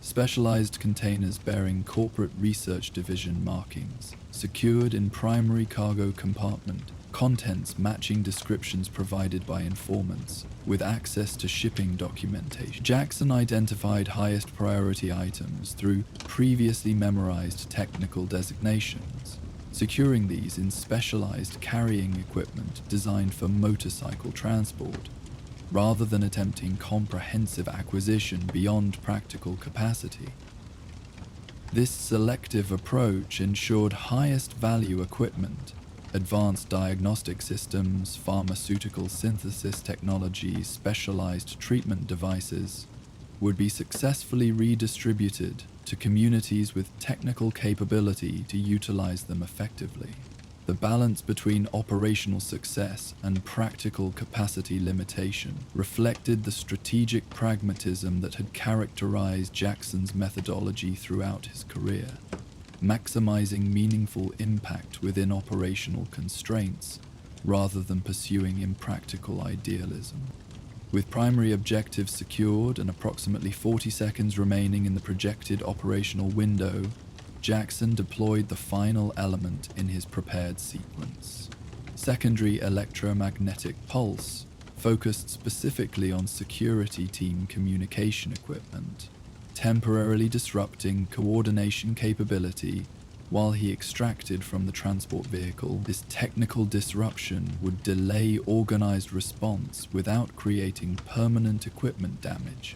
Specialized containers bearing corporate research division markings, secured in primary cargo compartment, contents matching descriptions provided by informants, with access to shipping documentation. Jackson identified highest priority items through previously memorized technical designations, securing these in specialized carrying equipment designed for motorcycle transport, rather than attempting comprehensive acquisition beyond practical capacity. This selective approach ensured highest value equipment, advanced diagnostic systems, pharmaceutical synthesis technology, specialized treatment devices, would be successfully redistributed to communities with technical capability to utilize them effectively. The balance between operational success and practical capacity limitation reflected the strategic pragmatism that had characterized Jackson's methodology throughout his career, maximizing meaningful impact within operational constraints rather than pursuing impractical idealism. With primary objectives secured and approximately 40 seconds remaining in the projected operational window, Jackson deployed the final element in his prepared sequence. Secondary electromagnetic pulse focused specifically on security team communication equipment, temporarily disrupting coordination capability while he extracted from the transport vehicle. This technical disruption would delay organized response without creating permanent equipment damage,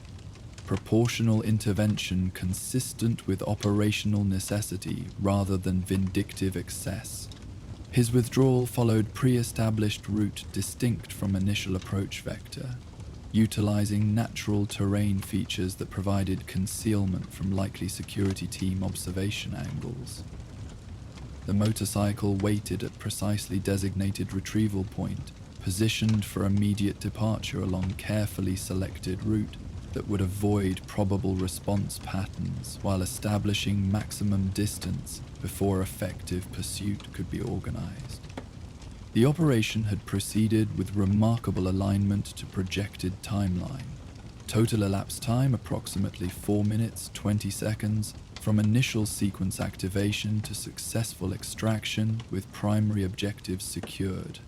proportional intervention consistent with operational necessity rather than vindictive excess. His withdrawal followed pre-established route distinct from initial approach vector, utilizing natural terrain features that provided concealment from likely security team observation angles. The motorcycle waited at precisely designated retrieval point, positioned for immediate departure along carefully selected route that would avoid probable response patterns while establishing maximum distance before effective pursuit could be organized. The operation had proceeded with remarkable alignment to projected timeline. Total elapsed time approximately 4 minutes 20 seconds from initial sequence activation to successful extraction with primary objectives secured.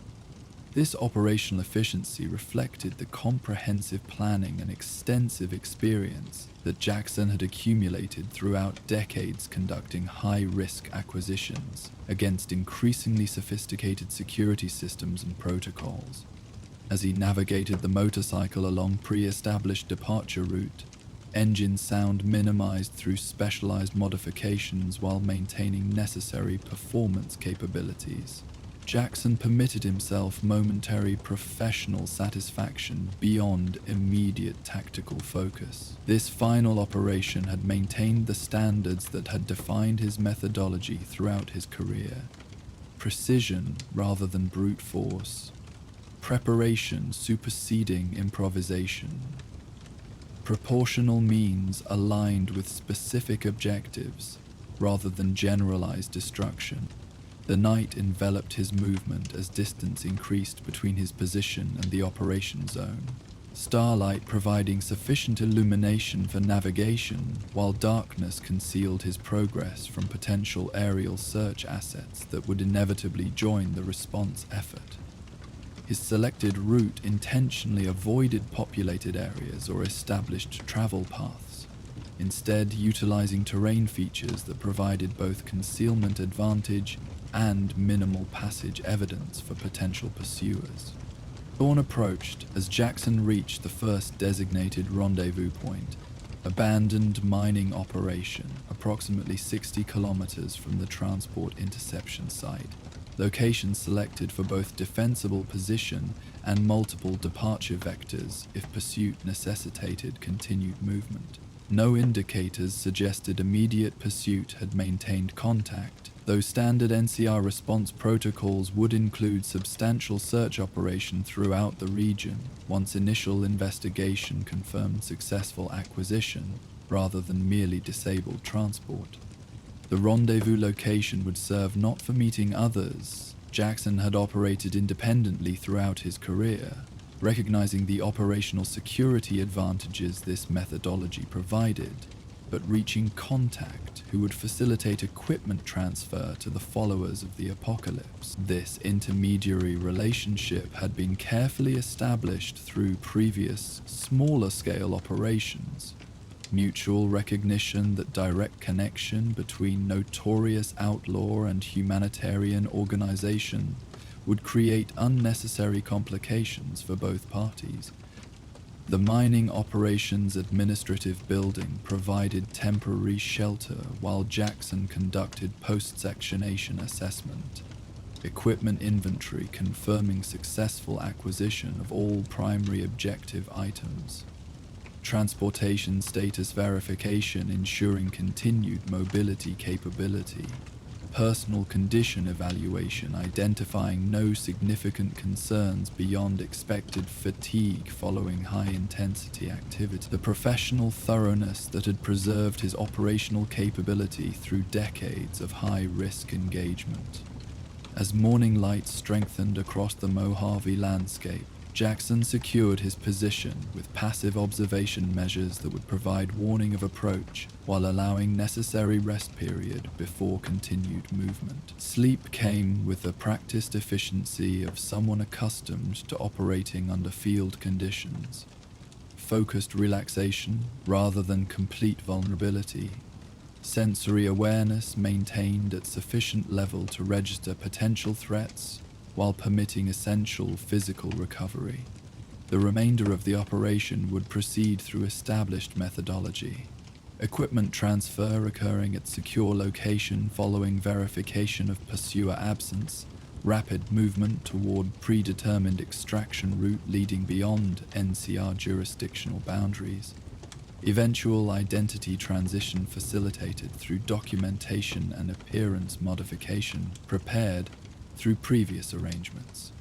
This operational efficiency reflected the comprehensive planning and extensive experience that Jackson had accumulated throughout decades conducting high-risk acquisitions against increasingly sophisticated security systems and protocols. As he navigated the motorcycle along pre-established departure route, engine sound minimized through specialized modifications while maintaining necessary performance capabilities, Jackson permitted himself momentary professional satisfaction beyond immediate tactical focus. This final operation had maintained the standards that had defined his methodology throughout his career. Precision rather than brute force. Preparation superseding improvisation. Proportional means aligned with specific objectives rather than generalized destruction. The night enveloped his movement as distance increased between his position and the operation zone, starlight providing sufficient illumination for navigation, while darkness concealed his progress from potential aerial search assets that would inevitably join the response effort. His selected route intentionally avoided populated areas or established travel paths, instead utilizing terrain features that provided both concealment advantage and minimal passage evidence for potential pursuers. Dawn approached as Jackson reached the first designated rendezvous point, abandoned mining operation approximately 60 kilometers from the transport interception site, location selected for both defensible position and multiple departure vectors if pursuit necessitated continued movement. No indicators suggested immediate pursuit had maintained contact, though standard NCR response protocols would include substantial search operation throughout the region once initial investigation confirmed successful acquisition rather than merely disabled transport. The rendezvous location would serve not for meeting others. Jackson had operated independently throughout his career, recognizing the operational security advantages this methodology provided, but reaching contact who would facilitate equipment transfer to the followers of the apocalypse. This intermediary relationship had been carefully established through previous, smaller-scale operations. Mutual recognition that direct connection between notorious outlaw and humanitarian organization would create unnecessary complications for both parties. The mining operations administrative building provided temporary shelter while Jackson conducted post-sectionation assessment, equipment inventory confirming successful acquisition of all primary objective items, transportation status verification ensuring continued mobility capability, personal condition evaluation identifying no significant concerns beyond expected fatigue following high-intensity activity. The professional thoroughness that had preserved his operational capability through decades of high-risk engagement. As morning light strengthened across the Mojave landscape, Jackson secured his position with passive observation measures that would provide warning of approach while allowing necessary rest period before continued movement. Sleep came with the practiced efficiency of someone accustomed to operating under field conditions. Focused relaxation rather than complete vulnerability. Sensory awareness maintained at sufficient level to register potential threats while permitting essential physical recovery. The remainder of the operation would proceed through established methodology. Equipment transfer occurring at secure location following verification of pursuer absence, rapid movement toward predetermined extraction route leading beyond NCR jurisdictional boundaries, eventual identity transition facilitated through documentation and appearance modification prepared through previous arrangements.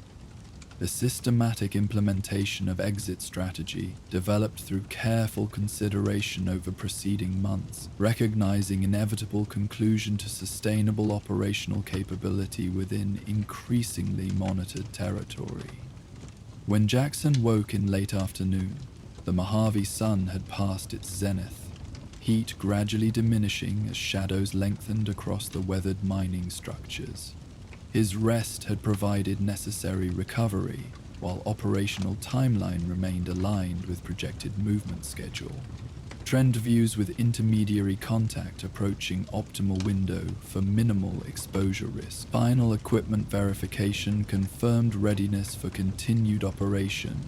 The systematic implementation of exit strategy developed through careful consideration over preceding months, recognizing inevitable conclusion to sustainable operational capability within increasingly monitored territory. When Jackson woke in late afternoon, the Mojave sun had passed its zenith, heat gradually diminishing as shadows lengthened across the weathered mining structures. His rest had provided necessary recovery, while operational timeline remained aligned with projected movement schedule. Trend views with intermediary contact approaching optimal window for minimal exposure risk. Final equipment verification confirmed readiness for continued operation.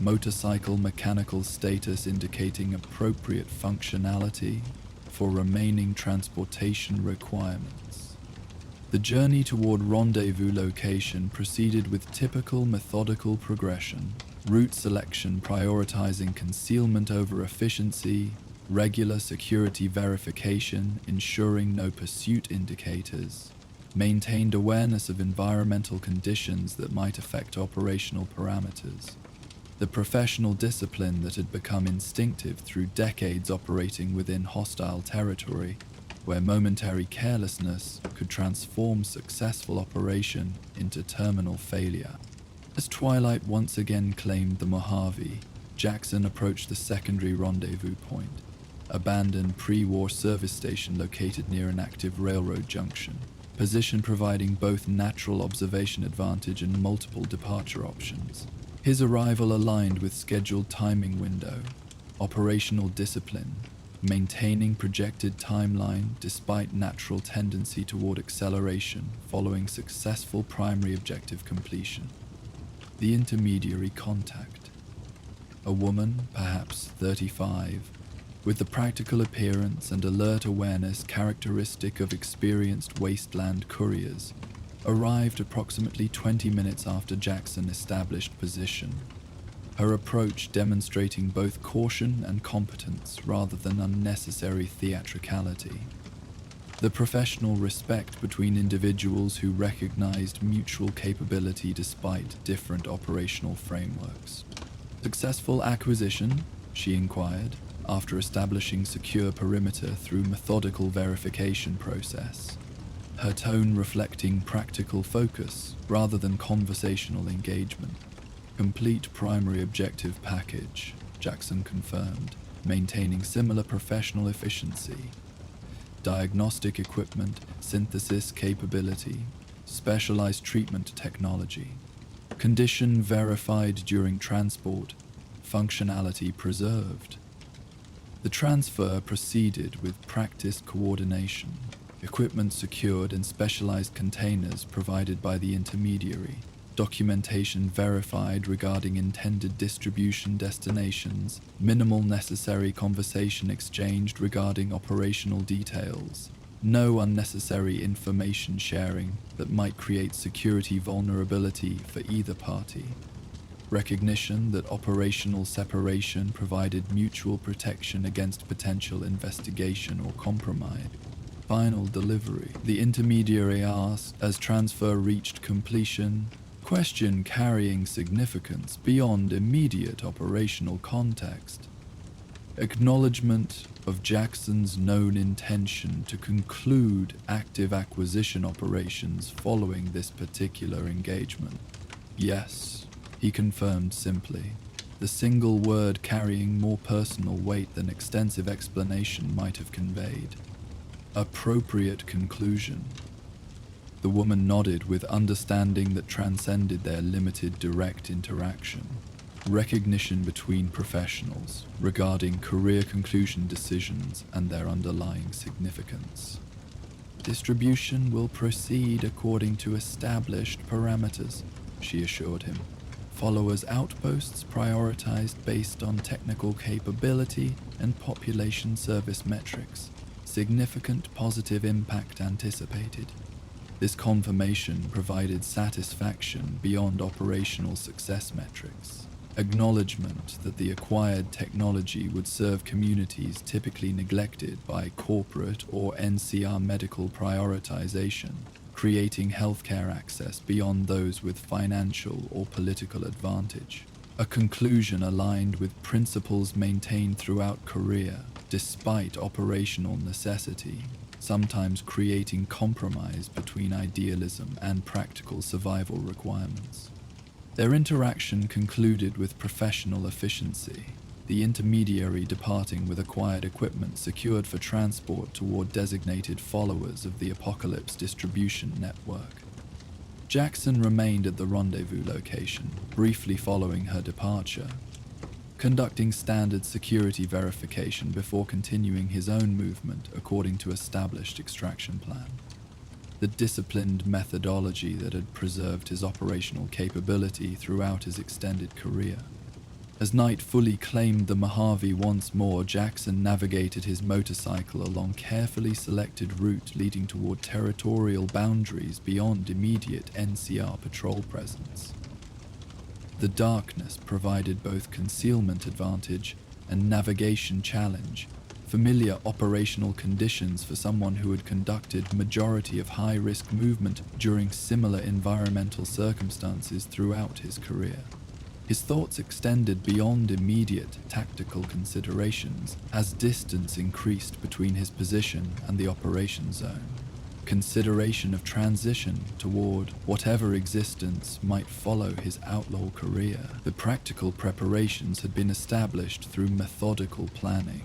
Motorcycle mechanical status indicating appropriate functionality for remaining transportation requirements. The journey toward rendezvous location proceeded with typical methodical progression, route selection prioritizing concealment over efficiency, regular security verification ensuring no pursuit indicators, maintained awareness of environmental conditions that might affect operational parameters. The professional discipline that had become instinctive through decades operating within hostile territory, where momentary carelessness could transform successful operation into terminal failure. As twilight once again claimed the Mojave, Jackson approached the secondary rendezvous point, abandoned pre-war service station located near an active railroad junction, position providing both natural observation advantage and multiple departure options. His arrival aligned with scheduled timing window, operational discipline, maintaining projected timeline despite natural tendency toward acceleration following successful primary objective completion. The intermediary contact. A woman, perhaps 35, with the practical appearance and alert awareness characteristic of experienced wasteland couriers, arrived approximately 20 minutes after Jackson established position. Her approach demonstrating both caution and competence rather than unnecessary theatricality. The professional respect between individuals who recognized mutual capability despite different operational frameworks. Successful acquisition, she inquired, after establishing secure perimeter through methodical verification process. Her tone reflecting practical focus rather than conversational engagement. Complete primary objective package, Jackson confirmed, maintaining similar professional efficiency. Diagnostic equipment, synthesis capability, specialized treatment technology. Condition verified during transport, functionality preserved. The transfer proceeded with practiced coordination, equipment secured in specialized containers provided by the intermediary. Documentation verified regarding intended distribution destinations, minimal necessary conversation exchanged regarding operational details, no unnecessary information sharing that might create security vulnerability for either party. Recognition that operational separation provided mutual protection against potential investigation or compromise. Final delivery. The intermediary asked, as transfer reached completion, question carrying significance beyond immediate operational context. Acknowledgement of Jackson's known intention to conclude active acquisition operations following this particular engagement. Yes, he confirmed simply, the single word carrying more personal weight than extensive explanation might have conveyed. Appropriate conclusion. The woman nodded with understanding that transcended their limited direct interaction. Recognition between professionals regarding career conclusion decisions and their underlying significance. Distribution will proceed according to established parameters, she assured him, followers' outposts prioritized based on technical capability and population service metrics. Significant positive impact anticipated. This confirmation provided satisfaction beyond operational success metrics. Acknowledgement that the acquired technology would serve communities typically neglected by corporate or NCR medical prioritization, creating healthcare access beyond those with financial or political advantage. A conclusion aligned with principles maintained throughout Korea, despite operational necessity, sometimes creating compromise between idealism and practical survival requirements. Their interaction concluded with professional efficiency, the intermediary departing with acquired equipment secured for transport toward designated followers of the Apocalypse distribution network. Jackson remained at the rendezvous location, briefly following her departure, conducting standard security verification before continuing his own movement according to established extraction plan. The disciplined methodology that had preserved his operational capability throughout his extended career. As night fully claimed the Mojave once more, Jackson navigated his motorcycle along carefully selected route leading toward territorial boundaries beyond immediate NCR patrol presence. The darkness provided both concealment advantage and navigation challenge, familiar operational conditions for someone who had conducted majority of high-risk movement during similar environmental circumstances throughout his career. His thoughts extended beyond immediate tactical considerations as distance increased between his position and the operation zone. Consideration of transition toward whatever existence might follow his outlaw career. The practical preparations had been established through methodical planning,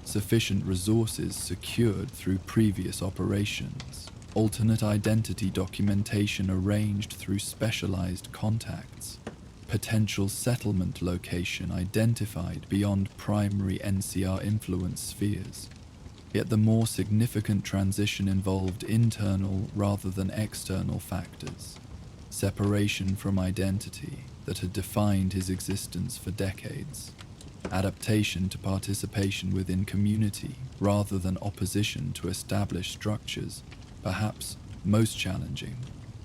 sufficient resources secured through previous operations, alternate identity documentation arranged through specialized contacts, potential settlement location identified beyond primary NCR influence spheres. Yet the more significant transition involved internal rather than external factors. Separation from identity that had defined his existence for decades. Adaptation to participation within community rather than opposition to established structures, perhaps most challenging.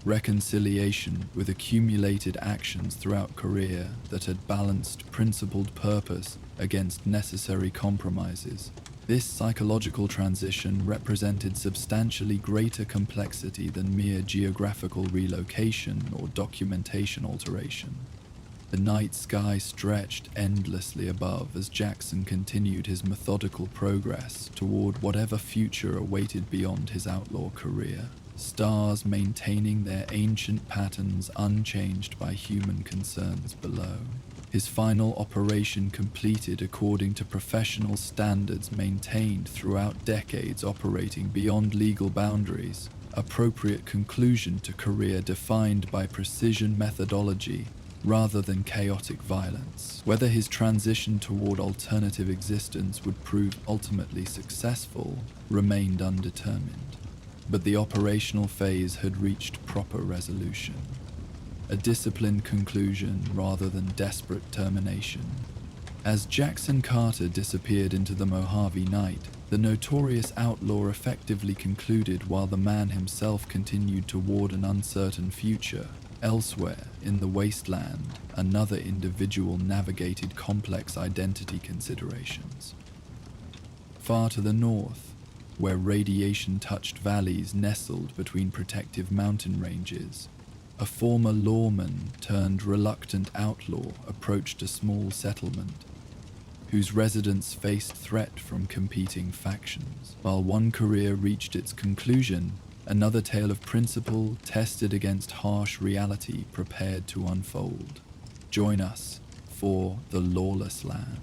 Reconciliation with accumulated actions throughout career that had balanced principled purpose against necessary compromises. This psychological transition represented substantially greater complexity than mere geographical relocation or documentation alteration. The night sky stretched endlessly above as Jackson continued his methodical progress toward whatever future awaited beyond his outlaw career. Stars maintaining their ancient patterns unchanged by human concerns below. His final operation completed according to professional standards maintained throughout decades operating beyond legal boundaries. Appropriate conclusion to career defined by precision methodology rather than chaotic violence. Whether his transition toward alternative existence would prove ultimately successful remained undetermined, but the operational phase had reached proper resolution. A disciplined conclusion rather than desperate termination. As Jackson Carter disappeared into the Mojave night, the notorious outlaw effectively concluded while the man himself continued toward an uncertain future. Elsewhere, in the wasteland, another individual navigated complex identity considerations. Far to the north, where radiation-touched valleys nestled between protective mountain ranges, a former lawman turned reluctant outlaw approached a small settlement, whose residents faced threat from competing factions. While one career reached its conclusion, another tale of principle tested against harsh reality prepared to unfold. Join us for the Lawless Land.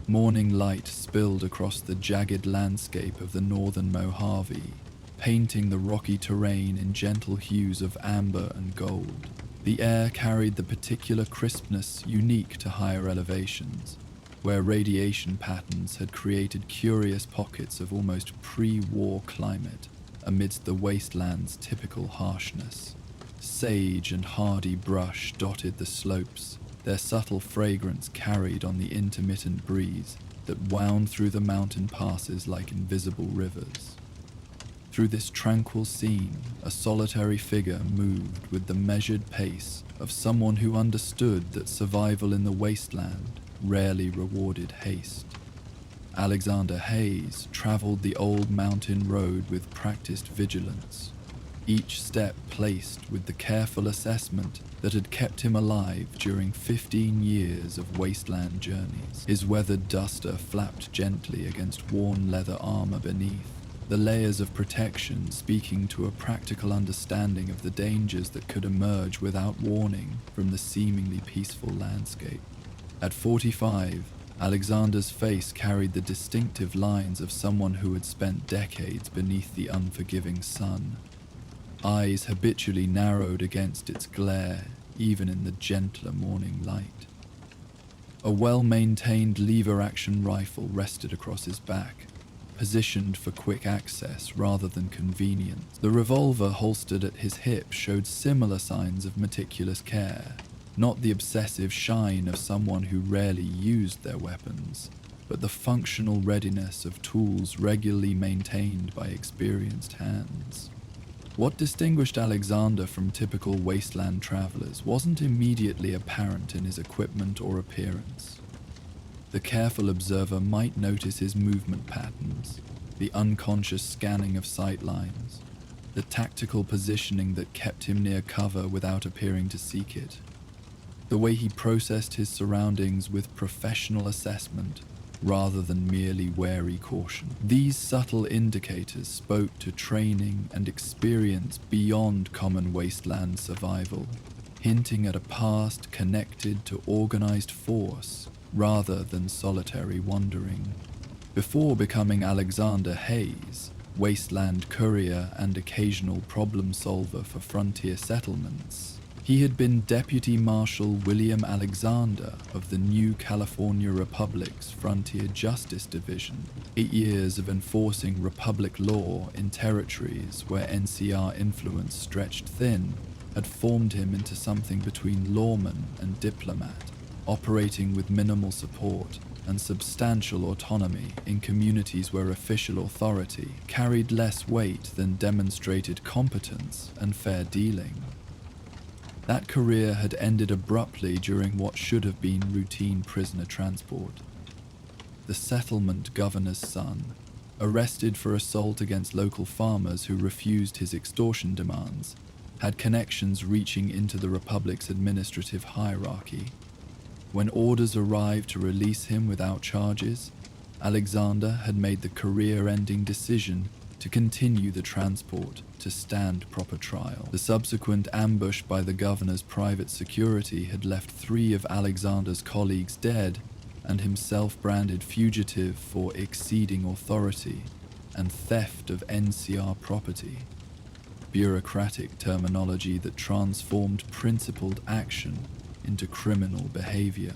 Morning light spilled across the jagged landscape of the northern Mojave, painting the rocky terrain in gentle hues of amber and gold. The air carried the particular crispness unique to higher elevations, where radiation patterns had created curious pockets of almost pre-war climate amidst the wasteland's typical harshness. Sage and hardy brush dotted the slopes, their subtle fragrance carried on the intermittent breeze that wound through the mountain passes like invisible rivers. Through this tranquil scene, a solitary figure moved with the measured pace of someone who understood that survival in the wasteland rarely rewarded haste. Alexander Hayes traveled the old mountain road with practiced vigilance, each step placed with the careful assessment that had kept him alive during 15 years of wasteland journeys. His weathered duster flapped gently against worn leather armor beneath, the layers of protection speaking to a practical understanding of the dangers that could emerge without warning from the seemingly peaceful landscape. At 45, Alexander's face carried the distinctive lines of someone who had spent decades beneath the unforgiving sun. Eyes habitually narrowed against its glare, even in the gentler morning light. A well-maintained lever-action rifle rested across his back, positioned for quick access rather than convenience. The revolver holstered at his hip showed similar signs of meticulous care, not the obsessive shine of someone who rarely used their weapons, but the functional readiness of tools regularly maintained by experienced hands. What distinguished Alexander from typical wasteland travelers wasn't immediately apparent in his equipment or appearance. The careful observer might notice his movement patterns, the unconscious scanning of sight lines, the tactical positioning that kept him near cover without appearing to seek it, the way he processed his surroundings with professional assessment rather than merely wary caution. These subtle indicators spoke to training and experience beyond common wasteland survival, hinting at a past connected to organized force rather than solitary wandering. Before becoming Alexander Hayes, wasteland courier and occasional problem solver for frontier settlements, he had been Deputy Marshal William Alexander of the New California Republic's Frontier Justice Division. 8 years of enforcing Republic law in territories where NCR influence stretched thin had formed him into something between lawman and diplomat, operating with minimal support and substantial autonomy in communities where official authority carried less weight than demonstrated competence and fair dealing. That career had ended abruptly during what should have been routine prisoner transport. The settlement governor's son, arrested for assault against local farmers who refused his extortion demands, had connections reaching into the Republic's administrative hierarchy. When orders arrived to release him without charges, Alexander had made the career-ending decision to continue the transport to stand proper trial. The subsequent ambush by the governor's private security had left 3 of Alexander's colleagues dead and himself branded fugitive for exceeding authority and theft of NCR property, bureaucratic terminology that transformed principled action into criminal behavior.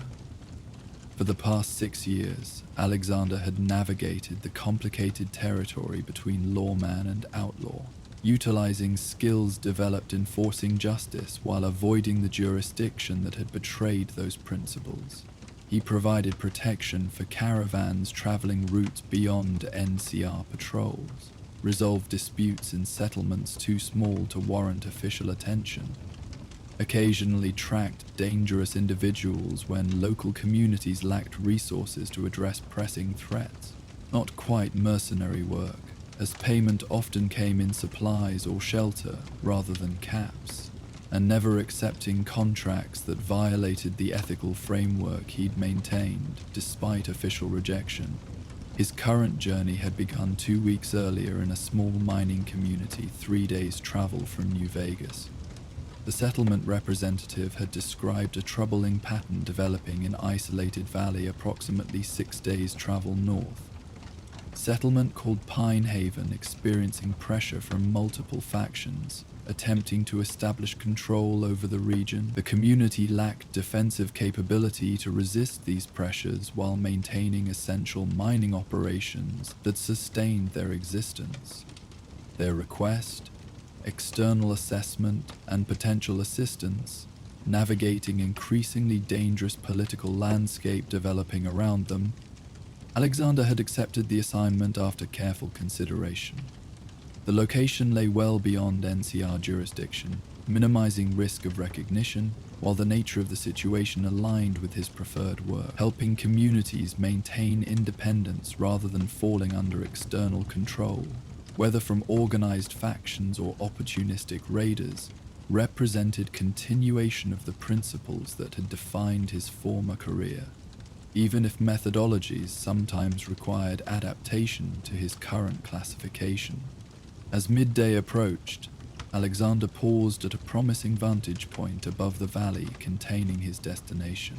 For the past 6 years, Alexander had navigated the complicated territory between lawman and outlaw, utilizing skills developed enforcing justice while avoiding the jurisdiction that had betrayed those principles. He provided protection for caravans traveling routes beyond NCR patrols, resolved disputes in settlements too small to warrant official attention, occasionally tracked dangerous individuals when local communities lacked resources to address pressing threats. Not quite mercenary work, as payment often came in supplies or shelter rather than caps, and never accepting contracts that violated the ethical framework he'd maintained despite official rejection. His current journey had begun 2 weeks earlier in a small mining community 3 days' travel from New Vegas. The settlement representative had described a troubling pattern developing in isolated valley approximately 6 days' travel north. Settlement called Pinehaven experiencing pressure from multiple factions, attempting to establish control over the region. The community lacked defensive capability to resist these pressures while maintaining essential mining operations that sustained their existence. Their request: external assessment, and potential assistance, navigating increasingly dangerous political landscape developing around them, Alexander had accepted the assignment after careful consideration. The location lay well beyond NCR jurisdiction, minimizing risk of recognition, while the nature of the situation aligned with his preferred work, helping communities maintain independence rather than falling under external control, whether from organized factions or opportunistic raiders, represented continuation of the principles that had defined his former career, even if methodologies sometimes required adaptation to his current classification. As midday approached, Alexander paused at a promising vantage point above the valley containing his destination.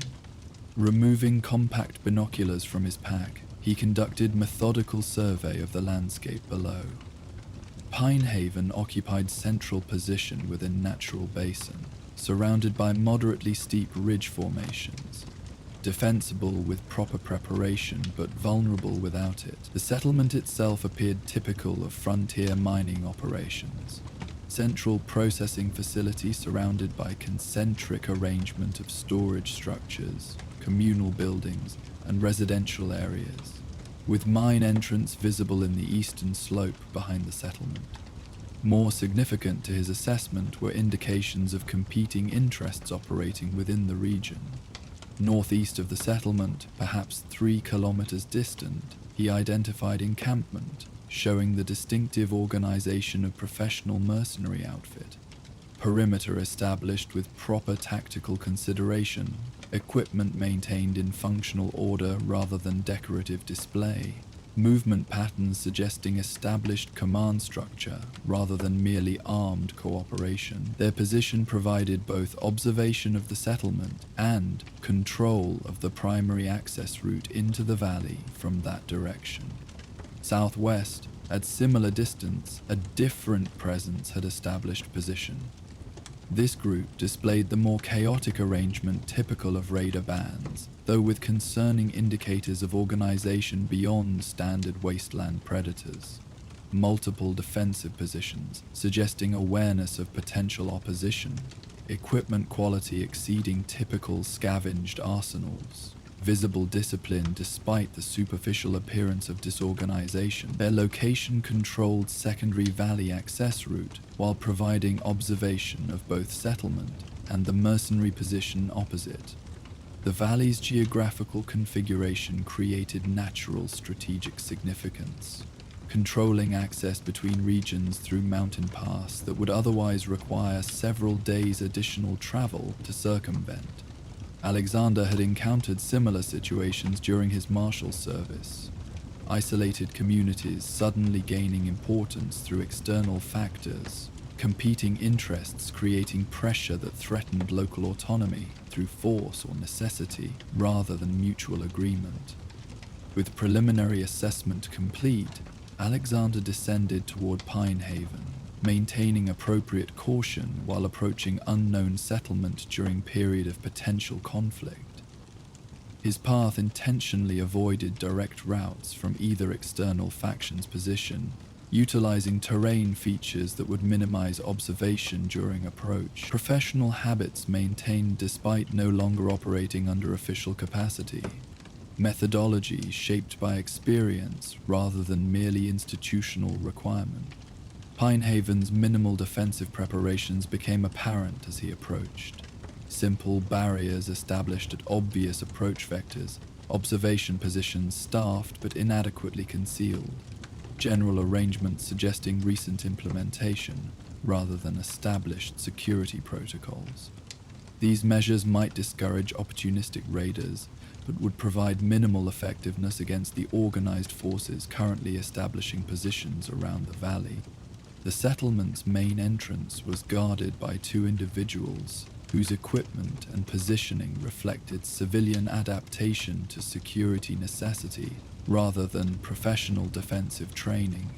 Removing compact binoculars from his pack, he conducted methodical survey of the landscape below. Pinehaven occupied central position within natural basin, surrounded by moderately steep ridge formations. Defensible with proper preparation, but vulnerable without it, the settlement itself appeared typical of frontier mining operations. Central processing facility surrounded by concentric arrangement of storage structures, communal buildings, and residential areas, with mine entrance visible in the eastern slope behind the settlement. More significant to his assessment were indications of competing interests operating within the region. Northeast of the settlement, perhaps 3 kilometers distant, he identified encampment, showing the distinctive organization of professional mercenary outfit. Perimeter established with proper tactical consideration, equipment maintained in functional order rather than decorative display, movement patterns suggesting established command structure rather than merely armed cooperation. Their position provided both observation of the settlement and control of the primary access route into the valley from that direction. Southwest, at similar distance, a different presence had established position. This group displayed the more chaotic arrangement typical of raider bands, though with concerning indicators of organization beyond standard wasteland predators. Multiple defensive positions, suggesting awareness of potential opposition, equipment quality exceeding typical scavenged arsenals, visible discipline despite the superficial appearance of disorganization. Their location-controlled secondary valley access route, while providing observation of both settlement and the mercenary position opposite. The valley's geographical configuration created natural strategic significance, controlling access between regions through mountain paths that would otherwise require several days' additional travel to circumvent. Alexander had encountered similar situations during his marshal service. Isolated communities suddenly gaining importance through external factors, competing interests creating pressure that threatened local autonomy through force or necessity rather than mutual agreement. With preliminary assessment complete, Alexander descended toward Pinehaven, maintaining appropriate caution while approaching unknown settlement during period of potential conflict. His path intentionally avoided direct routes from either external faction's position, utilizing terrain features that would minimize observation during approach. Professional habits maintained despite no longer operating under official capacity. Methodology shaped by experience rather than merely institutional requirement. Pinehaven's minimal defensive preparations became apparent as he approached. Simple barriers established at obvious approach vectors, observation positions staffed but inadequately concealed, general arrangements suggesting recent implementation rather than established security protocols. These measures might discourage opportunistic raiders, but would provide minimal effectiveness against the organized forces currently establishing positions around the valley. The settlement's main entrance was guarded by 2 individuals whose equipment and positioning reflected civilian adaptation to security necessity rather than professional defensive training.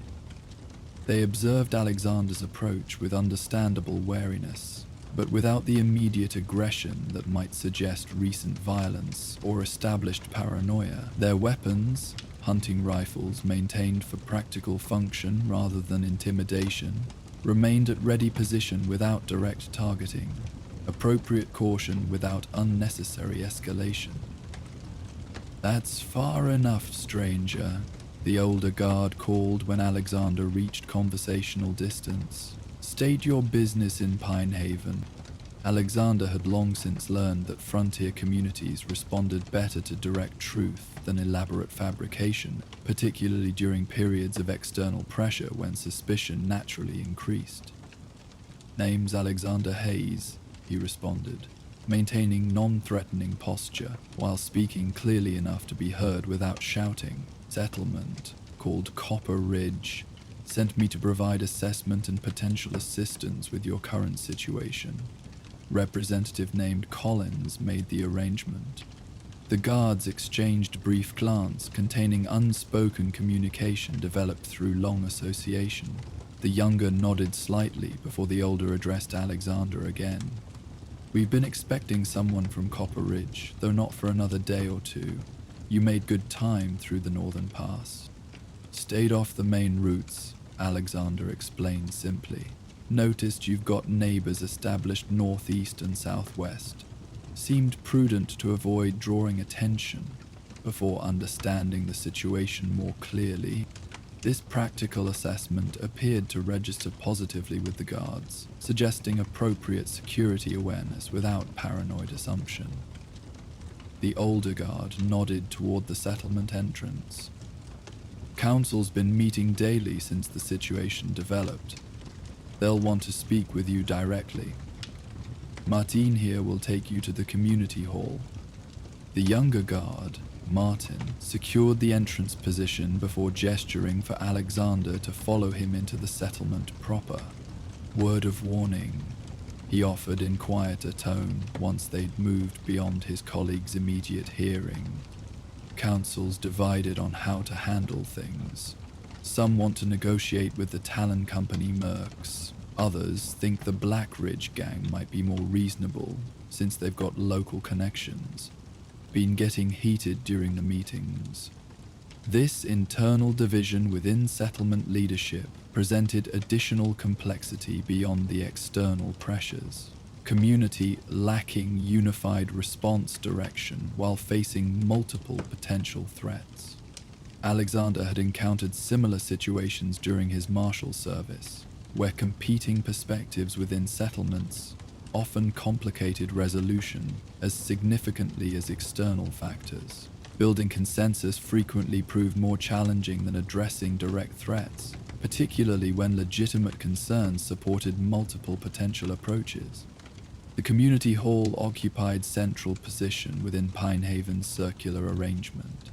They observed Alexander's approach with understandable wariness, but without the immediate aggression that might suggest recent violence or established paranoia. Their weapons, hunting rifles maintained for practical function rather than intimidation, Remained at ready position without direct targeting. Appropriate caution without unnecessary escalation. That's far enough, stranger, the older guard called when Alexander reached conversational distance. State your business in Pinehaven. Alexander had long since learned that frontier communities responded better to direct truth than elaborate fabrication, particularly during periods of external pressure when suspicion naturally increased. Name's Alexander Hayes, he responded, maintaining non-threatening posture while speaking clearly enough to be heard without shouting. Settlement, called Copper Ridge, sent me to provide assessment and potential assistance with your current situation. Representative named Collins made the arrangement. The guards exchanged brief glance containing unspoken communication developed through long association. The younger nodded slightly before the older addressed Alexander again. We've been expecting someone from Copper Ridge, though not for another day or two. You made good time through the northern pass. Stayed off the main routes, Alexander explained simply. Noticed you've got neighbors established northeast and southwest. Seemed prudent to avoid drawing attention before understanding the situation more clearly. This practical assessment appeared to register positively with the guards, suggesting appropriate security awareness without paranoid assumption. The older guard nodded toward the settlement entrance. Council's been meeting daily since the situation developed. They'll want to speak with you directly. Martin here will take you to the community hall. The younger guard, Martin, secured the entrance position before gesturing for Alexander to follow him into the settlement proper. Word of warning, he offered in quieter tone once they'd moved beyond his colleague's immediate hearing. Council's divided on how to handle things. Some want to negotiate with the Talon Company mercs. Others think the Black Ridge gang might be more reasonable, since they've got local connections. Been getting heated during the meetings. This internal division within settlement leadership presented additional complexity beyond the external pressures. Community lacking unified response direction while facing multiple potential threats. Alexander had encountered similar situations during his marshal service, where competing perspectives within settlements often complicated resolution as significantly as external factors. Building consensus frequently proved more challenging than addressing direct threats, particularly when legitimate concerns supported multiple potential approaches. The community hall occupied central position within Pinehaven's circular arrangement.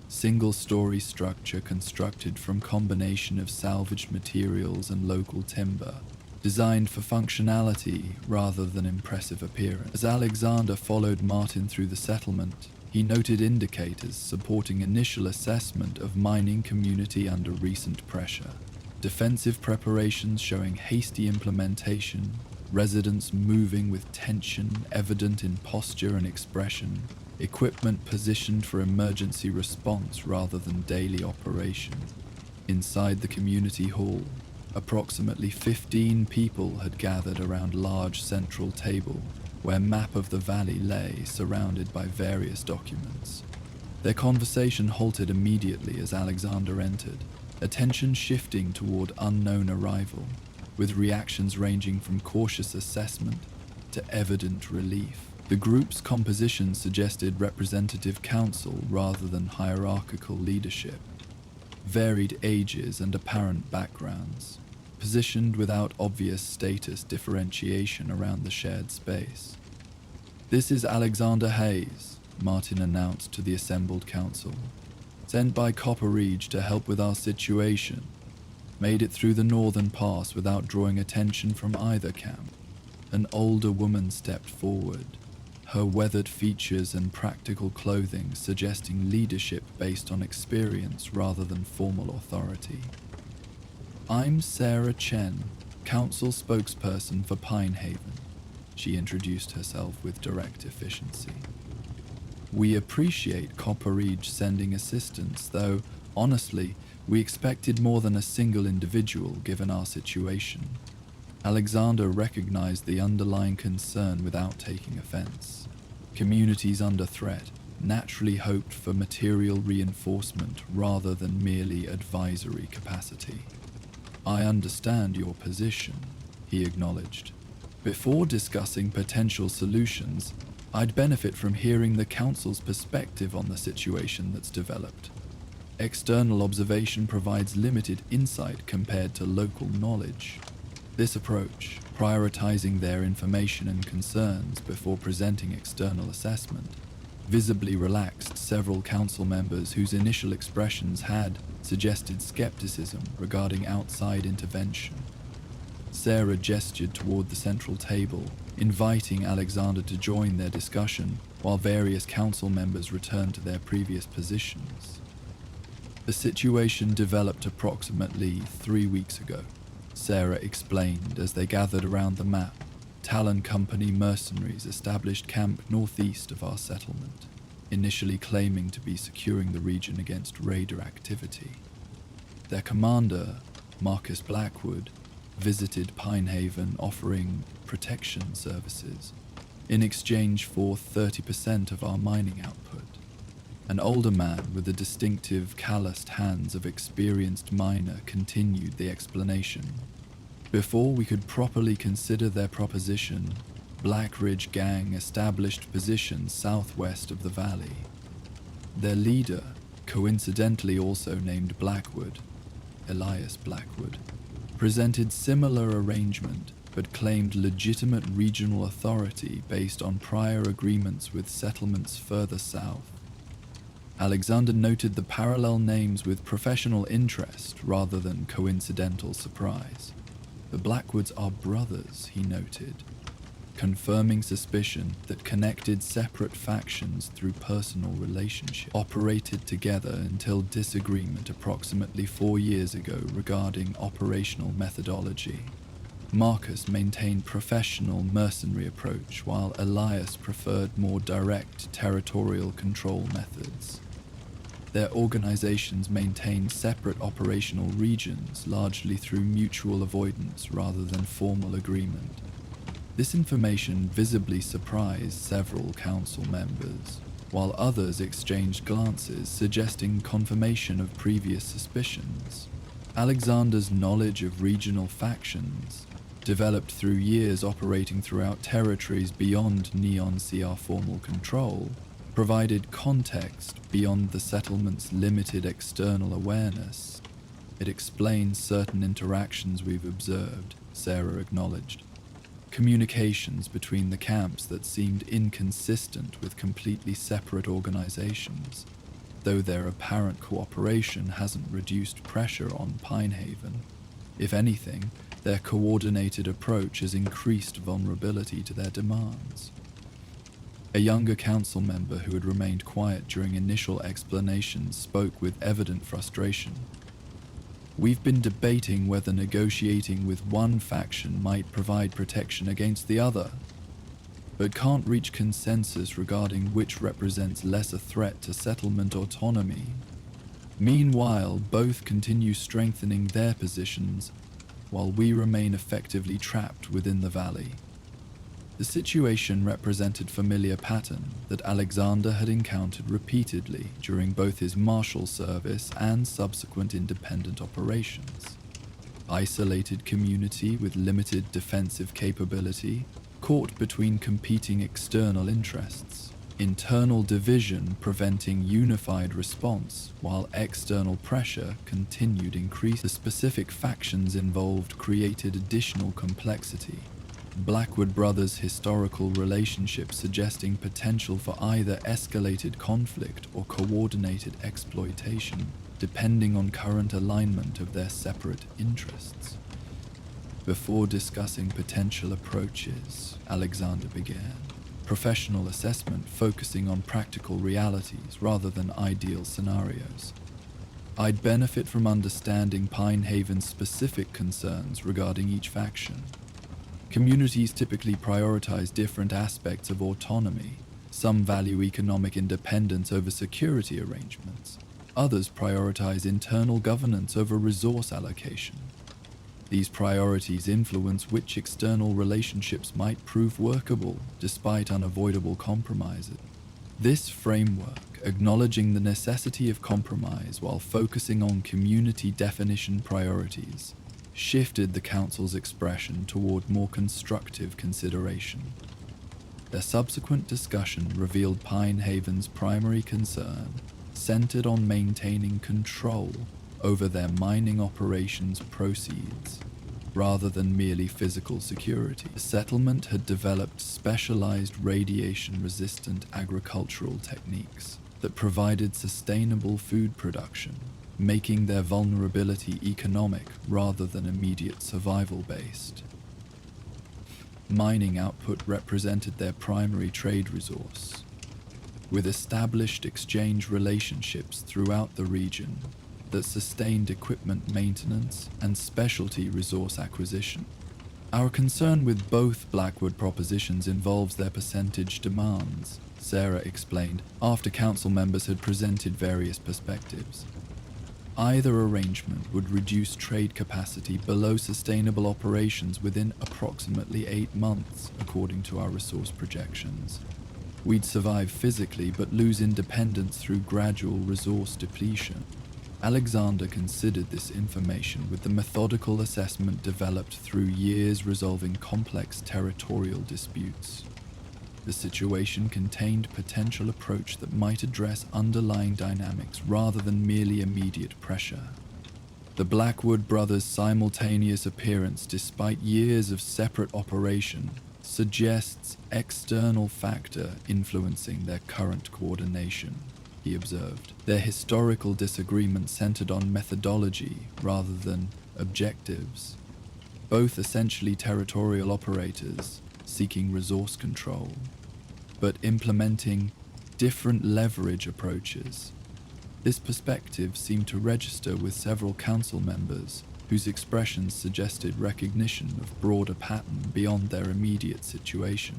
Single-story structure constructed from combination of salvaged materials and local timber, designed for functionality rather than impressive appearance. As Alexander followed Martin through the settlement, he noted indicators supporting initial assessment of mining community under recent pressure. Defensive preparations showing hasty implementation, residents moving with tension evident in posture and expression, equipment positioned for emergency response rather than daily operation. Inside the community hall, approximately 15 people had gathered around large central table where map of the valley lay surrounded by various documents. Their conversation halted immediately as Alexander entered, attention shifting toward unknown arrival, with reactions ranging from cautious assessment to evident relief. The group's composition suggested representative council rather than hierarchical leadership. Varied ages and apparent backgrounds, positioned without obvious status differentiation around the shared space. This is Alexander Hayes, Martin announced to the assembled council. Sent by Copper Ridge to help with our situation. Made it through the northern pass without drawing attention from either camp. An older woman stepped forward, her weathered features and practical clothing suggesting leadership based on experience rather than formal authority. I'm Sarah Chen, council spokesperson for Pinehaven. She introduced herself with direct efficiency. We appreciate Copper Ridge sending assistance, though, honestly, we expected more than a single individual given our situation. Alexander recognized the underlying concern without taking offense. Communities under threat naturally hoped for material reinforcement rather than merely advisory capacity. "I understand your position," he acknowledged. "Before discussing potential solutions, I'd benefit from hearing the Council's perspective on the situation that's developed. External observation provides limited insight compared to local knowledge. This approach, prioritizing their information and concerns before presenting external assessment, visibly relaxed several council members whose initial expressions had suggested skepticism regarding outside intervention. Sarah gestured toward the central table, inviting Alexander to join their discussion while various council members returned to their previous positions. "The situation developed approximately 3 weeks ago," Sarah explained as they gathered around the map. "Talon Company mercenaries established camp northeast of our settlement, initially claiming to be securing the region against raider activity. Their commander, Marcus Blackwood, visited Pinehaven offering protection services in exchange for 30% of our mining output. An older man with the distinctive calloused hands of experienced miner continued the explanation. Before we could properly consider their proposition, Black Ridge Gang established positions southwest of the valley. Their leader, coincidentally also named Blackwood, Elias Blackwood, presented similar arrangement but claimed legitimate regional authority based on prior agreements with settlements further south. Alexander noted the parallel names with professional interest rather than coincidental surprise. The Blackwoods are brothers, he noted, confirming suspicion that connected separate factions through personal relationships operated together until disagreement approximately 4 years ago regarding operational methodology. Marcus maintained professional mercenary approach while Elias preferred more direct territorial control methods. Their organizations maintain separate operational regions largely through mutual avoidance rather than formal agreement. This information visibly surprised several council members, while others exchanged glances suggesting confirmation of previous suspicions. Alexander's knowledge of regional factions, developed through years operating throughout territories beyond Neon CR formal control, provided context beyond the settlement's limited external awareness. "It explains certain interactions we've observed," Sarah acknowledged. "Communications between the camps that seemed inconsistent with completely separate organizations, though their apparent cooperation hasn't reduced pressure on Pinehaven. If anything, their coordinated approach has increased vulnerability to their demands." A younger council member who had remained quiet during initial explanations spoke with evident frustration. "We've been debating whether negotiating with one faction might provide protection against the other, but can't reach consensus regarding which represents less a threat to settlement autonomy. Meanwhile, both continue strengthening their positions while we remain effectively trapped within the valley." The situation represented familiar pattern that Alexander had encountered repeatedly during both his marshal service and subsequent independent operations. Isolated community with limited defensive capability, caught between competing external interests. Internal division preventing unified response, while external pressure continued increase. The specific factions involved created additional complexity. Blackwood brothers' historical relationship suggesting potential for either escalated conflict or coordinated exploitation, depending on current alignment of their separate interests. Before discussing potential approaches, Alexander began. Professional assessment focusing on practical realities rather than ideal scenarios. "I'd benefit from understanding Pinehaven's specific concerns regarding each faction. Communities typically prioritize different aspects of autonomy. Some value economic independence over security arrangements. Others prioritize internal governance over resource allocation. These priorities influence which external relationships might prove workable despite unavoidable compromises. This framework, acknowledging the necessity of compromise while focusing on community definition priorities, shifted the Council's expression toward more constructive consideration. Their subsequent discussion revealed Pinehaven's primary concern centered on maintaining control over their mining operations proceeds, rather than merely physical security. The settlement had developed specialized radiation-resistant agricultural techniques that provided sustainable food production, making their vulnerability economic rather than immediate survival-based. Mining output represented their primary trade resource, with established exchange relationships throughout the region that sustained equipment maintenance and specialty resource acquisition. Our concern with both Blackwood propositions involves their percentage demands, Sarah explained after council members had presented various perspectives. Either arrangement would reduce trade capacity below sustainable operations within approximately 8 months, according to our resource projections. We'd survive physically but lose independence through gradual resource depletion. Alexander considered this information with the methodical assessment developed through years resolving complex territorial disputes. The situation contained potential approach that might address underlying dynamics rather than merely immediate pressure. The Blackwood brothers' simultaneous appearance despite years of separate operation suggests external factor influencing their current coordination, he observed. Their historical disagreement centered on methodology rather than objectives, both essentially territorial operators seeking resource control, but implementing different leverage approaches. This perspective seemed to register with several council members whose expressions suggested recognition of broader pattern beyond their immediate situation.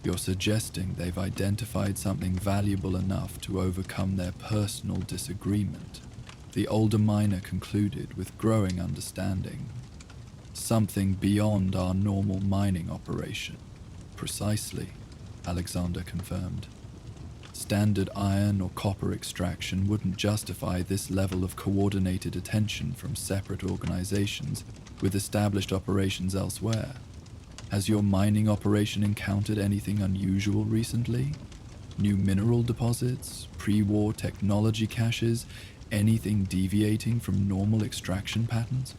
You're suggesting they've identified something valuable enough to overcome their personal disagreement, the older miner concluded with growing understanding. Something beyond our normal mining operation. Precisely, Alexander confirmed. Standard iron or copper extraction wouldn't justify this level of coordinated attention from separate organizations with established operations elsewhere. Has your mining operation encountered anything unusual recently? New mineral deposits, pre-war technology caches, anything deviating from normal extraction patterns?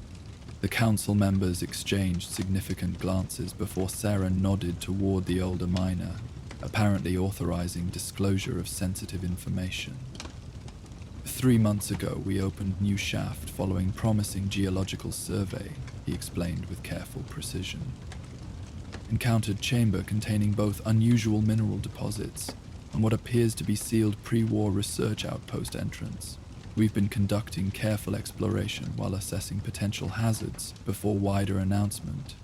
The council members exchanged significant glances before Sarah nodded toward the older miner, apparently authorizing disclosure of sensitive information. 3 months ago, we opened new shaft following promising geological survey, he explained with careful precision. Encountered chamber containing both unusual mineral deposits and what appears to be sealed pre-war research outpost entrance. We've been conducting careful exploration while assessing potential hazards before wider announcement.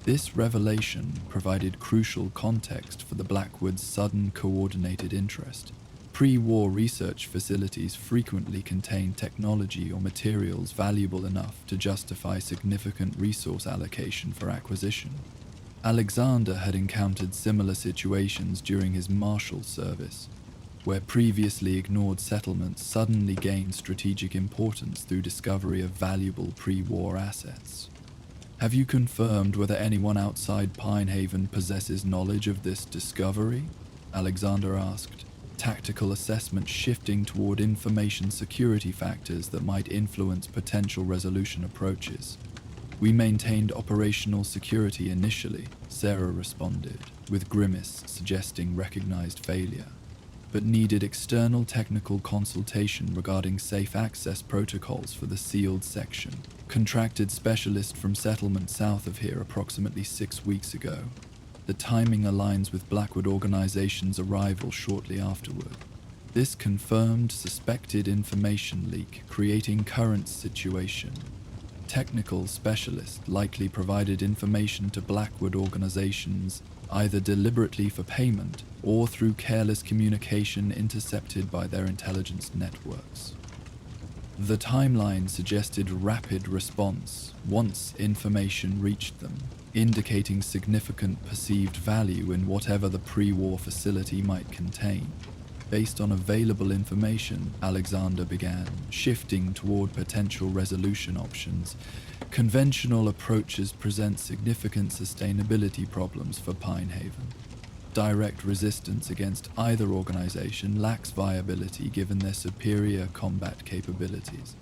This revelation provided crucial context for the Blackwood's sudden coordinated interest. Pre-war research facilities frequently contain technology or materials valuable enough to justify significant resource allocation for acquisition. Alexander had encountered similar situations during his marshal service, where previously ignored settlements suddenly gained strategic importance through discovery of valuable pre-war assets. Have you confirmed whether anyone outside Pinehaven possesses knowledge of this discovery? Alexander asked, tactical assessment shifting toward information security factors that might influence potential resolution approaches. We maintained operational security initially, Sarah responded, with grimace suggesting recognized failure, but needed external technical consultation regarding safe access protocols for the sealed section. Contracted specialist from settlement south of here approximately 6 weeks ago. The timing aligns with Blackwood Organization's arrival shortly afterward. This confirmed suspected information leak, creating current situation. Technical specialist likely provided information to Blackwood organizations either deliberately for payment or through careless communication intercepted by their intelligence networks. The timeline suggested rapid response once information reached them, indicating significant perceived value in whatever the pre-war facility might contain. Based on available information, Alexander began shifting toward potential resolution options. Conventional approaches present significant sustainability problems for Pinehaven. Direct resistance against either organization lacks viability given their superior combat capabilities.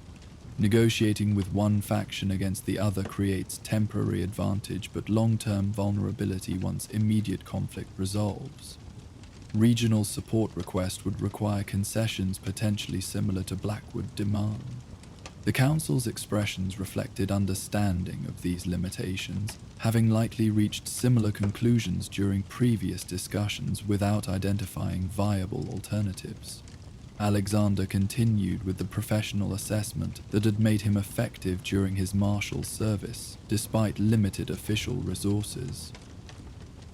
Negotiating with one faction against the other creates temporary advantage but long-term vulnerability once immediate conflict resolves. Regional support request would require concessions potentially similar to Blackwood demand. The Council's expressions reflected understanding of these limitations, having likely reached similar conclusions during previous discussions without identifying viable alternatives. Alexander continued with the professional assessment that had made him effective during his marshal service, despite limited official resources.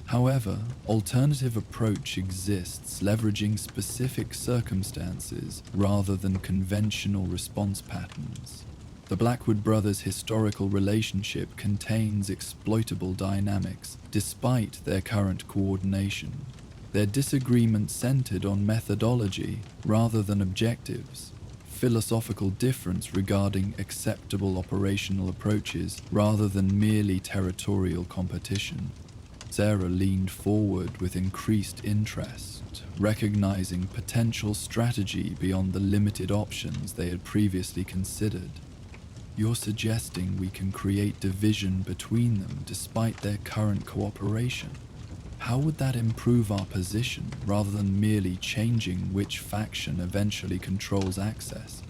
However, alternative approach exists leveraging specific circumstances rather than conventional response patterns. The Blackwood brothers' historical relationship contains exploitable dynamics despite their current coordination. Their disagreement centered on methodology rather than objectives, philosophical difference regarding acceptable operational approaches rather than merely territorial competition. Sarah leaned forward with increased interest, recognizing potential strategy beyond the limited options they had previously considered. You're suggesting we can create division between them despite their current cooperation? How would that improve our position rather than merely changing which faction eventually controls access?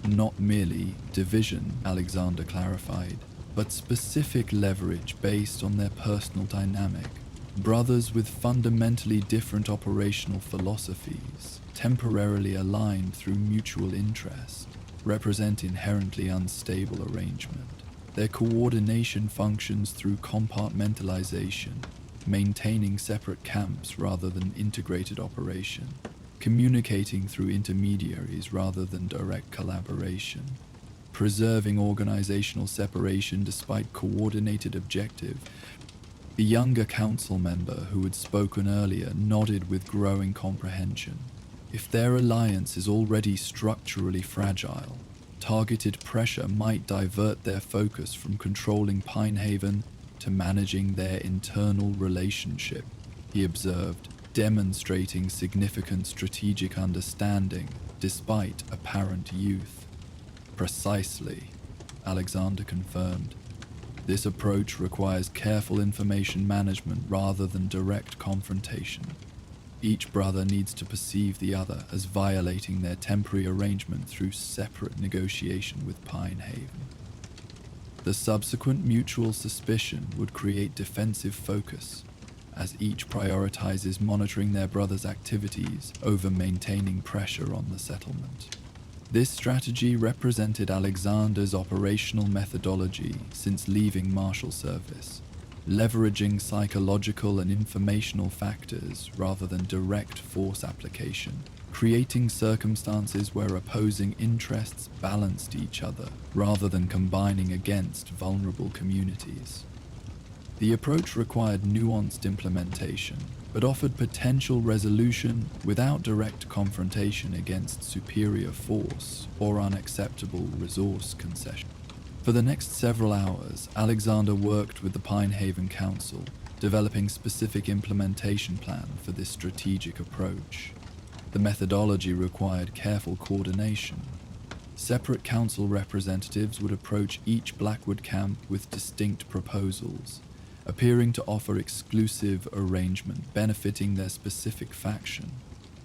Not merely division, Alexander clarified, but specific leverage based on their personal dynamic. Brothers with fundamentally different operational philosophies, temporarily aligned through mutual interest, represent inherently unstable arrangement. Their coordination functions through compartmentalization, maintaining separate camps rather than integrated operation, communicating through intermediaries rather than direct collaboration, preserving organizational separation despite coordinated objective. The younger council member who had spoken earlier nodded with growing comprehension. If their alliance is already structurally fragile, targeted pressure might divert their focus from controlling Pinehaven to managing their internal relationship, he observed, demonstrating significant strategic understanding despite apparent youth. Precisely, Alexander confirmed. This approach requires careful information management rather than direct confrontation. Each brother needs to perceive the other as violating their temporary arrangement through separate negotiation with Pinehaven. The subsequent mutual suspicion would create defensive focus, as each prioritizes monitoring their brother's activities over maintaining pressure on the settlement. This strategy represented Alexander's operational methodology since leaving marshal service, leveraging psychological and informational factors rather than direct force application, creating circumstances where opposing interests balanced each other rather than combining against vulnerable communities. The approach required nuanced implementation, but offered potential resolution without direct confrontation against superior force or unacceptable resource concession. For the next several hours, Alexander worked with the Pinehaven Council, developing specific implementation plan for this strategic approach. The methodology required careful coordination. Separate council representatives would approach each Blackwood camp with distinct proposals, appearing to offer exclusive arrangement benefiting their specific faction,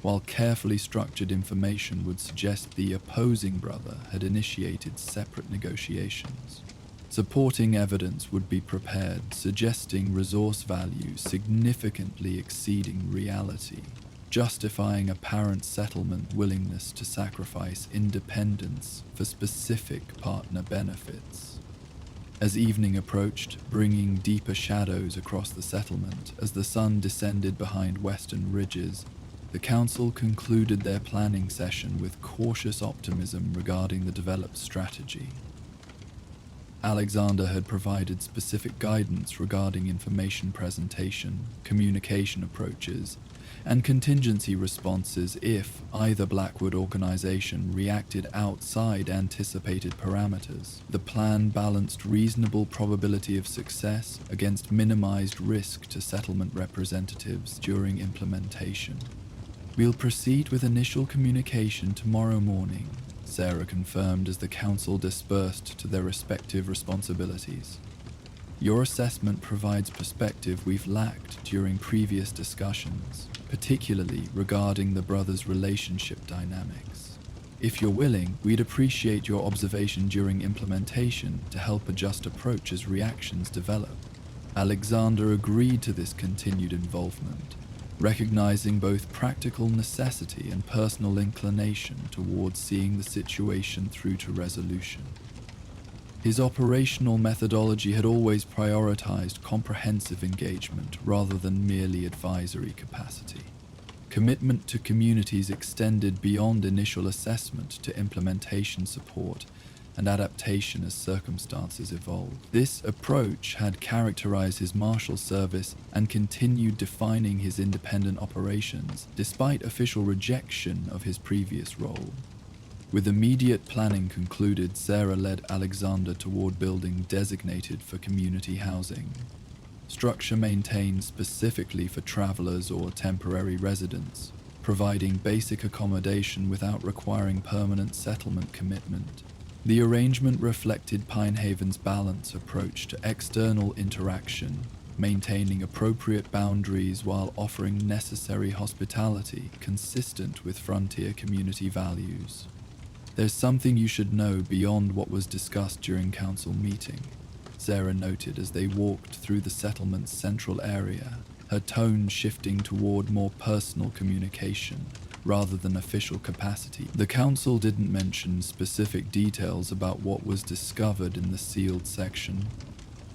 while carefully structured information would suggest the opposing brother had initiated separate negotiations. Supporting evidence would be prepared, suggesting resource value significantly exceeding reality, justifying apparent settlement willingness to sacrifice independence for specific partner benefits. As evening approached, bringing deeper shadows across the settlement as the sun descended behind western ridges, The council concluded their planning session with cautious optimism regarding the developed strategy. Alexander had provided specific guidance regarding information presentation, communication approaches, and contingency responses if either Blackwood organization reacted outside anticipated parameters. The plan balanced reasonable probability of success against minimized risk to settlement representatives during implementation. "We'll proceed with initial communication tomorrow morning," Sarah confirmed as the council dispersed to their respective responsibilities. "Your assessment provides perspective we've lacked during previous discussions, particularly regarding the brothers' relationship dynamics. If you're willing, we'd appreciate your observation during implementation to help adjust approach as reactions develop." Alexander agreed to this continued involvement, recognizing both practical necessity and personal inclination towards seeing the situation through to resolution. His operational methodology had always prioritized comprehensive engagement rather than merely advisory capacity. Commitment to communities extended beyond initial assessment to implementation support and adaptation as circumstances evolved. This approach had characterized his marshal service and continued defining his independent operations, despite official rejection of his previous role. With immediate planning concluded, Sarah led Alexander toward building designated for community housing. Structure maintained specifically for travelers or temporary residents, providing basic accommodation without requiring permanent settlement commitment. The arrangement reflected Pinehaven's balanced approach to external interaction, maintaining appropriate boundaries while offering necessary hospitality consistent with frontier community values. "There's something you should know beyond what was discussed during council meeting," Sarah noted as they walked through the settlement's central area, her tone shifting toward more personal communication rather than official capacity. The council didn't mention specific details about what was discovered in the sealed section,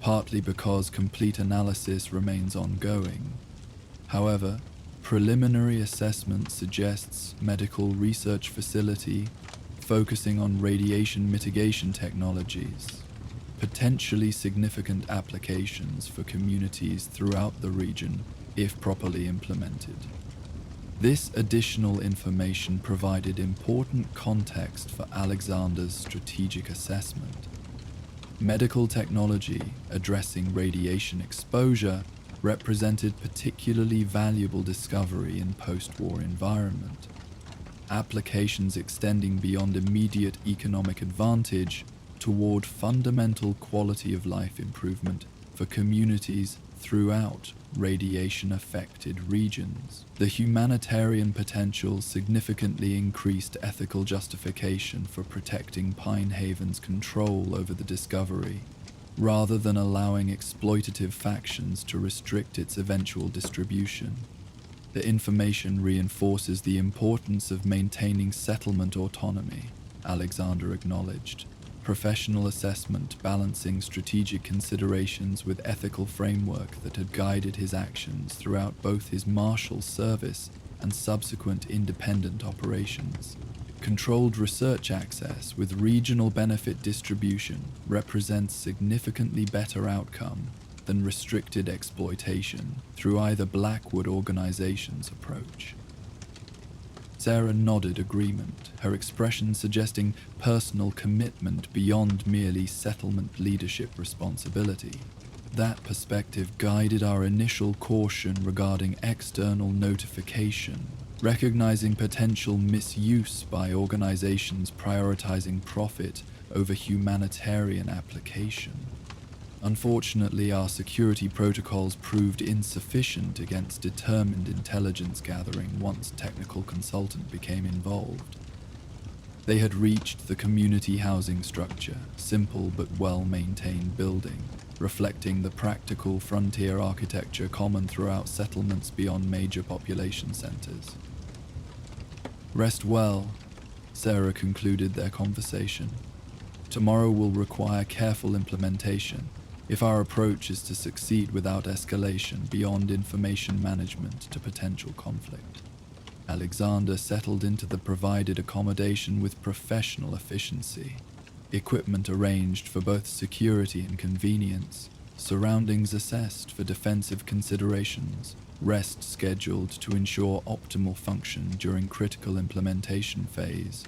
partly because complete analysis remains ongoing. However, preliminary assessment suggests medical research facility focusing on radiation mitigation technologies, potentially significant applications for communities throughout the region if properly implemented. This additional information provided important context for Alexander's strategic assessment. Medical technology addressing radiation exposure represented particularly valuable discovery in post-war environment. Applications extending beyond immediate economic advantage toward fundamental quality of life improvement for communities throughout radiation-affected regions. The humanitarian potential significantly increased ethical justification for protecting Pinehaven's control over the discovery, rather than allowing exploitative factions to restrict its eventual distribution. The information reinforces the importance of maintaining settlement autonomy, Alexander acknowledged. Professional assessment balancing strategic considerations with ethical framework that had guided his actions throughout both his marshal service and subsequent independent operations. Controlled research access with regional benefit distribution represents significantly better outcome than restricted exploitation through either Blackwood organization's approach. Sarah nodded agreement, her expression suggesting personal commitment beyond merely settlement leadership responsibility. That perspective guided our initial caution regarding external notification, recognizing potential misuse by organizations prioritizing profit over humanitarian application. Unfortunately, our security protocols proved insufficient against determined intelligence gathering once technical consultant became involved. They had reached the community housing structure, simple but well-maintained building, reflecting the practical frontier architecture common throughout settlements beyond major population centers. "Rest well," Sarah concluded their conversation. "Tomorrow will require careful implementation if our approach is to succeed without escalation beyond information management to potential conflict." Alexander settled into the provided accommodation with professional efficiency. Equipment arranged for both security and convenience, surroundings assessed for defensive considerations, rest scheduled to ensure optimal function during critical implementation phase.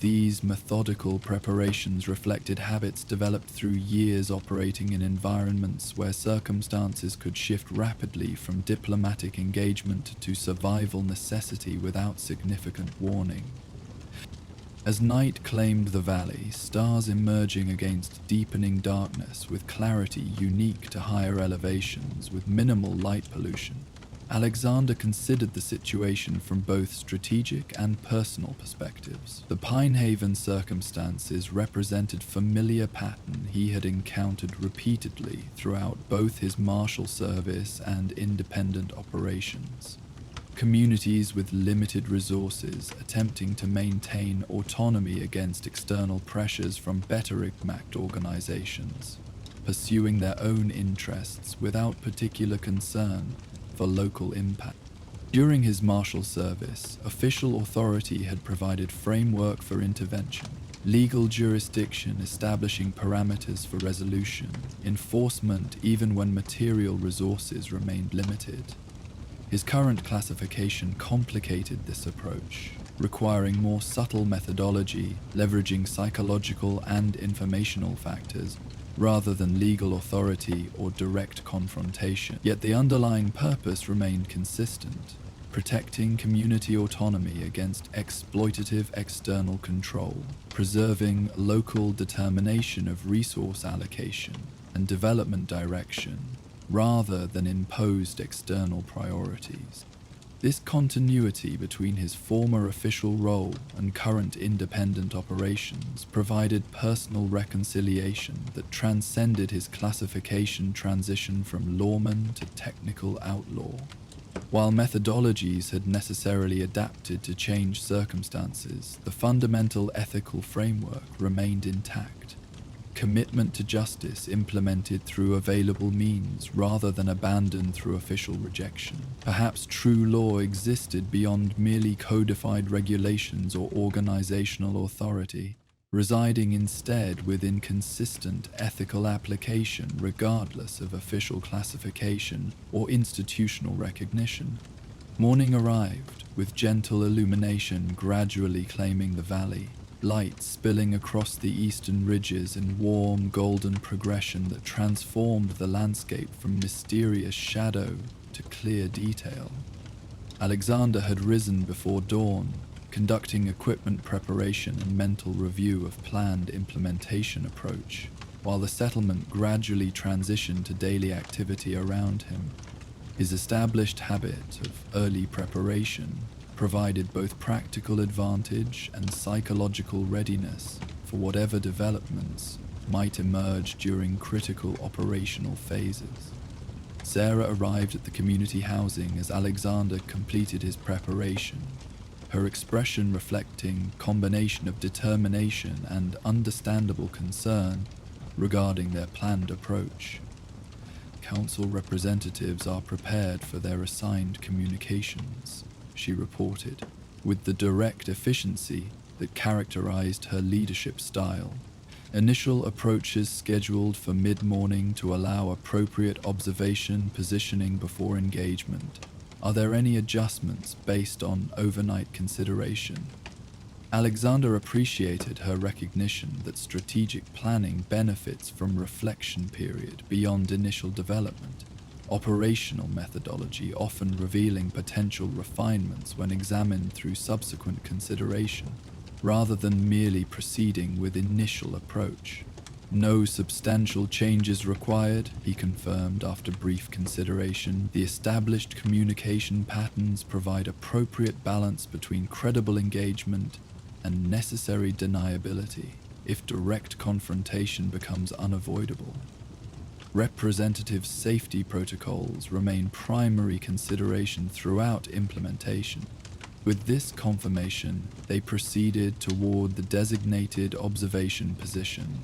These methodical preparations reflected habits developed through years operating in environments where circumstances could shift rapidly from diplomatic engagement to survival necessity without significant warning. As night claimed the valley, stars emerging against deepening darkness with clarity unique to higher elevations with minimal light pollution, Alexander considered the situation from both strategic and personal perspectives. The Pinehaven circumstances represented familiar pattern he had encountered repeatedly throughout both his marshal service and independent operations. Communities with limited resources attempting to maintain autonomy against external pressures from better-equipped organizations, pursuing their own interests without particular concern for local impact. During his marshal service, official authority had provided framework for intervention, legal jurisdiction establishing parameters for resolution, enforcement even when material resources remained limited. His current classification complicated this approach, requiring more subtle methodology, leveraging psychological and informational factors rather than legal authority or direct confrontation. Yet the underlying purpose remained consistent, protecting community autonomy against exploitative external control, preserving local determination of resource allocation and development direction, rather than imposed external priorities. This continuity between his former official role and current independent operations provided personal reconciliation that transcended his classification transition from lawman to technical outlaw. While methodologies had necessarily adapted to changed circumstances, the fundamental ethical framework remained intact. Commitment to justice implemented through available means rather than abandoned through official rejection. Perhaps true law existed beyond merely codified regulations or organizational authority, residing instead within consistent ethical application regardless of official classification or institutional recognition. Morning arrived, with gentle illumination gradually claiming the valley, light spilling across the eastern ridges in warm golden progression that transformed the landscape from mysterious shadow to clear detail. Alexander had risen before dawn, conducting equipment preparation and mental review of planned implementation approach, while the settlement gradually transitioned to daily activity around him. His established habit of early preparation provided both practical advantage and psychological readiness for whatever developments might emerge during critical operational phases. Sarah arrived at the community housing as Alexander completed his preparation, her expression reflecting a combination of determination and understandable concern regarding their planned approach. Council representatives are prepared for their assigned communications, she reported, with the direct efficiency that characterized her leadership style. Initial approaches scheduled for mid-morning to allow appropriate observation positioning before engagement. Are there any adjustments based on overnight consideration? Alexander appreciated her recognition that strategic planning benefits from reflection period beyond initial development. Operational methodology often revealing potential refinements when examined through subsequent consideration, rather than merely proceeding with initial approach. No substantial changes required, he confirmed after brief consideration. The established communication patterns provide appropriate balance between credible engagement and necessary deniability if direct confrontation becomes unavoidable. Representative safety protocols remain primary consideration throughout implementation. With this confirmation, they proceeded toward the designated observation position.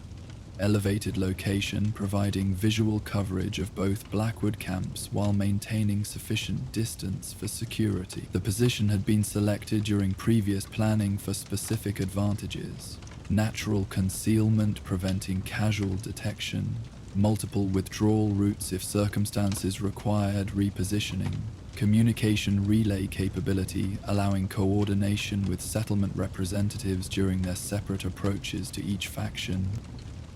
elevated location providing visual coverage of both Blackwood camps while maintaining sufficient distance for security. The position had been selected during previous planning for specific advantages: natural concealment preventing casual detection, multiple withdrawal routes if circumstances required repositioning, communication relay capability allowing coordination with settlement representatives during their separate approaches to each faction.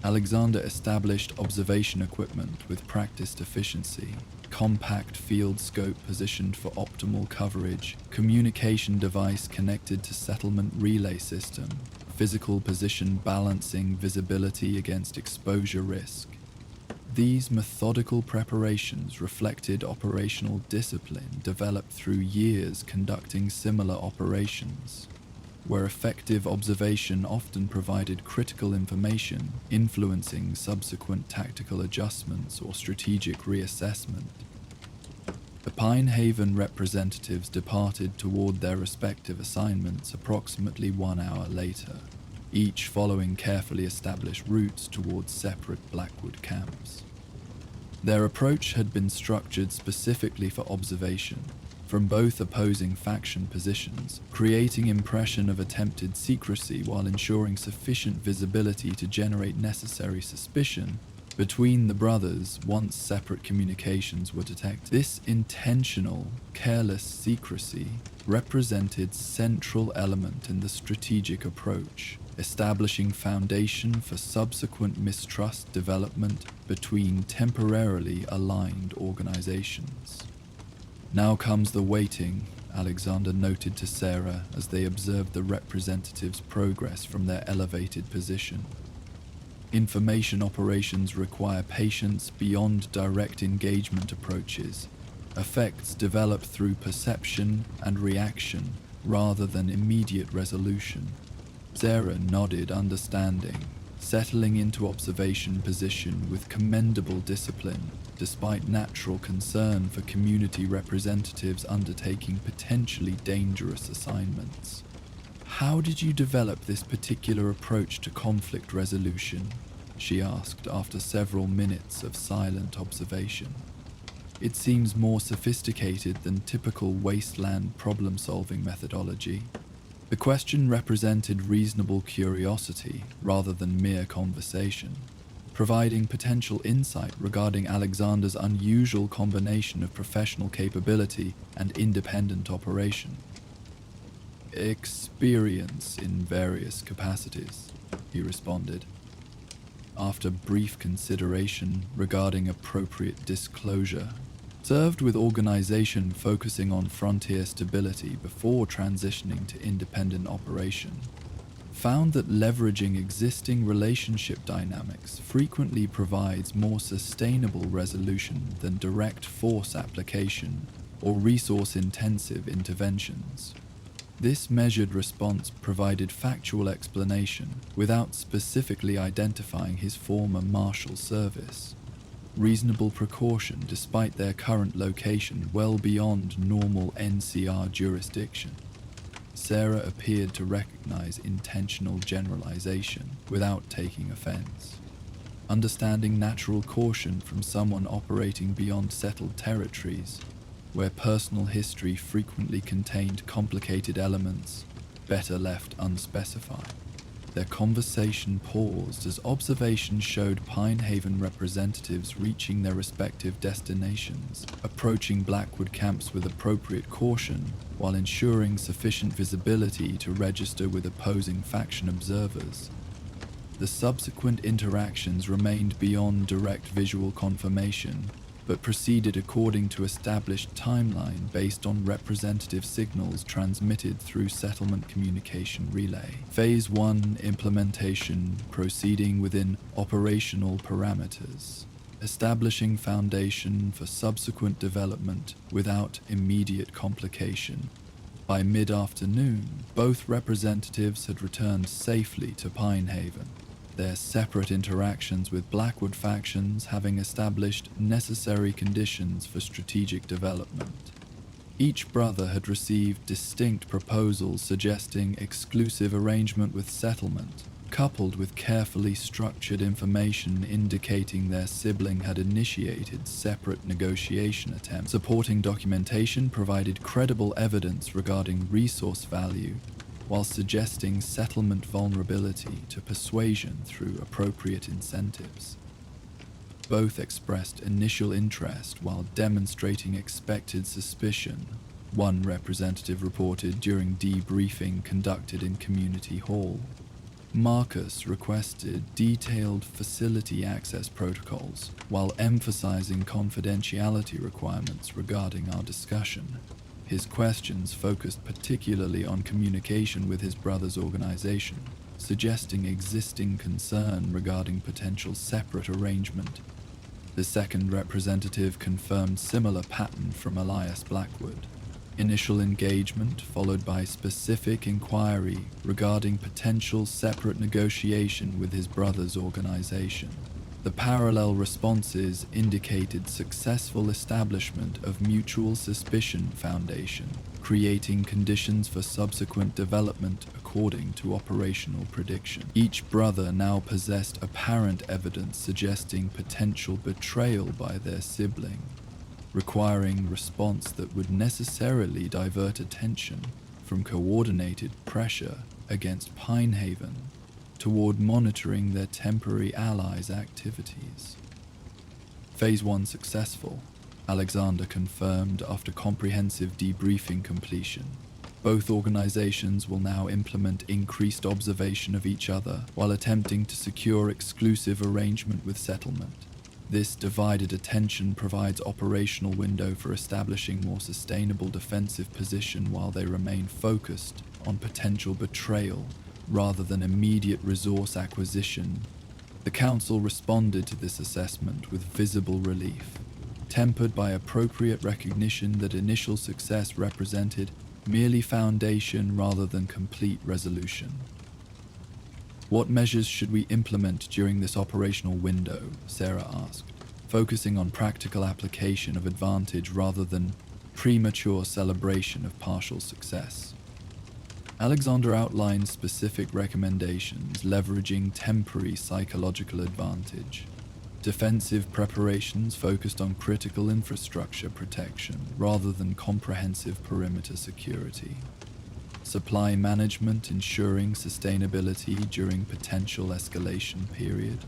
Alexander established observation equipment with practiced efficiency, compact field scope positioned for optimal coverage, communication device connected to settlement relay system, physical position balancing visibility against exposure risk. These methodical preparations reflected operational discipline developed through years conducting similar operations, where effective observation often provided critical information influencing subsequent tactical adjustments or strategic reassessment. The Pinehaven representatives departed toward their respective assignments approximately 1 hour later, each following carefully established routes towards separate Blackwood camps. Their approach had been structured specifically for observation from both opposing faction positions, creating impression of attempted secrecy while ensuring sufficient visibility to generate necessary suspicion between the brothers once separate communications were detected. This intentional, careless secrecy represented central element in the strategic approach, establishing foundation for subsequent mistrust development between temporarily aligned organizations. "Now comes the waiting," Alexander noted to Sarah as they observed the representatives' progress from their elevated position. "Information operations require patience beyond direct engagement approaches. Effects develop through perception and reaction rather than immediate resolution." Sarah nodded understanding, settling into observation position with commendable discipline, despite natural concern for community representatives undertaking potentially dangerous assignments. "How did you develop this particular approach to conflict resolution?" she asked after several minutes of silent observation. "It seems more sophisticated than typical wasteland problem-solving methodology." The question represented reasonable curiosity rather than mere conversation, providing potential insight regarding Alexander's unusual combination of professional capability and independent operation. "Experience in various capacities," he responded. After brief consideration regarding appropriate disclosure, served with organization focusing on frontier stability before transitioning to independent operation, found that leveraging existing relationship dynamics frequently provides more sustainable resolution than direct force application or resource-intensive interventions. This measured response provided factual explanation without specifically identifying his former martial service. Reasonable precaution despite their current location well beyond normal NCR jurisdiction. Sarah appeared to recognize intentional generalization without taking offense. Understanding natural caution from someone operating beyond settled territories, where personal history frequently contained complicated elements, better left unspecified. Their conversation paused as observation showed Pinehaven representatives reaching their respective destinations, approaching Blackwood camps with appropriate caution while ensuring sufficient visibility to register with opposing faction observers. The subsequent interactions remained beyond direct visual confirmation, but proceeded according to established timeline based on representative signals transmitted through settlement communication relay. Phase 1 implementation proceeding within operational parameters, establishing foundation for subsequent development without immediate complication. By mid-afternoon, both representatives had returned safely to Pinehaven, their separate interactions with Blackwood factions having established necessary conditions for strategic development. Each brother had received distinct proposals suggesting exclusive arrangement with settlement, coupled with carefully structured information indicating their sibling had initiated separate negotiation attempts. Supporting documentation provided credible evidence regarding resource value, while suggesting settlement vulnerability to persuasion through appropriate incentives. Both expressed initial interest while demonstrating expected suspicion, one representative reported during debriefing conducted in Community Hall. Marcus requested detailed facility access protocols while emphasizing confidentiality requirements regarding our discussion. His questions focused particularly on communication with his brother's organization, suggesting existing concern regarding potential separate arrangement. The second representative confirmed similar pattern from Elias Blackwood. Initial engagement followed by specific inquiry regarding potential separate negotiation with his brother's organization. The parallel responses indicated successful establishment of mutual suspicion foundation, creating conditions for subsequent development according to operational prediction. Each brother now possessed apparent evidence suggesting potential betrayal by their sibling, requiring response that would necessarily divert attention from coordinated pressure against Pinehaven toward monitoring their temporary allies' activities. Phase 1 successful, Alexander confirmed after comprehensive debriefing completion. Both organizations will now implement increased observation of each other while attempting to secure exclusive arrangement with settlement. This divided attention provides operational window for establishing more sustainable defensive position while they remain focused on potential betrayal rather than immediate resource acquisition. The Council responded to this assessment with visible relief, tempered by appropriate recognition that initial success represented merely foundation rather than complete resolution. What measures should we implement during this operational window? Sarah asked, focusing on practical application of advantage rather than premature celebration of partial success. Alexander outlined specific recommendations leveraging temporary psychological advantage. Defensive preparations focused on critical infrastructure protection rather than comprehensive perimeter security. Supply management ensuring sustainability during potential escalation period.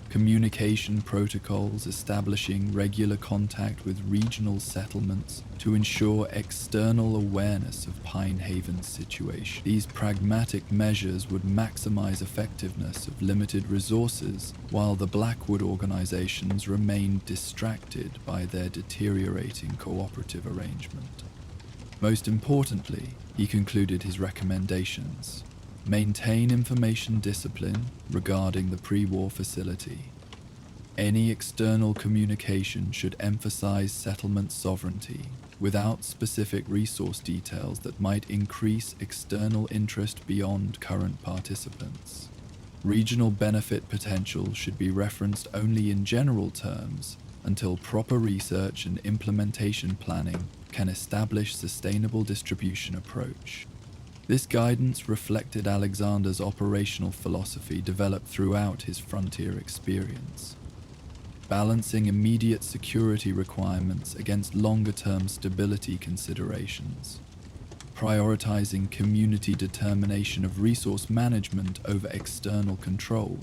Communication protocols establishing regular contact with regional settlements to ensure external awareness of Pinehaven's situation. These pragmatic measures would maximize effectiveness of limited resources while the Blackwood organizations remained distracted by their deteriorating cooperative arrangement. Most importantly, he concluded his recommendations. Maintain information discipline regarding the pre-war facility. Any external communication should emphasize settlement sovereignty without specific resource details that might increase external interest beyond current participants. Regional benefit potential should be referenced only in general terms until proper research and implementation planning can establish sustainable distribution approach. This guidance reflected Alexander's operational philosophy developed throughout his frontier experience, balancing immediate security requirements against longer-term stability considerations, prioritizing community determination of resource management over external control,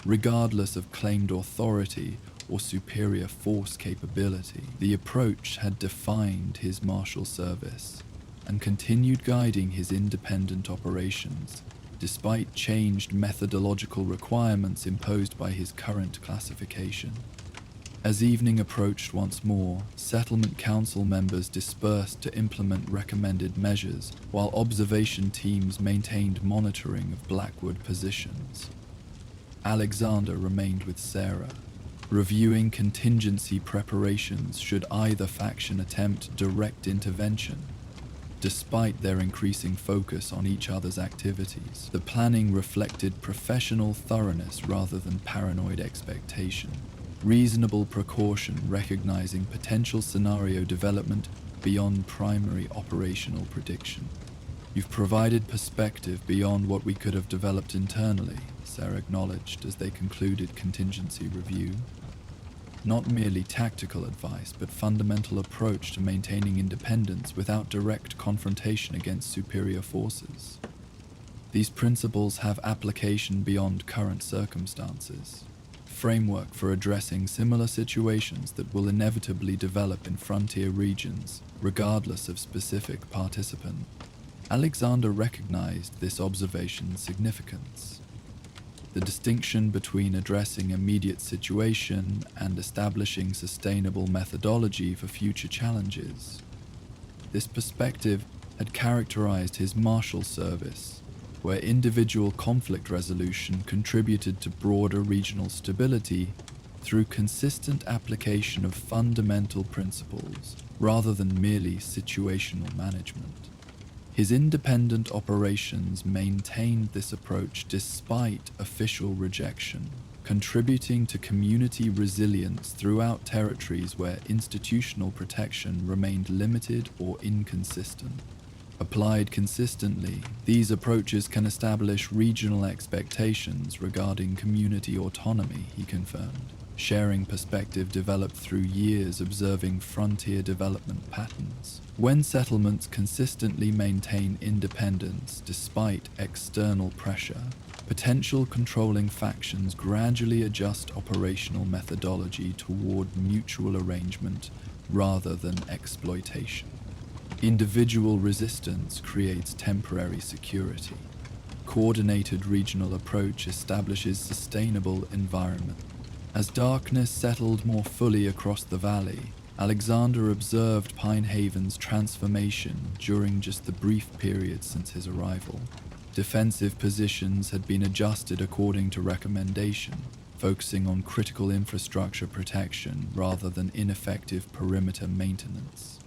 regardless of claimed authority or superior force capability. The approach had defined his martial service and continued guiding his independent operations, despite changed methodological requirements imposed by his current classification. As evening approached once more, settlement council members dispersed to implement recommended measures, while observation teams maintained monitoring of Blackwood positions. Alexander remained with Sarah, reviewing contingency preparations should either faction attempt direct intervention. Despite their increasing focus on each other's activities, the planning reflected professional thoroughness rather than paranoid expectation. Reasonable precaution recognizing potential scenario development beyond primary operational prediction. "You've provided perspective beyond what we could have developed internally," Sarah acknowledged as they concluded contingency review. "Not merely tactical advice, but fundamental approach to maintaining independence without direct confrontation against superior forces. These principles have application beyond current circumstances. Framework for addressing similar situations that will inevitably develop in frontier regions, regardless of specific participant." Alexander recognized this observation's significance. The distinction between addressing immediate situation and establishing sustainable methodology for future challenges. This perspective had characterized his marshal service, where individual conflict resolution contributed to broader regional stability through consistent application of fundamental principles rather than merely situational management. His independent operations maintained this approach despite official rejection, contributing to community resilience throughout territories where institutional protection remained limited or inconsistent. Applied consistently, these approaches can establish regional expectations regarding community autonomy, he confirmed, sharing perspective developed through years observing frontier development patterns. When settlements consistently maintain independence despite external pressure, potential controlling factions gradually adjust operational methodology toward mutual arrangement rather than exploitation. Individual resistance creates temporary security. Coordinated regional approach establishes sustainable environment. As darkness settled more fully across the valley, Alexander observed Pinehaven's transformation during just the brief period since his arrival. Defensive positions had been adjusted according to recommendation, focusing on critical infrastructure protection rather than ineffective perimeter maintenance.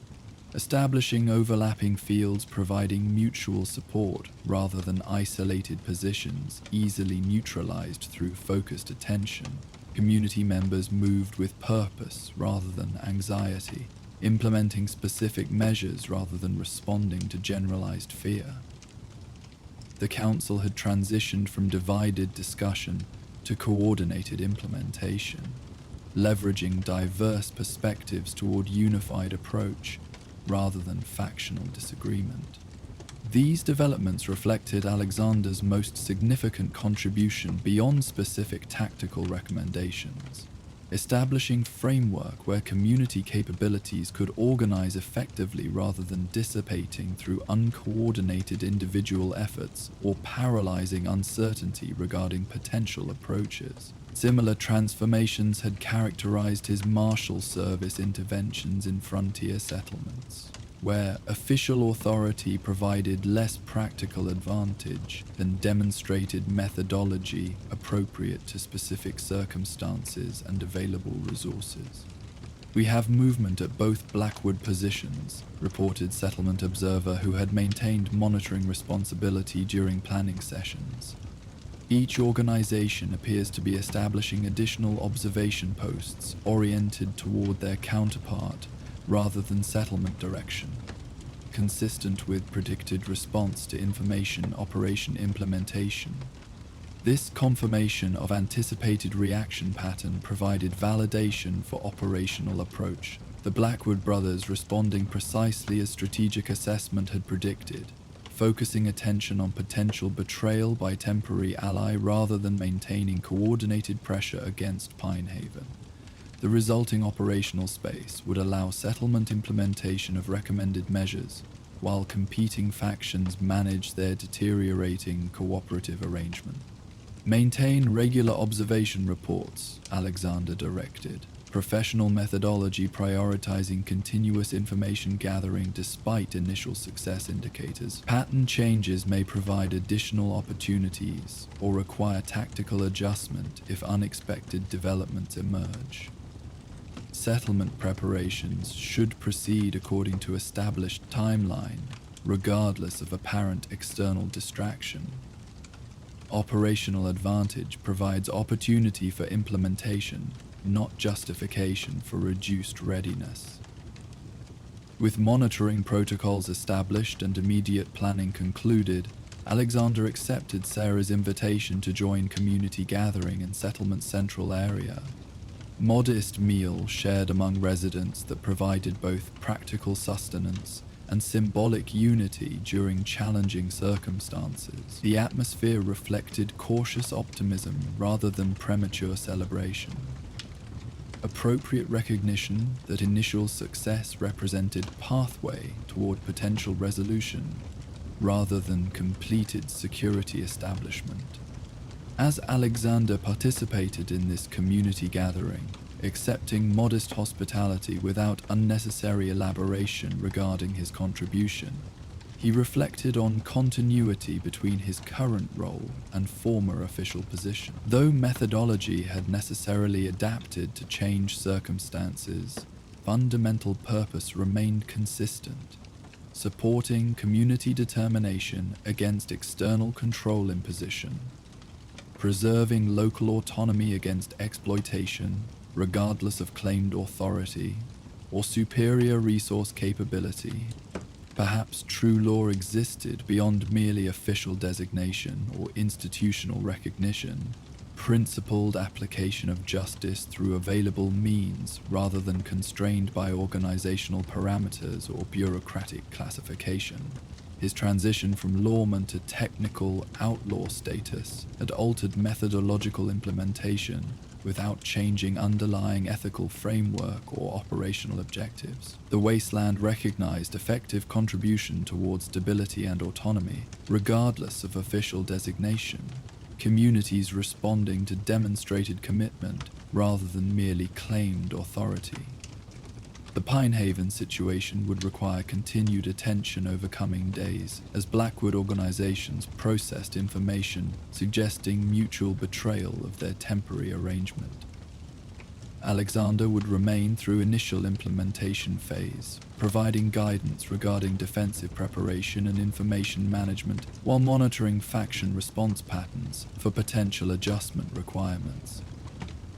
Establishing overlapping fields providing mutual support rather than isolated positions easily neutralized through focused attention. Community members moved with purpose rather than anxiety, implementing specific measures rather than responding to generalized fear. The council had transitioned from divided discussion to coordinated implementation, leveraging diverse perspectives toward unified approach rather than factional disagreement. These developments reflected Alexander's most significant contribution beyond specific tactical recommendations, establishing framework where community capabilities could organize effectively rather than dissipating through uncoordinated individual efforts or paralyzing uncertainty regarding potential approaches. Similar transformations had characterized his marshal service interventions in frontier settlements, where official authority provided less practical advantage than demonstrated methodology appropriate to specific circumstances and available resources. "We have movement at both Blackwood positions," reported settlement observer who had maintained monitoring responsibility during planning sessions. "Each organization appears to be establishing additional observation posts oriented toward their counterpart rather than settlement direction, consistent with predicted response to information operation implementation." This confirmation of anticipated reaction pattern provided validation for operational approach, the Blackwood brothers responding precisely as strategic assessment had predicted, focusing attention on potential betrayal by temporary ally rather than maintaining coordinated pressure against Pinehaven. The resulting operational space would allow settlement implementation of recommended measures, while competing factions manage their deteriorating cooperative arrangement. "Maintain regular observation reports," Alexander directed. "Professional methodology prioritizing continuous information gathering despite initial success indicators. Pattern changes may provide additional opportunities or require tactical adjustment if unexpected developments emerge. Settlement preparations should proceed according to established timeline, regardless of apparent external distraction. Operational advantage provides opportunity for implementation, not justification for reduced readiness." With monitoring protocols established and immediate planning concluded, Alexander accepted Sarah's invitation to join community gathering in Settlement's central area. Modest meal shared among residents that provided both practical sustenance and symbolic unity during challenging circumstances. The atmosphere reflected cautious optimism rather than premature celebration. Appropriate recognition that initial success represented pathway toward potential resolution rather than completed security establishment. As Alexander participated in this community gathering, accepting modest hospitality without unnecessary elaboration regarding his contribution, he reflected on continuity between his current role and former official position. Though methodology had necessarily adapted to changed circumstances, fundamental purpose remained consistent, supporting community determination against external control imposition, preserving local autonomy against exploitation, regardless of claimed authority or superior resource capability. Perhaps true law existed beyond merely official designation or institutional recognition, principled application of justice through available means rather than constrained by organizational parameters or bureaucratic classification. His transition from lawman to technical outlaw status had altered methodological implementation without changing underlying ethical framework or operational objectives. The wasteland recognized effective contribution towards stability and autonomy, regardless of official designation, communities responding to demonstrated commitment rather than merely claimed authority. The Pinehaven situation would require continued attention over coming days as Blackwood organizations processed information suggesting mutual betrayal of their temporary arrangement. Alexander would remain through initial implementation phase, providing guidance regarding defensive preparation and information management while monitoring faction response patterns for potential adjustment requirements.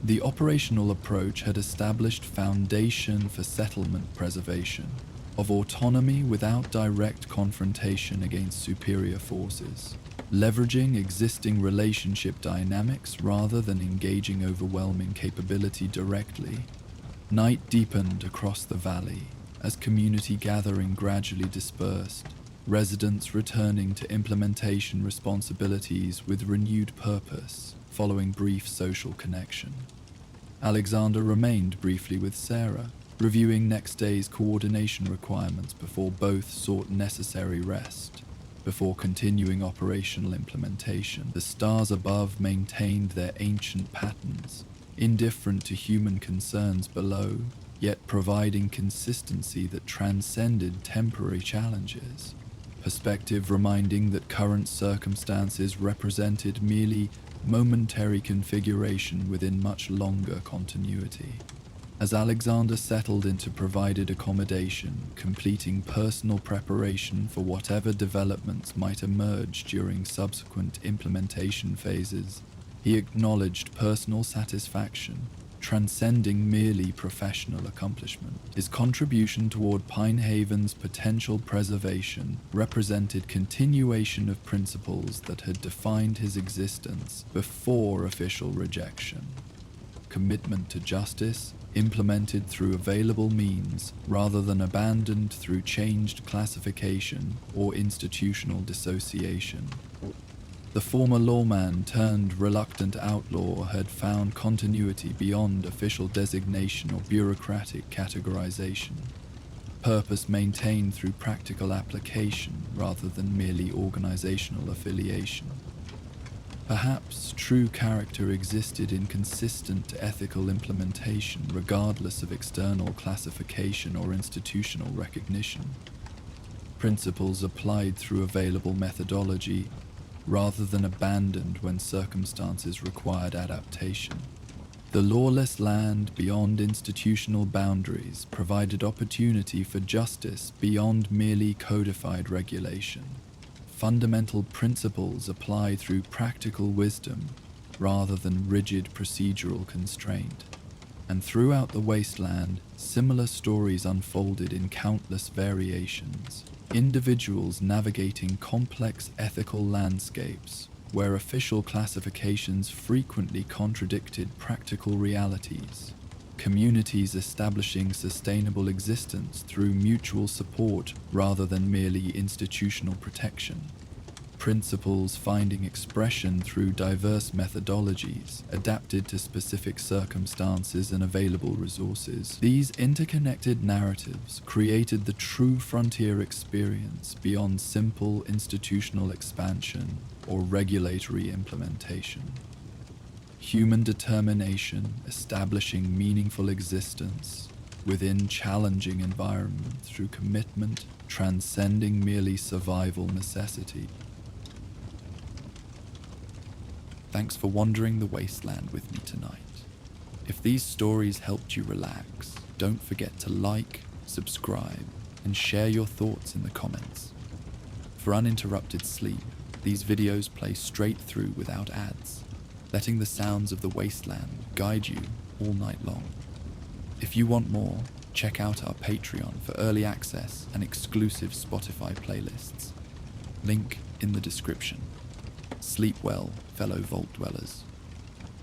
The operational approach had established foundation for settlement preservation, of autonomy without direct confrontation against superior forces, leveraging existing relationship dynamics rather than engaging overwhelming capability directly. Night deepened across the valley as community gathering gradually dispersed, residents returning to implementation responsibilities with renewed purpose following brief social connection. Alexander remained briefly with Sarah, reviewing next day's coordination requirements before both sought necessary rest. Before continuing operational implementation, the stars above maintained their ancient patterns, indifferent to human concerns below, yet providing consistency that transcended temporary challenges. Perspective reminding that current circumstances represented merely momentary configuration within much longer continuity. As Alexander settled into provided accommodation, completing personal preparation for whatever developments might emerge during subsequent implementation phases, he acknowledged personal satisfaction, transcending merely professional accomplishment. His contribution toward Pinehaven's potential preservation represented continuation of principles that had defined his existence before official rejection. Commitment to justice, implemented through available means rather than abandoned through changed classification or institutional dissociation. The former lawman turned reluctant outlaw had found continuity beyond official designation or bureaucratic categorization. Purpose maintained through practical application rather than merely organizational affiliation. Perhaps true character existed in consistent ethical implementation regardless of external classification or institutional recognition. Principles applied through available methodology rather than abandoned when circumstances required adaptation. The lawless land beyond institutional boundaries provided opportunity for justice beyond merely codified regulation. Fundamental principles applied through practical wisdom rather than rigid procedural constraint. And throughout the wasteland, similar stories unfolded in countless variations. Individuals navigating complex ethical landscapes where official classifications frequently contradicted practical realities. Communities establishing sustainable existence through mutual support rather than merely institutional protection. Principles finding expression through diverse methodologies adapted to specific circumstances and available resources. These interconnected narratives created the true frontier experience beyond simple institutional expansion or regulatory implementation. Human determination establishing meaningful existence within challenging environments through commitment transcending merely survival necessity. Thanks for wandering the wasteland with me tonight. If these stories helped you relax, don't forget to like, subscribe, and share your thoughts in the comments. For uninterrupted sleep, these videos play straight through without ads, letting the sounds of the wasteland guide you all night long. If you want more, check out our Patreon for early access and exclusive Spotify playlists. Link in the description. Sleep well, fellow vault dwellers.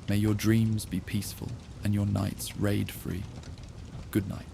May your dreams be peaceful and your nights raid-free. Good night.